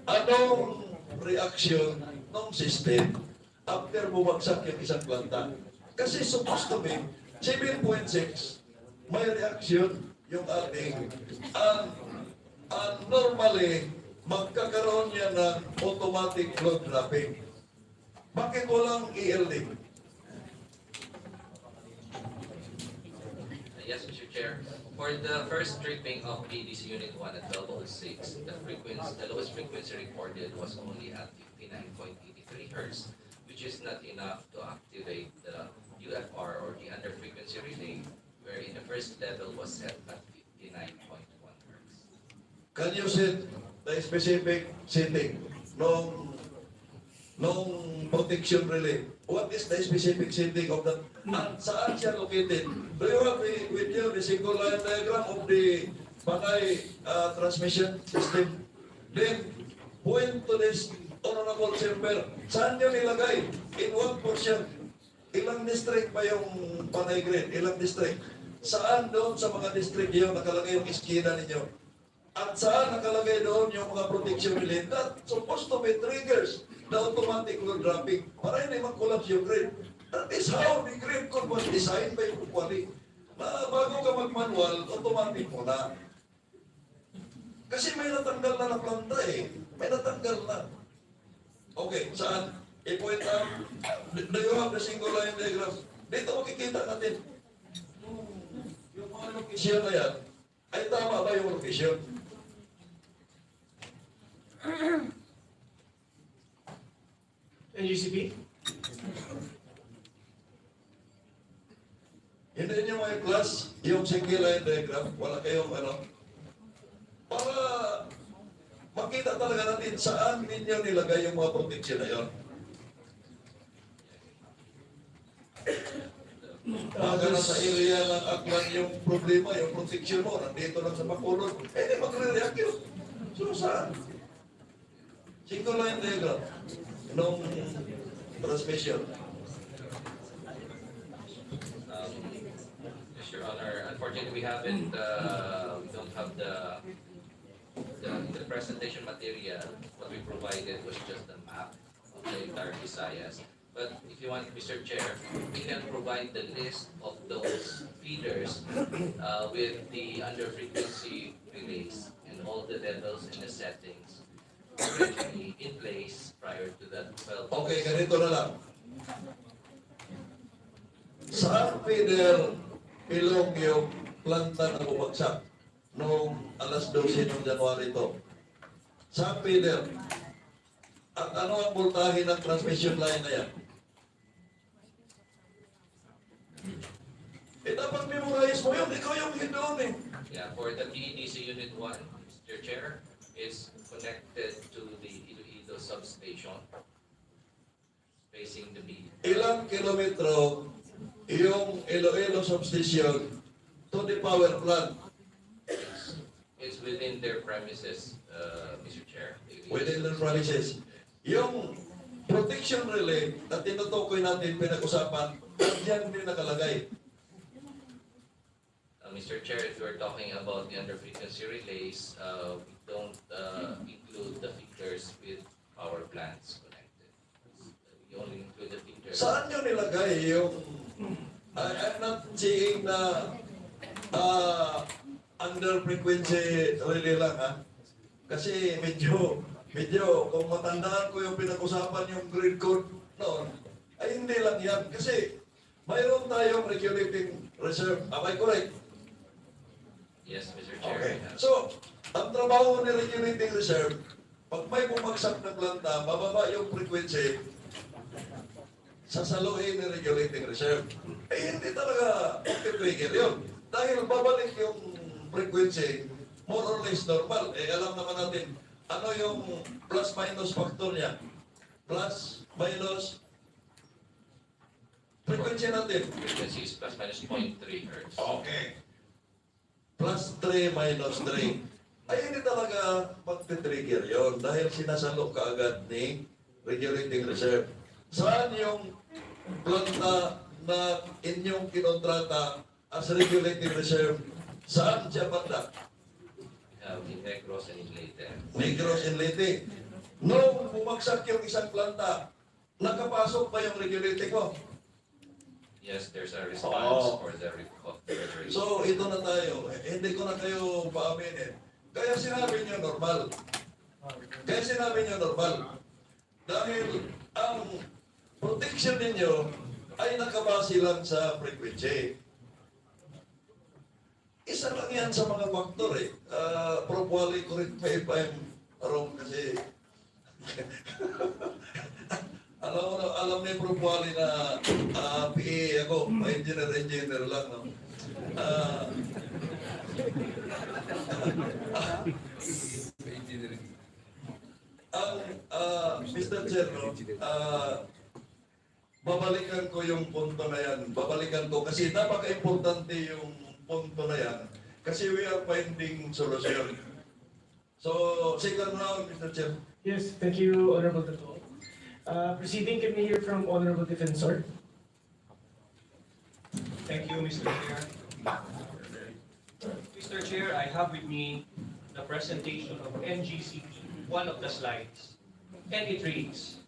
anong reaction ng system after bumagsak yung isang planta? Kasi supposed to be 7.6, may reaction yung ating normally magkakaroon yan ng automatic load dropping. Bakit walang ELD? Yes, Mr. Chair. For the first tripping of PDC Unit 1 at 1206, the lowest frequency recorded was only at 59.83 Hz, which is not enough to activate the UFR or the under frequency relay, wherein the first level was set at 59.1 Hz. Can you set the specific setting nung protection relay? What is the specific setting of that? And saan siya located? Do you have with you the single line diagram of the Panay transmission system? Then, point to this honorable server, saan nyo nilagay? In what portion? Ilang district ba yung Panay grid? Ilang district? Saan doon sa mga district yun nakalagay yung iskina ninyo? At saan nakalagay doon yung mga protection relay? That supposed to be triggers the automatic load dropping para hindi mag-collapse yung grid. That is how the grid code was designed by Kukwali. Na bago ka mag-manual, automatic mo na. Kasi may natanggal na na planta eh. May natanggal na. Okay, saan? I-point out. Do you have the single line diagram? Dito makikita natin. Yung mga location na yan, ay tama ba yung location? NGCP? Hindi nyo may class, yung single line diagram, wala kayong ano, para makita talaga natin saan ninyo nilagay yung mga protection na yun. Baka nasa area ng Aklan yung problema, yung protection mo, nandito lang sa Bacolod, di magre-react yun. So saan? Single line diagram nung transmission. Yes, Your Honor, unfortunately, we don't have the presentation material. What we provided was just a map of the entire Visayas. But if you want, Mr. Chair, we can provide the list of those feeders with the under frequency relays and all the levels and the settings already in place prior to that 12. Okay, ganito na lang. Saan feeder ilong yung planta na bumagsak noong alas 12 ng January ito? Saan feeder? At ano ang voltahe ng transmission line na yan? Dapat memorize mo yun. Ikaw yung doon eh. Yeah, for the PEDC Unit 1, Mr. Chair, is connected to the Iloilo substation facing the B. Ilang kilometro yung Iloilo substation to the power plant? It's within their premises, Mr. Chair. Within their premises. Yung protection relay na tinutukoy natin pinag-usapan, diyan din nakalagay. Mr. Chair, if we're talking about the under-frequency relays, we don't include the feeders with power plants connected. We only include the feeders. Saan nyo nilagay yung I'm not saying na under-frequency relay lang ha? Kasi medyo kung matandaan ko yung pinag-usapan yung grid code noon, ay hindi lang yan. Kasi mayroon tayong regulating reserve. Am I correct? Yes, Mr. Chair. Okay. So, ang trabaho ni regulating reserve, pag may bumagsak na planta, bababa yung frequency, sasaluhin ni regulating reserve. Eh, hindi talaga trigger yun. Dahil babalik yung frequency, more or less normal. Eh, alam naman natin, ano yung plus-minus factor niya? Plus, minus, frequency natin. Frequency is plus minus 0.3 Hz. Okay. Plus 3 minus 3. Ay, hindi talaga magte-trigger yun dahil sinasalo ka agad ni regulating reserve. Saan yung planta na inyong kinontrata as regulating reserve? Saan siya banda? In Negros and in Leyte. Negros and Leyte. Nung bumagsak yung isang planta, nakapasok pa yung regulating mo? Yes, there's a response for the refrigeration. So, ito na tayo. Hindi ko na kayo paaminin. Kaya sinabi niyo normal. Kaya sinabi niyo normal. Dahil ang protection ninyo ay nakabase lang sa frequency. Isa lang yan sa mga faktor eh. Probably correct me if I'm wrong kasi alam ni probably na PA ako, engineer lang. No? Mr. Chair, no, babalikan ko yung punto na yan. Babalikan ko kasi napaka-importante yung punto na yan kasi we are finding solution. So, second round, Mr. Chair. Yes, thank you, Honorable Tato. Proceeding, can we hear from Honorable Defensor? Thank you, Mr. Chair. Mr. Chair, I have with me the presentation of NGCP, one of the slides, and it reads,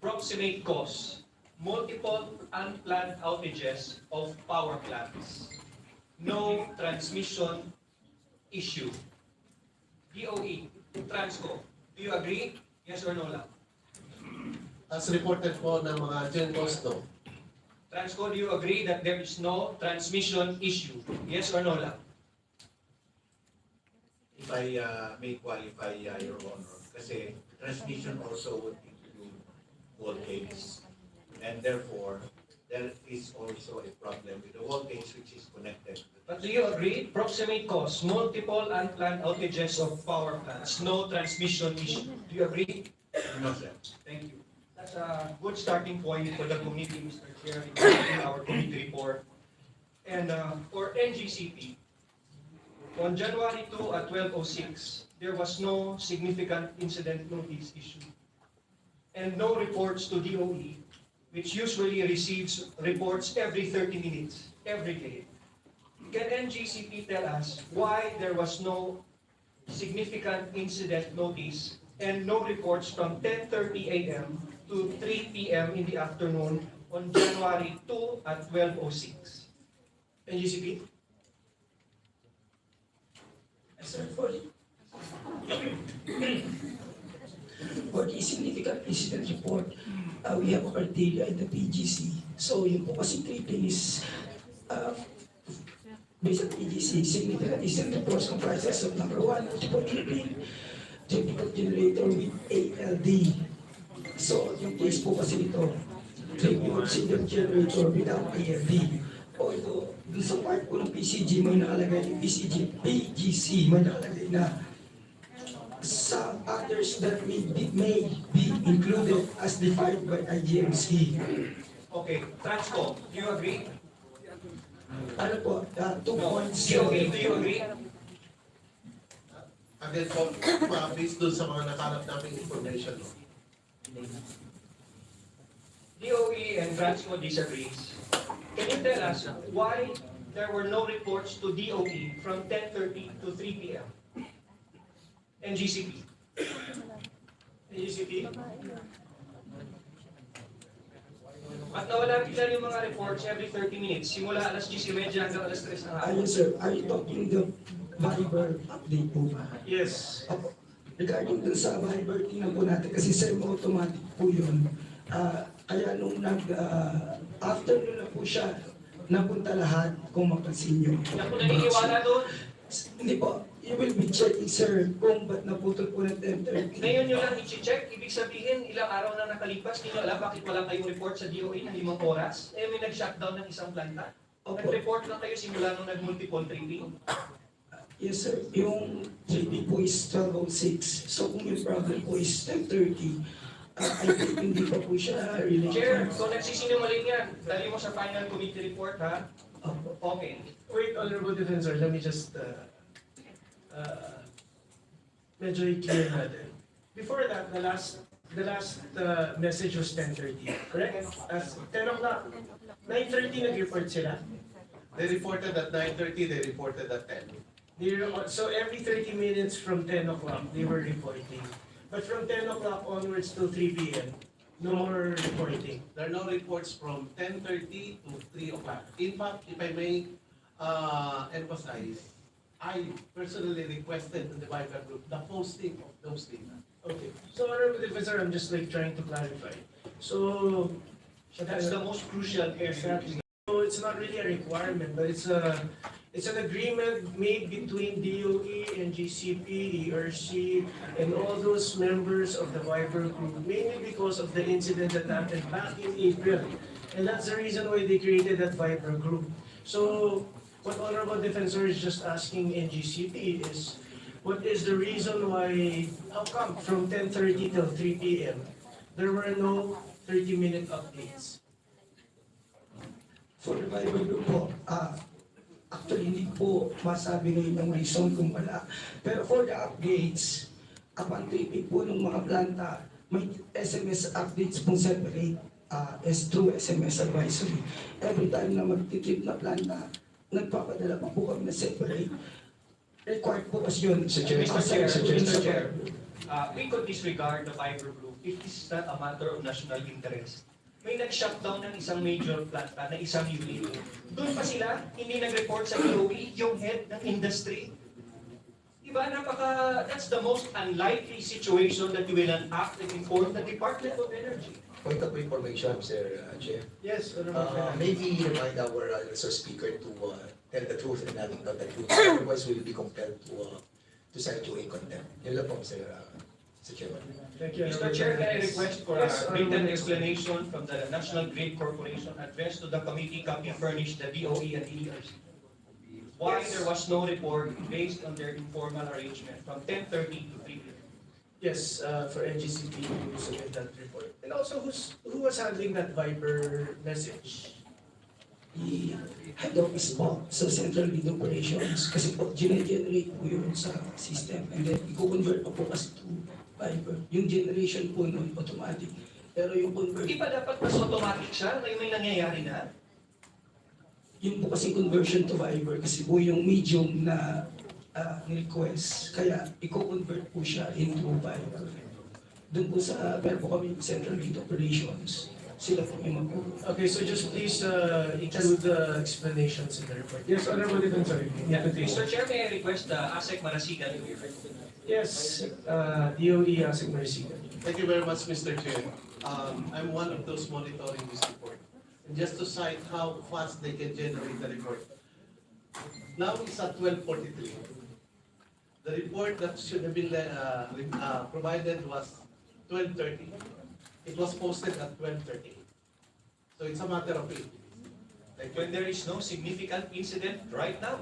Proximate cause, multiple unplanned outages of power plants. No transmission issue. DOE, Transco, do you agree? Yes or no lang? As reported po ng mga GenCos, no. Transco, do you agree that there is no transmission issue? Yes or no lang? If I may qualify, Your Honor, kasi transmission also would include voltage. And therefore, there is also a problem with the voltage which is connected. But do you agree? Proximate cause, multiple unplanned outages of power plants, no transmission issue. Do you agree? No, sir. Thank you. That's a good starting point for the committee, Mr. Chair, in our committee report. And for NGCP, on January 2 at 12:06, there was no significant incident notice issued. And no reports to DOE, which usually receives reports every 30 minutes, every day. Can NGCP tell us why there was no significant incident notice and no reports from 10:30 a.m. to 3 p.m. in the afternoon on January 2 at 12:06? NGCP? Sir, for the significant incident report, we have a criteria in the PGC. So yung po kasi tripping is based on PGC, significant incident reports comprises of number 1, multiple tripping, typical generator with ALD. So yung case po kasi nito, tripping single generator without ALD. Although, dun sa part po ng PCG, may nakalagay yung PGC, may nakalagay na some others that may be included as defined by IGMC. Okay, Transco, do you agree? Ano po, 2 points. Okay, do you agree? Again po, based doon sa mga nakalap naming information, no. DOE and Transco disagrees. Can you tell us why there were no reports to DOE from 10:30 to 3 p.m.? NGCP. NGCP? At nawala bigla yung mga reports every 30 minutes, simula alas 10:30 hanggang alas 3 ng hapon. Ayun sir, are you talking the Viber update po ba? Yes. Regarding dun sa Viber, tingnan po natin kasi semi-automatic po yun. Kaya nung afternoon na po siya, napunta lahat kung mapansin nyo. Yan po naniniwala doon. Hindi po, you will be checking sir kung ba't naputol po ng 10:30. Ngayon nyo lang i-check, ibig sabihin ilang araw na nakalipas, hindi nyo alam bakit wala kayong report sa DOE ng 5 oras? Eh may nag-shutdown ng isang planta. Nag-report lang kayo simula nung nag-multiple tripping. Yes sir, yung 3D po is 12:06. So kung yung problem po is 10:30, I think hindi pa po siya related. Chair, kung nagsisinungaling yan, dali mo sa final committee report ha? Okay. Wait, Honorable Defensor, let me just medyo i-clear natin. Before that, the last message was 10:30, correct? As 10 o'clock, 9:30 nag-report sila. They reported at 9:30, they reported at 10. So every 30 minutes from 10 o'clock, they were reporting. But from 10 o'clock onwards to 3 p.m., no more reporting. There are no reports from 10:30 to 3 o'clock. In fact, if I may emphasize, I personally requested to the Viber group the posting of those data. Okay, so Honorable Defensor, I'm just like trying to clarify. So, That's the most crucial area. exactly. So it's not really a requirement, but it's an agreement made between DOE and GCP, ERC, and all those members of the Viber group, mainly because of the incident that happened back in April. And that's the reason why they created that Viber group. So what Honorable Defensor is just asking NGCP is, what is the reason why, how come from 10:30 till 3 p.m. there were no 30-minute updates? For the Bible group po, actually hindi po masabi ngayon ng reason kung wala. Pero for the updates, upon tripping po ng mga planta, may SMS updates pong separate as through SMS advisory. Every time na mag-trip na planta, nagpapadala pa po kami na separate. Required po kasi yun. Mr. Chair, we could disregard the Viber group if this is not a matter of national interest. May nag-shutdown ng isang major planta na isang unit. Doon pa sila, hindi nag-report sa DOE, yung head ng industry. Diba, that's the most unlikely situation that you will enact and inform the Department of Energy. Point of information, Mr. Chair. Yes, Honorable Maybe remind our resource speaker to tell the truth and nothing but the truth. Otherwise, we will be compelled to cite you in contempt. Yun lang po, Mr. Chairman. Thank you, Mr. Chair, can I request for a written explanation from the National Grid Corporation addressed to the committee copy furnished the DOE and the ERC? Why there was no report based on their informal arrangement from 10:30 to 3 p.m.? Yes, for NGCP to submit that report. And also, who was handling that Viber message? The head office po sa Central Lead Operations kasi po generate po yun sa system and then i-convert pa po kasi to Viber. Yung generation po nun automatic. Pero yung convert... Di ba dapat mas automatic siya? May nangyayari na? Yung po kasi conversion to Viber kasi po yung medium na request. Kaya i-convert po siya into Viber. Doon po sa, meron po kami Central Lead Operations. Sila po yung Okay, so just please include the explanations in the report. Yes, Honorable Defensor. Yeah. Mr. Chair, may I request ASEC Marasigan to be heard? Yes, DOE Asik Marisigan. Thank you very much, Mr. Chair. I'm one of those monitoring this report. And just to cite how fast they can generate the report. Now it's at 12:43. The report that should have been provided was 12:30. It was posted at 12:30. So it's a matter of it. Like when there is no significant incident right now.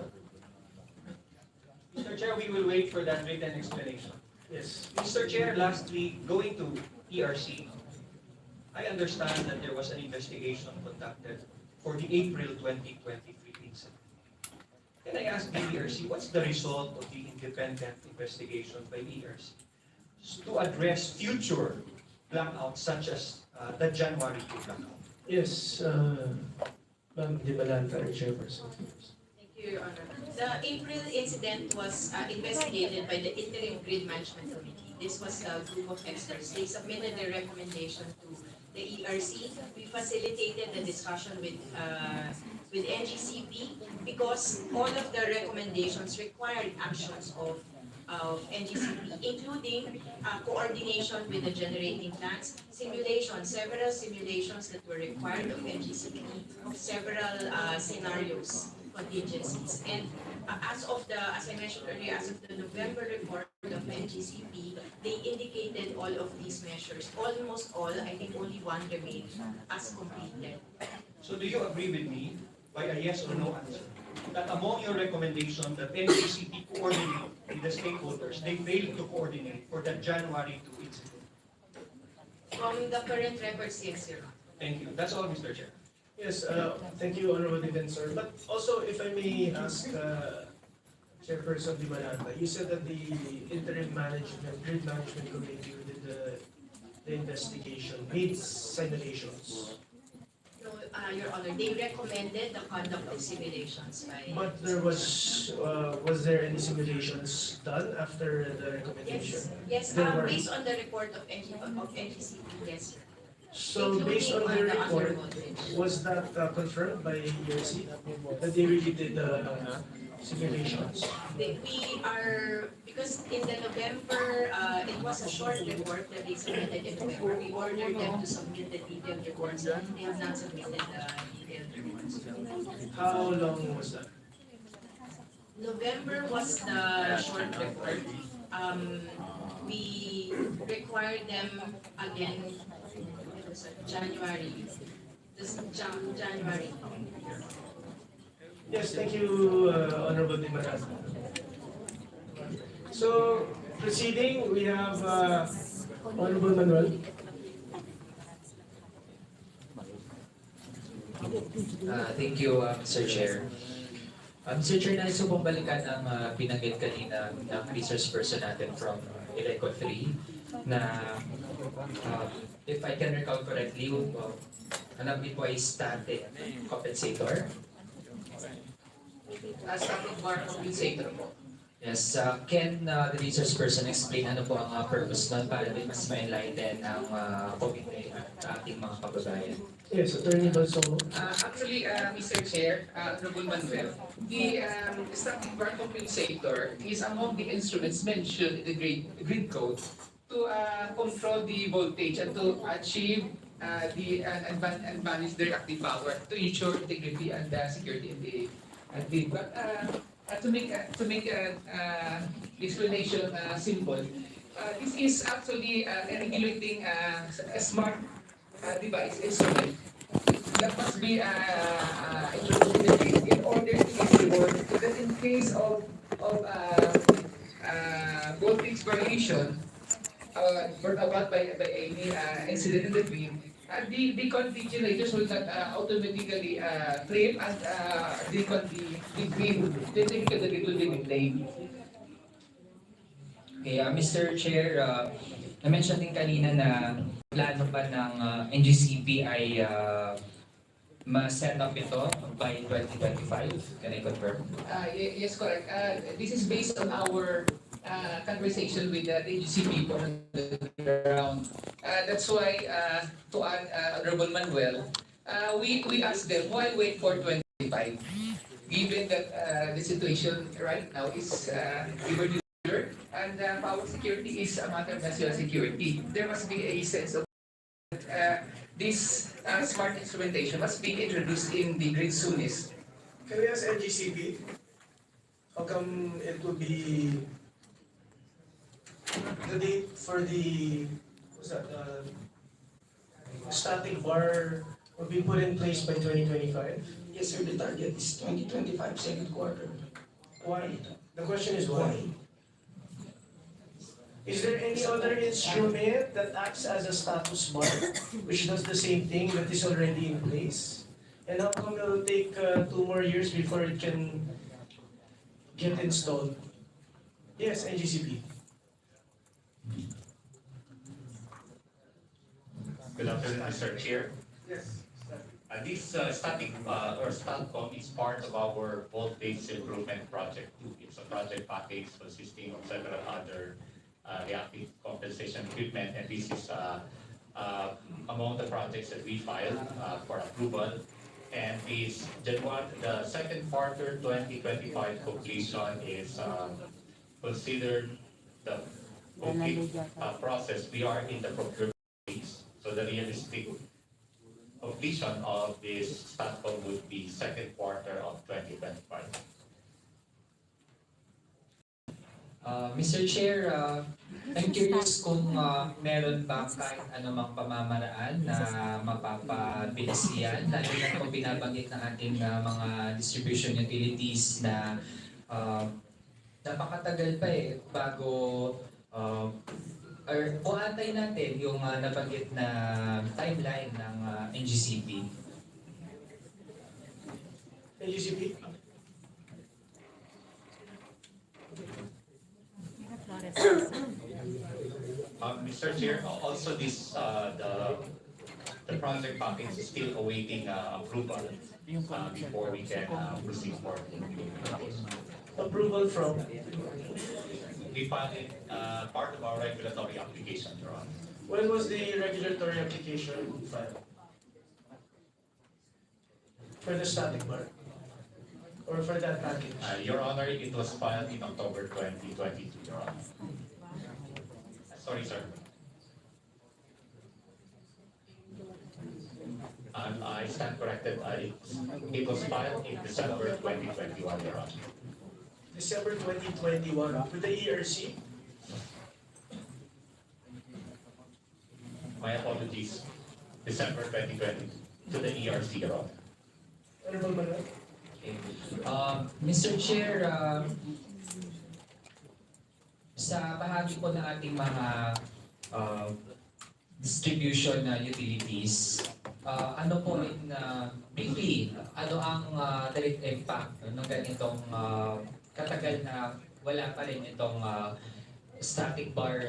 Mr. Chair, we will wait for that written explanation. Yes. Mr. Chair, lastly, going to ERC, I understand that there was an investigation conducted for the April 2023 incident. Can I ask the ERC, what's the result of the independent investigation by ERC to address future blackouts such as the January 2 blackout? Yes, Ma'am Di Balanta, Chairperson. Thank you, Your Honor. The April incident was investigated by the Interim Grid Management Committee. This was a group of experts. They submitted their recommendation to the ERC. We facilitated the discussion with NGCP because all of the recommendations required actions of NGCP, including coordination with the generating plants, several simulations that were required of NGCP of several scenarios, contingencies. And as I mentioned earlier, as of the November report of NGCP, they indicated all of these measures. Almost all, I think only one remained as completed. So do you agree with me, by a yes or no answer, that among your recommendations that NGCP coordinate with the stakeholders, they failed to coordinate for the January 2 incident? From the current records, yes, Your Honor. Thank you. That's all, Mr. Chair. Yes, thank you, Honorable Defensor. But also, if I may ask Chairperson Di Balanta, you said that the Interim Grid Management Committee who did the investigation made simulations. No, Your Honor, they recommended the conduct of simulations by... But there was there any simulations done after the recommendation? Yes, There were. based on the report of NGCP, yes, sir. So based on the report, was that confirmed by ERC that they really did simulations? We are, because in the November, it was a short report that they submitted in November. We ordered them to submit the detailed reports, and they have not submitted the detailed reports. How long was that? November was the short report. We required them again, it was January, January. Yes, thank you, Honorable Dimaran. So, proceeding, we have Honorable Manuel. Thank you, Mr. Chair. Mr. Chair, nais ko pong balikan ang pinanggit kanina ng resource person natin from Ileco 3 na if I can recall correctly, alam niyo po ay static compensator. Static bar compensator po. Yes, can the resource person explain ano po ang purpose nun para din mas ma-enlighten ang committee at ating mga kababayan? Yes, Attorney Balsolo. Actually, Mr. Chair, Honorable Manuel, the static bar compensator is among the instruments mentioned in the grid code to control the voltage and to achieve and manage their active power to ensure integrity and security in the grid. But to make explanation simple, this is actually a regulating a smart device instrument that must be introduced in order to ensure that in case of voltage variation brought about by any incident in the grid, the content generators will not automatically trip and the grid, the grid will be maintained. Okay, Mr. Chair, na-mention din kanina na plano pa ng NGCP ay ma-set up ito by 2025. Can I confirm? Yes, correct. This is based on our conversation with the agency people on the ground. That's why, to add Honorable Manuel, we asked them, why wait for 25? Given that the situation right now is emergency and power security is a matter of national security, there must be a sense of this smart instrumentation must be introduced in the grid soonest. Can we ask NGCP? How come it will be the date for the static bar will be put in place by 2025? Yes, sir, the target is 2025 second quarter. Why? The question is why? Is there any other instrument that acts as a status bar, which does the same thing that is already in place? And how come it will take 2 more years before it can get installed? Yes, NGCP. Good afternoon, Mr. Chair. Yes. This static or StatCom is part of our voltage improvement project 2. It's a project package consisting of several other reactive compensation equipment, and this is among the projects that we filed for approval. And the second quarter 2025 completion is considered the complete process. We are in the procurement phase, so the realistic completion of this StatCom would be second quarter of 2025. Mr. Chair, I'm curious kung meron ba kahit anumang pamamaraan na mapapabilis yan, lalo na kung binabanggit ng ating mga distribution utilities na napakatagal pa bago or kuantay natin yung nabanggit na timeline ng NGCP. NGCP? Mr. Chair, also this the project package is still awaiting approval before we can proceed forward. Approval from? We filed it part of our regulatory application, Your Honor. When was the regulatory application filed? For the static bar? or for that package? Your Honor, it was filed in October 2022, Your Honor. Sorry, sir. I stand corrected. It was filed in December 2021, Your Honor. December 2021 with the ERC? My apologies. December 2020 to the ERC, Your Honor. Honorable Manuel? Mr. Chair, sa bahagi po ng ating mga distribution utilities, ano po briefly, ano ang direct impact ng ganitong katagal na wala pa rin itong static bar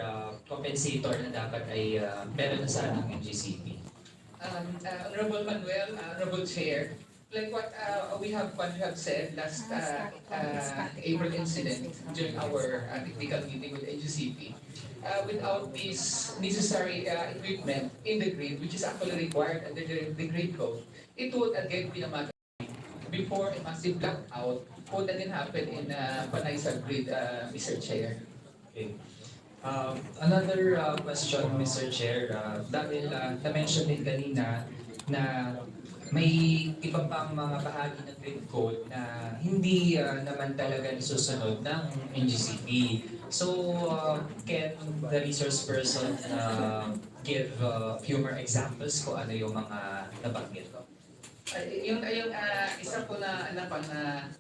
compensator na dapat ay meron na sana ng NGCP? Honorable Manuel, Honorable Chair, like what we have said last April incident during our technical meeting with NGCP, without this necessary equipment in the grid, which is actually required under the grid code, it would again be a matter before a massive blackout would again happen in Panay grid, Mr. Chair. Okay. Another question, Mr. Chair, dahil na-mention din kanina na may iba pang mga bahagi ng grid code na hindi naman talaga nasusunod ng NGCP. So, can the resource person give a few more examples kung ano yung mga nabanggit ko? Yung isa po na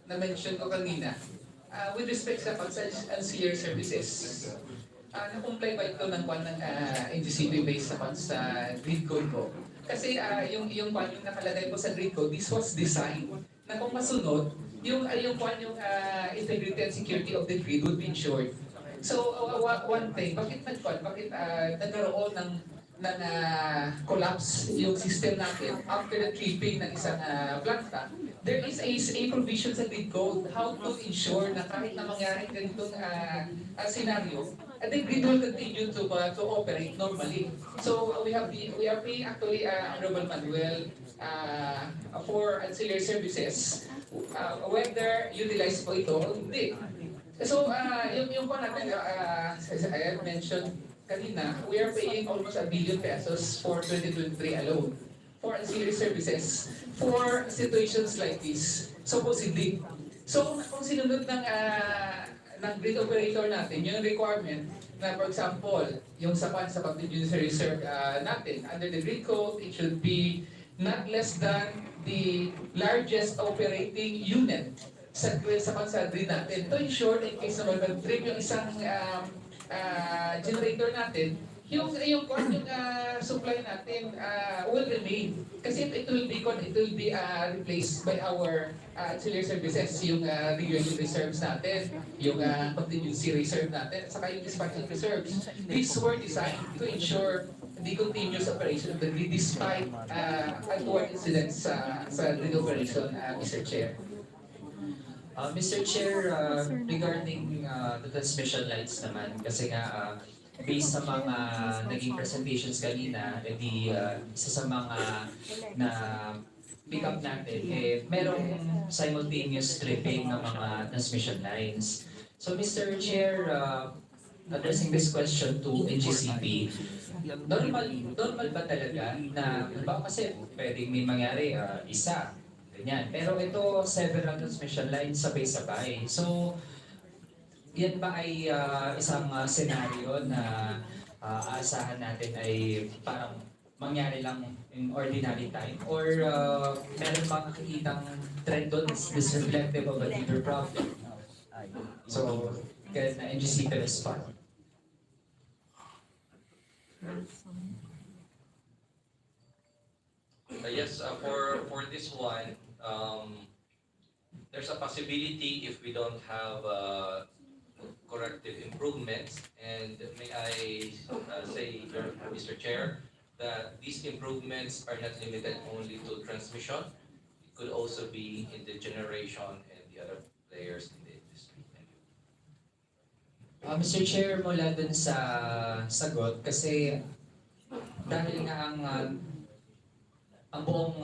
na-mention ko kanina, with respect sa ancillary services, na-comply ba ito ng NGCP based naman sa grid code ko? Kasi yung nakalagay po sa grid code, this was designed na kung masunod, yung integrity and security of the grid would be ensured. So, one thing, bakit nagkaroon ng collapse yung system natin after the tripping ng isang planta? There is a provision sa grid code how to ensure na kahit na mangyari ganitong scenario, the grid will continue to operate normally. So we are paying actually Honorable Manuel for ancillary services whether utilized po ito o hindi. So yung po natin, as I had mentioned kanina, we are paying almost 1 billion pesos for 2023 alone for ancillary services for situations like this, supposedly. So kung sinunod ng grid operator natin, yung requirement na for example, yung sa pag-judicial reserve natin, under the grid code, it should be not less than the largest operating unit sa grid natin to ensure in case na mag-trip yung isang generator natin, yung supply natin will remain. Kasi it will be replaced by our ancillary services, yung regulatory reserves natin, yung contingency reserve natin, at saka yung dispatching reserves. These were designed to ensure the continuous operation of the grid despite untoward incidents sa grid operation, Mr. Chair. Mr. Chair, regarding the transmission lines naman, kasi nga based sa mga naging presentations kanina, isa sa mga na pick up natin, merong simultaneous tripping ng mga transmission lines. So Mr. Chair, addressing this question to NGCP, normal ba talaga na, kasi pwedeng may mangyari isa, ganyan. Pero ito, several transmission lines sabay-sabay. So, yan ba ay isang scenario na aasahan natin ay parang mangyari lang in ordinary time? Or meron bang nakikitang trend doon is reflective of a deeper problem? So, can NGCP respond? Yes, for this one, there's a possibility if we don't have corrective improvements, and may I say, Mr. Chair, that these improvements are not limited only to transmission. It could also be in the generation and the other players in the industry. Thank you. Mr. Chair, mula dun sa sagot, kasi dahil nga ang ang buong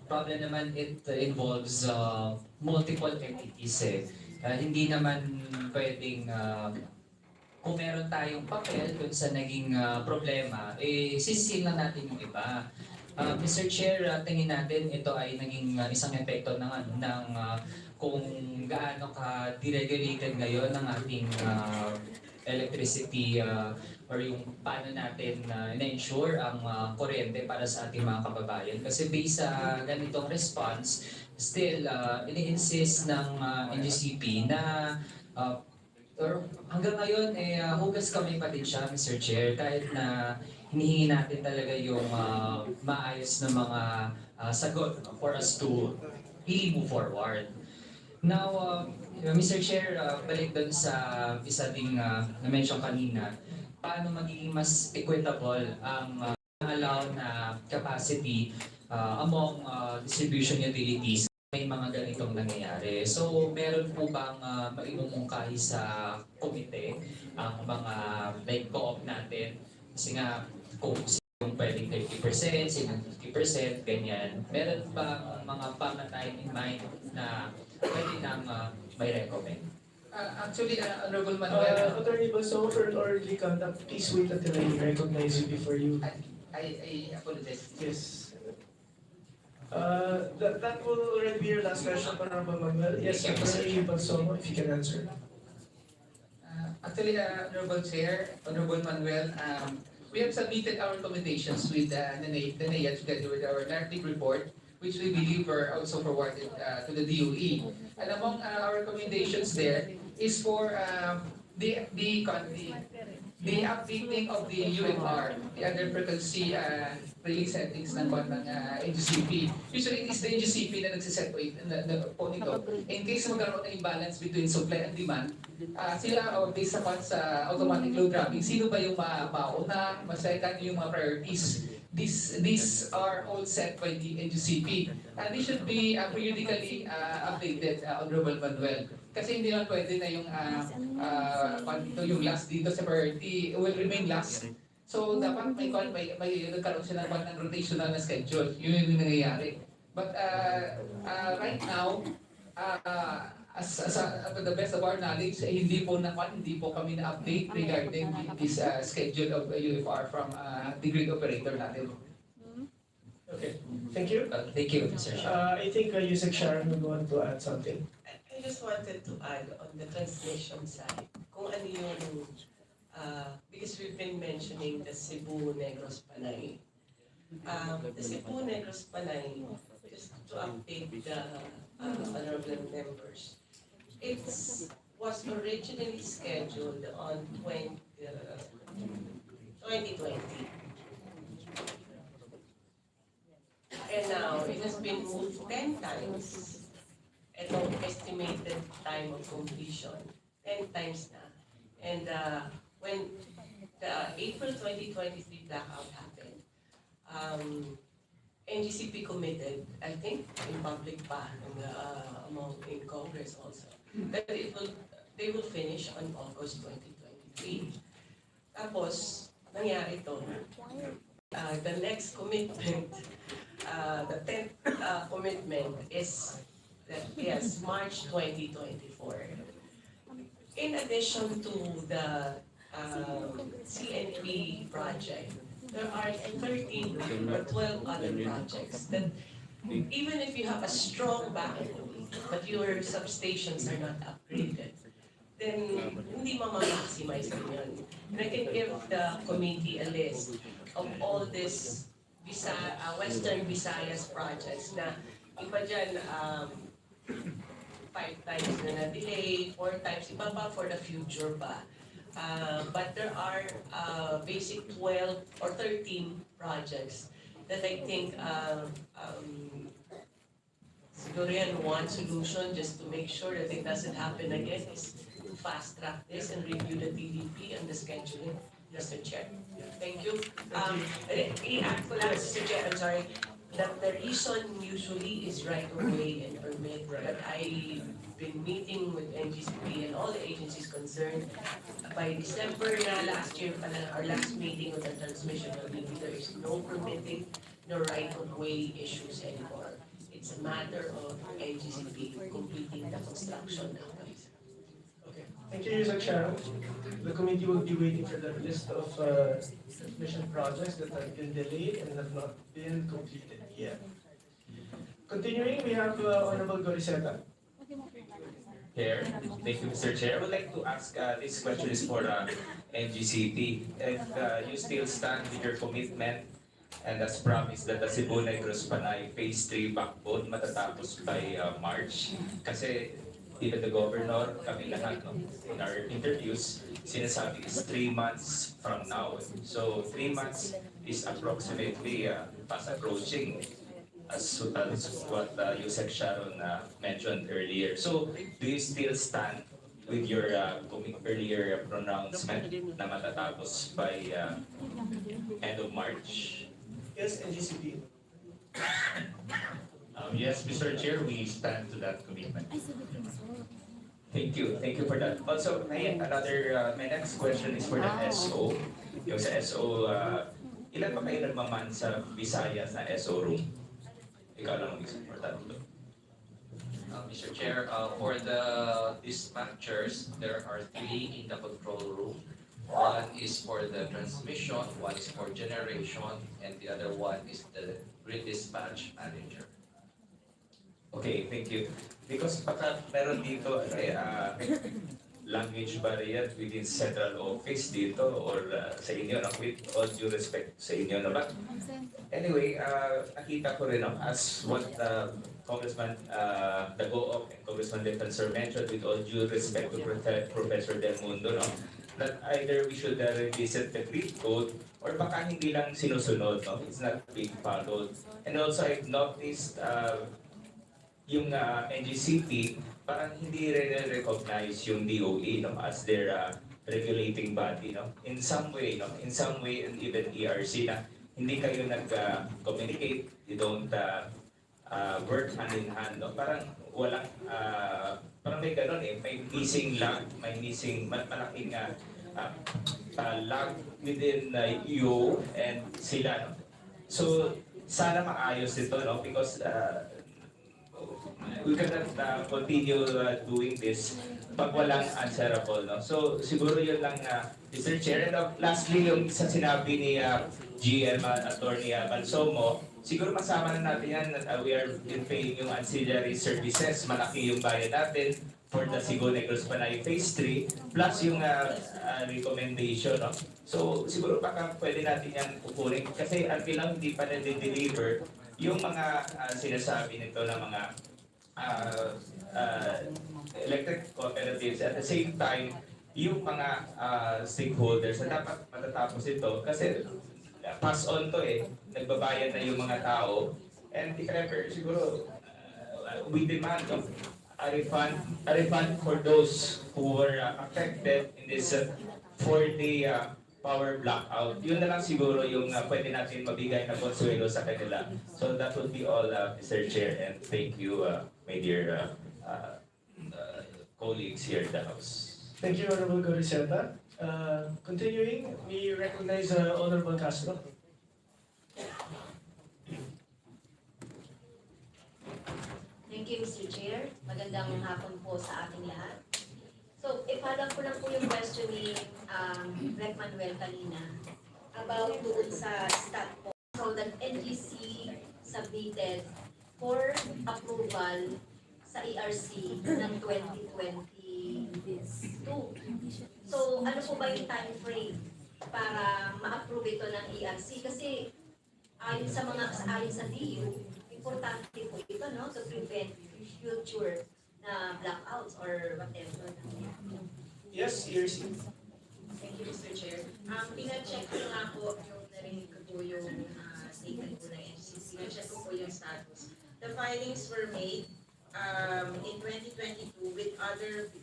problem naman it involves multiple entities eh. Hindi naman pwedeng kung meron tayong papel dun sa naging problema, eh sisihin lang natin yung iba. Mr. Chair, tingin natin ito ay naging isang epekto ng, kung gaano ka deregulated ngayon ng ating electricity or yung paano natin na-ensure ang kuryente para sa ating mga kababayan. Kasi based sa ganitong response, still ini-insist ng NGCP na or hanggang ngayon, hugas kami pa din siya, Mr. Chair, kahit na hinihingi natin talaga yung maayos na mga sagot for us to really move forward. Now, Mr. Chair, balik doon sa isa ding na-mention kanina, paano magiging mas equitable ang allow na capacity among distribution utilities may mga ganitong nangyayari. So, meron po bang maimumungkahi sa komite ang mga like co-op natin? Kasi nga, kung yung pwedeng 50%, sinong 50%, ganyan. Meron ba mga pamatayin in mind na pwede nang may recommend? Actually, Honorable Manuel, Attorney Baso, for an orderly conduct, please wait until I recognize you before you. I apologize. Yes. That will already be your last question, Honorable Manuel. Yes, Attorney Baso, if you can answer. Actually, Honorable Chair, Honorable Manuel, we have submitted our recommendations with the NAIA together with our NARTIC report, which we believe were also forwarded to the DOE. And among our recommendations there is for the updating of the UFR, the under frequency release settings ng NGCP. Usually, it is the NGCP na nagsiset po nito. In case magkaroon ng imbalance between supply and demand, sila based sa automatic load dropping, sino ba yung mauna, masecond yung mga priorities. These are all set by the NGCP. And they should be periodically updated, Honorable Manuel. Kasi hindi lang pwede na yung last dito sa priority will remain last. So dapat may nagkaroon sila ng rotational na schedule. Yun yung nangyayari. But right now, to the best of our knowledge, hindi po kami na-update regarding this schedule of UFR from the grid operator natin. Okay, thank you. Thank you, Mr. Chair. I think Yusek Sharon will want to add something. I just wanted to add on the transmission side, kung ano yung, because we've been mentioning the Cebu Negros Panay. The Cebu Negros Panay, just to update the honorable members, it was originally scheduled on 2020. And now it has been moved 10 times. Itong estimated time of completion, 10 times na. And when the April 2023 blackout happened, NGCP committed, I think, in public pa, in Congress also, that they will finish on August 2023. Tapos, nangyari ito. The next commitment, the 10th commitment is yes, March 2024. In addition to the CNP project, there are 13 or 12 other projects that even if you have a strong backbone, but your substations are not upgraded, then hindi ma-maximize din yun. And I can give the committee a list of all these Western Visayas projects na iba dyan, 5 times na na-delay, 4 times, iba pa for the future pa. But there are basic 12 or 13 projects that I think siguro yan one solution just to make sure that it doesn't happen again is to fast track this and review the TDP and the scheduling, Mr. Chair. Thank you. I-add ko lang, Mr. Chair, I'm sorry, that the reason usually is right away and permit, but I've been meeting with NGCP and all the agencies concerned. By December na last year, our last meeting with the transmission committee, there is no permitting the right-of-way issues anymore. It's a matter of NGCP completing the construction now. Okay. Thank you, Yusek Sharon. The committee will be waiting for the list of transmission projects that have been delayed and have not been completed yet. Continuing, we have Honorable Goriseta. Chair, thank you, Mr. Chair. I would like to ask, this question is for NGCP. If you still stand with your commitment and as promised that the Cebu Negros Panay Phase 3 backbone matatapos by March. Kasi even the governor, kami lahat, no, in our interviews, sinasabi is 3 months from now. So 3 months is approximately fast approaching as what Yusek Sharon mentioned earlier. So, do you still stand with your earlier pronouncement na matatapos by end of March? Yes, NGCP. Yes, Mr. Chair, we stand to that commitment. Thank you for that. Also, my next question is for the SO. Yung sa SO, ilan pa kayo nagmaman sa Visayas na SO room? Ikaw lang ang importante. Mr. Chair, for the dispatchers, there are 3 in the control room. One is for the transmission, one is for generation, and the other one is the grid dispatch manager. Okay, thank you. Because baka meron dito language barrier within central office dito or sa inyo, no? With all due respect sa inyo, no? But anyway, nakita ko rin, no, as what Congressman Dagook and Congressman Defensor mentioned, with all due respect to Professor Del Mundo, no, that either we should revisit the grid code or baka hindi lang sinusunod, no? It's not being followed. And also I've noticed yung NGCP, parang hindi recognize yung DOE, no, as their regulating body, no. In some way, and even ERC na hindi kayo nag-communicate, you don't work hand in hand, no. Parang walang parang may ganun may missing lag, malaking lag within you and sila, no. So sana maayos ito, no, because we cannot continue doing this pag walang answerable, no? So, siguro yun lang, Mr. Chair. And lastly, yung sa sinabi ni GM Attorney Balsomo, siguro masama na natin yan, we are paying yung ancillary services, malaki yung bayad natin for the Cebu Negros Panay Phase 3, plus yung recommendation, no? So, siguro baka pwede natin yan kukunin, kasi until lang hindi pa na-deliver yung mga sinasabi nito ng mga electric cooperatives, at the same time yung mga stakeholders na dapat matatapos ito kasi pass on to nagbabayad na yung mga tao, and if ever siguro we demand a refund for those who were affected in this 4-day power blackout. Yun na lang siguro yung pwede natin mabigay na konsuelo sa kanila. So that would be all, Mr. Chair, and thank you, my dear colleagues here in the House. Thank you, Honorable Goriseta. Continuing, we recognize Honorable Castro. Thank you, Mr. Chair. Magandang hapon po sa ating lahat. So, i-follow ko lang po yung question ni Rep. Manuel kanina about doon sa stat po. So, that NGC submitted for approval sa ERC ng 2022. So, ano po ba yung time frame para ma-approve ito ng ERC? Kasi ayon sa DU, importante po ito, no, to prevent future na blackouts or whatever. Yes, ERC. Thank you, Mr. Chair. Pina-check ko nga po yung narinig ko po yung statement po ng NCC. Pina-check ko po yung status. The filings were made in 2022 with other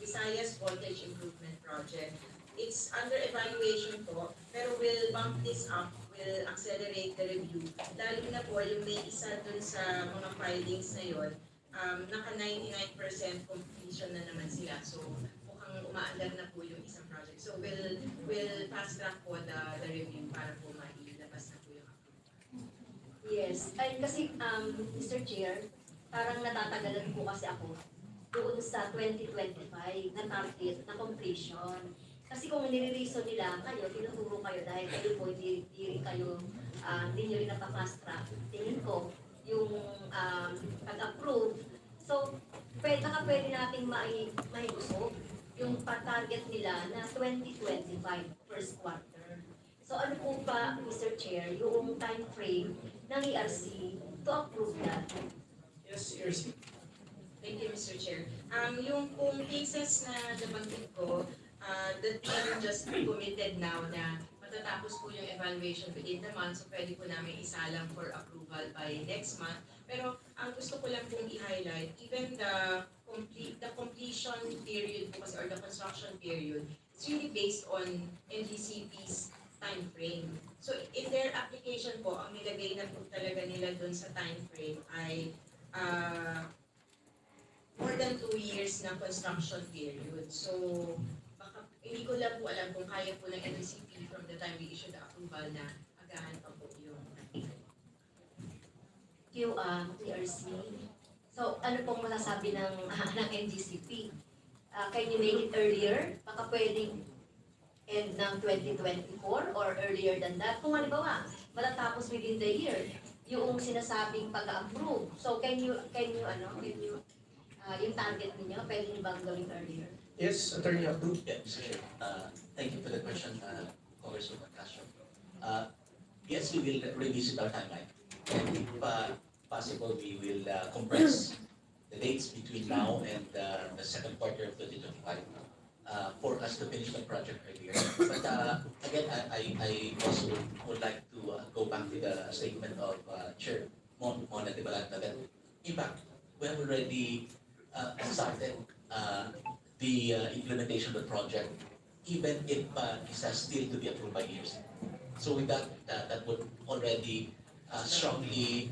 Visayas Voltage Improvement Project. It's under evaluation po, pero we'll bump this up, we'll accelerate the review. Lalo na po yung may isa dun sa mga filings na yun, naka 99% completion na naman sila. So mukhang umaandar na po yung isang project. So we'll fast track po the review para po mailabas na po yung approval. Yes, ay kasi Mr. Chair, parang natatagalan po kasi ako doon sa 2025 na target na completion. Kasi kung nire-reason nila kayo, tinuturo kayo dahil kayo po hindi rin kayo, hindi nyo rin napaka-fast track. Tingin ko, yung pag-approve. So, pwede nating maiusog yung target nila na 2025 first quarter. So ano po ba, Mr. Chair, yung time frame ng ERC to approve that? Yes, ERC. Thank you, Mr. Chair. Yung kung cases na nabanggit ko, the team just committed now na matatapos po yung evaluation within the month, so pwede po namin isalang for approval by next month. Pero ang gusto ko lang pong i-highlight, even the completion period po kasi, or the construction period, it's really based on NGCP's time frame. So in their application po, ang nilagay na po talaga nila dun sa time frame ay more than 2 years na construction period. So baka, hindi ko lang po alam kung kaya po ng NGCP from the time we issue the approval na agahan pa po yung ERC. So ano pong masasabi ng NGCP? Can you make it earlier? Baka pwedeng end ng 2024 or earlier than that. Kung halimbawa, matatapos within the year, yung sinasabing pag-approve. So can you yung target niyo, pwede niyo bang gawin earlier? Yes, Attorney Abdu. Yeah, Mr. Chair. Thank you for the question, Congresswoman Castro. Yes, we will revisit our timeline. And if possible, we will compress the dates between now and the second quarter of 2025 for us to finish the project earlier. But again, I also would like to go back to the statement of Chair Mona de Balanta that in fact, we have already started the implementation of the project, even if it has still to be approved by years. So with that, that would already strongly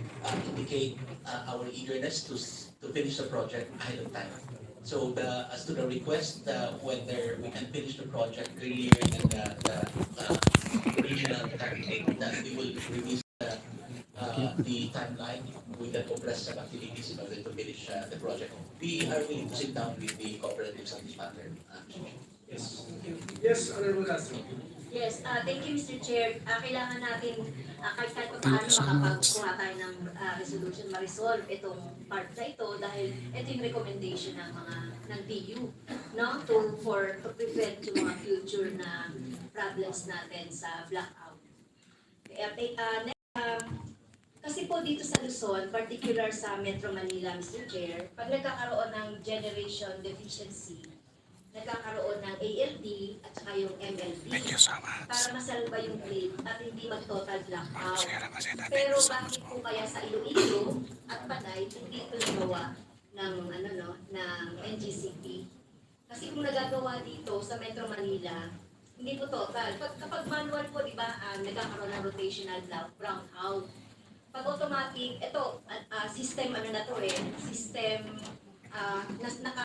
indicate our eagerness to finish the project ahead of time. So as to the request, whether we can finish the project earlier than the original target, that we will release the timeline with the progress of activities in order to finish the project. We are willing to sit down with the cooperatives on this matter. Yes. Yes, Honorable Castro. Yes, thank you, Mr. Chair. Kailangan natin kahit pa paano makapagkuha tayo ng resolution, ma-resolve itong part na ito dahil ito yung recommendation ng DU, no? To prevent yung mga future na problems natin sa blackout. Kasi po dito sa Luzon, particular sa Metro Manila, Mr. Chair, pag nagkakaroon ng generation deficiency, nagkakaroon ng ALD at saka yung MLD para masalba yung grid at hindi mag-total blackout. Pero bakit po kaya sa Iloilo at Panay hindi ito nagawa ng ng NGCP? Kasi kung nagagawa dito sa Metro Manila, hindi po total. Kapag manual po, di ba, nagkakaroon ng rotational brownout. Pag automatic, ito, system system